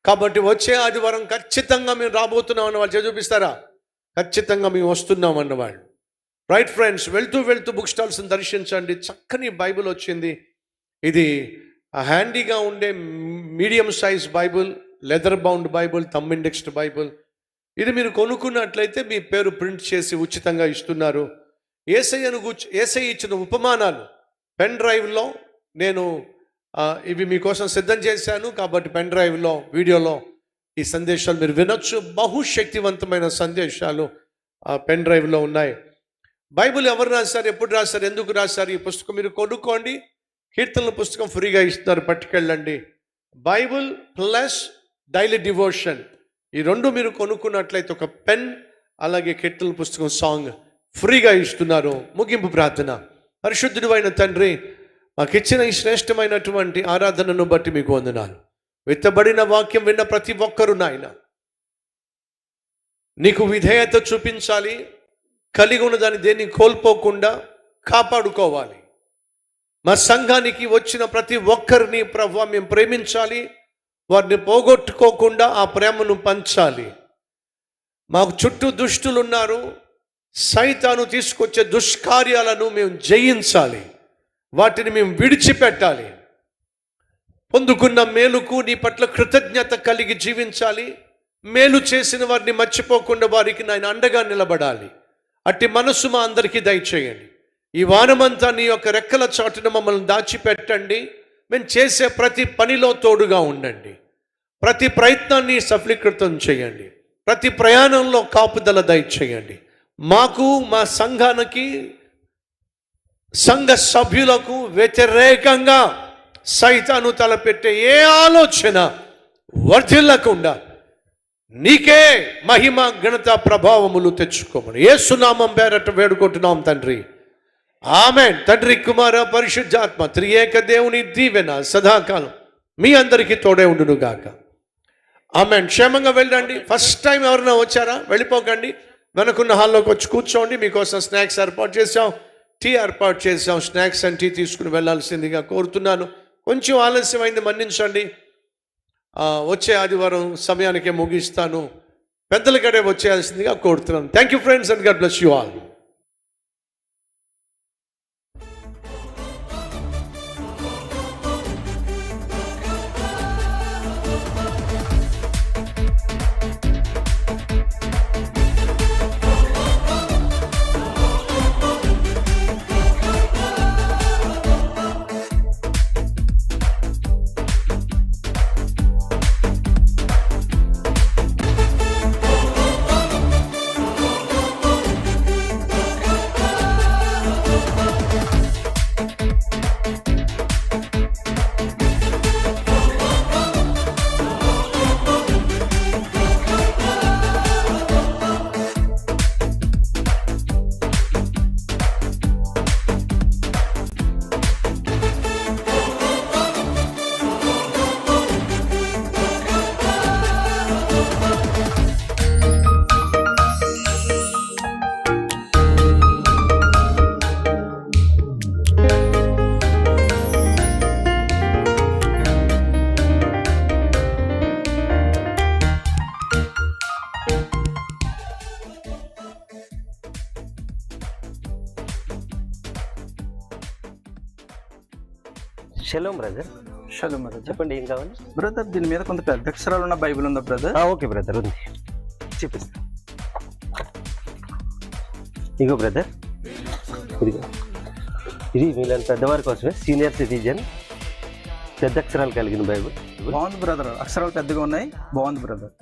కాబట్టి వచ్చే ఆదివారం ఖచ్చితంగా మేము రాబోతున్నాం అన్న వాళ్ళు చూపిస్తారా? ఖచ్చితంగా మేము వస్తున్నాం అన్నవాళ్ళు. రైట్ ఫ్రెండ్స్, వెళ్తూ వెళ్తూ బుక్ స్టాల్స్ని దర్శించండి. చక్కని బైబిల్ వచ్చింది. ఇది హ్యాండీగా ఉండే medium size Bible, leather bound Bible, thumb indexed Bible. ఇది మీరు కొనుక్కున్నట్లయితే మీ పేరు ప్రింట్ చేసి ఉచితంగా ఇస్తున్నారు. యేసయ్య ఇచ్చిన ఉపమానాలు పెన్ డ్రైవ్లో నేను ఇవి మీకోసం సిద్ధం చేశాను. కాబట్టి పెన్ డ్రైవ్లో వీడియోలో ఈ సందేశాలు మీరు వినొచ్చు. బహుశక్తివంతమైన సందేశాలు పెన్ డ్రైవ్లో ఉన్నాయి. బైబిల్ ఎవరు రాశారు, ఎప్పుడు రాశారు, ఎందుకు రాశారు? ఈ పుస్తకం మీరు కొనుక్కోండి. కీర్తనల పుస్తకం ఫ్రీగా ఇస్తున్నారు, పట్టుకెళ్ళండి. బైబిల్ ప్లస్ డైలీ డివోషన్ ఈ రెండు మీరు కొనుక్కున్నట్లయితే ఒక పెన్ అలాగే కీర్తనల పుస్తకం సాంగ్ ఫ్రీగా ఇస్తున్నారు. ముగింపు ప్రార్థన. పరిశుద్ధుడు అయిన తండ్రి, మాకు ఇచ్చిన ఈ శ్రేష్టమైనటువంటి ఆరాధనను బట్టి మీకు వందనాలు. విత్తబడిన వాక్యం విన్న ప్రతి ఒక్కరు నాయన నీకు విధేయత చూపించాలి, కలిగి ఉన్న దాన్ని దేన్ని కోల్పోకుండా కాపాడుకోవాలి. మా సంఘానికి వచ్చిన ప్రతి ఒక్కరిని ప్రభువా మేము ప్రేమించాలి, వారిని పోగొట్టుకోకుండా ఆ ప్రేమను పంచాలి. మాకు చుట్టూ దుష్టులు ఉన్నారు, సైతాను తీసుకొచ్చే దుష్కార్యాలను మేము జయించాలి, వాటిని మేము విడిచిపెట్టాలి. పొందుకున్న మేలుకు నీ పట్ల కృతజ్ఞత కలిగి జీవించాలి. మేలు చేసిన వారిని మర్చిపోకుండా వారికి నాయన అండగా నిలబడాలి. అట్టి మనసు మా అందరికీ దయచేయండి. ఈ వారమంతా నీ యొక్క రెక్కల చాటున మమ్మల్ని దాచిపెట్టండి. మేము చేసే ప్రతి పనిలో తోడుగా ఉండండి. ప్రతి ప్రయత్నాన్ని సఫలీకృతం చేయండి. ప్రతి ప్రయాణంలో కాపుదల దయచేయండి. మాకు, మా సంఘానికి, సంఘ సభ్యులకు వ్యతిరేకంగా సైతాను తలపెట్టే ఏ ఆలోచన వర్ధిల్లకుండా నీకే మహిమ, ఘనత, ప్రభావములు తెచ్చుకోమని యేసునామం పేరట వేడుకుంటున్నాం తండ్రి. ఆమేన్. తండ్రి, కుమార, పరిశుద్ధాత్మ త్రియేక దేవుని దీవెన సదాకాలం మీ అందరికీ తోడే ఉండును గాక. ఆమేన్. క్షేమంగా వెళ్ళండి. ఫస్ట్ టైం ఎవరైనా వచ్చారా? వెళ్ళిపోకండి. వెనకున్న హాల్లోకి వచ్చి కూర్చోండి. మీకోసం స్నాక్స్ ఏర్పాటు చేసాం, టీ ఏర్పాటు చేసాం. స్నాక్స్ అండ్ టీ తీసుకుని వెళ్ళాల్సిందిగా కోరుతున్నాను. కొంచెం ఆలస్యమైంది, మన్నించండి. వచ్చే ఆదివారం సమయానికే ముగిస్తాను. పెద్దల కడే వచ్చేయాల్సిందిగా కోరుతున్నాను. Thank you friends, and God bless you all. Shalom brother. Shalom brother. చెప్పండి ఏం కావాలి బ్రదర్. దీని మీద కొంత పెద్ద అక్షరాలు ఉన్న బైబిల్ ఉందా బ్రదర్? ఓకే బ్రదర్, ఉంది, చూపిస్తా. ఇగో బ్రదర్, ఇదిగో, ఇది మీలాంటి పెద్దవారి కోసమే, సీనియర్ సిటిజన్, పెద్ద అక్షరాలు కలిగిన బైబిల్. బాగుంది బ్రదర్, అక్షరాలు పెద్దగా ఉన్నాయి, బాగుంది బ్రదర్.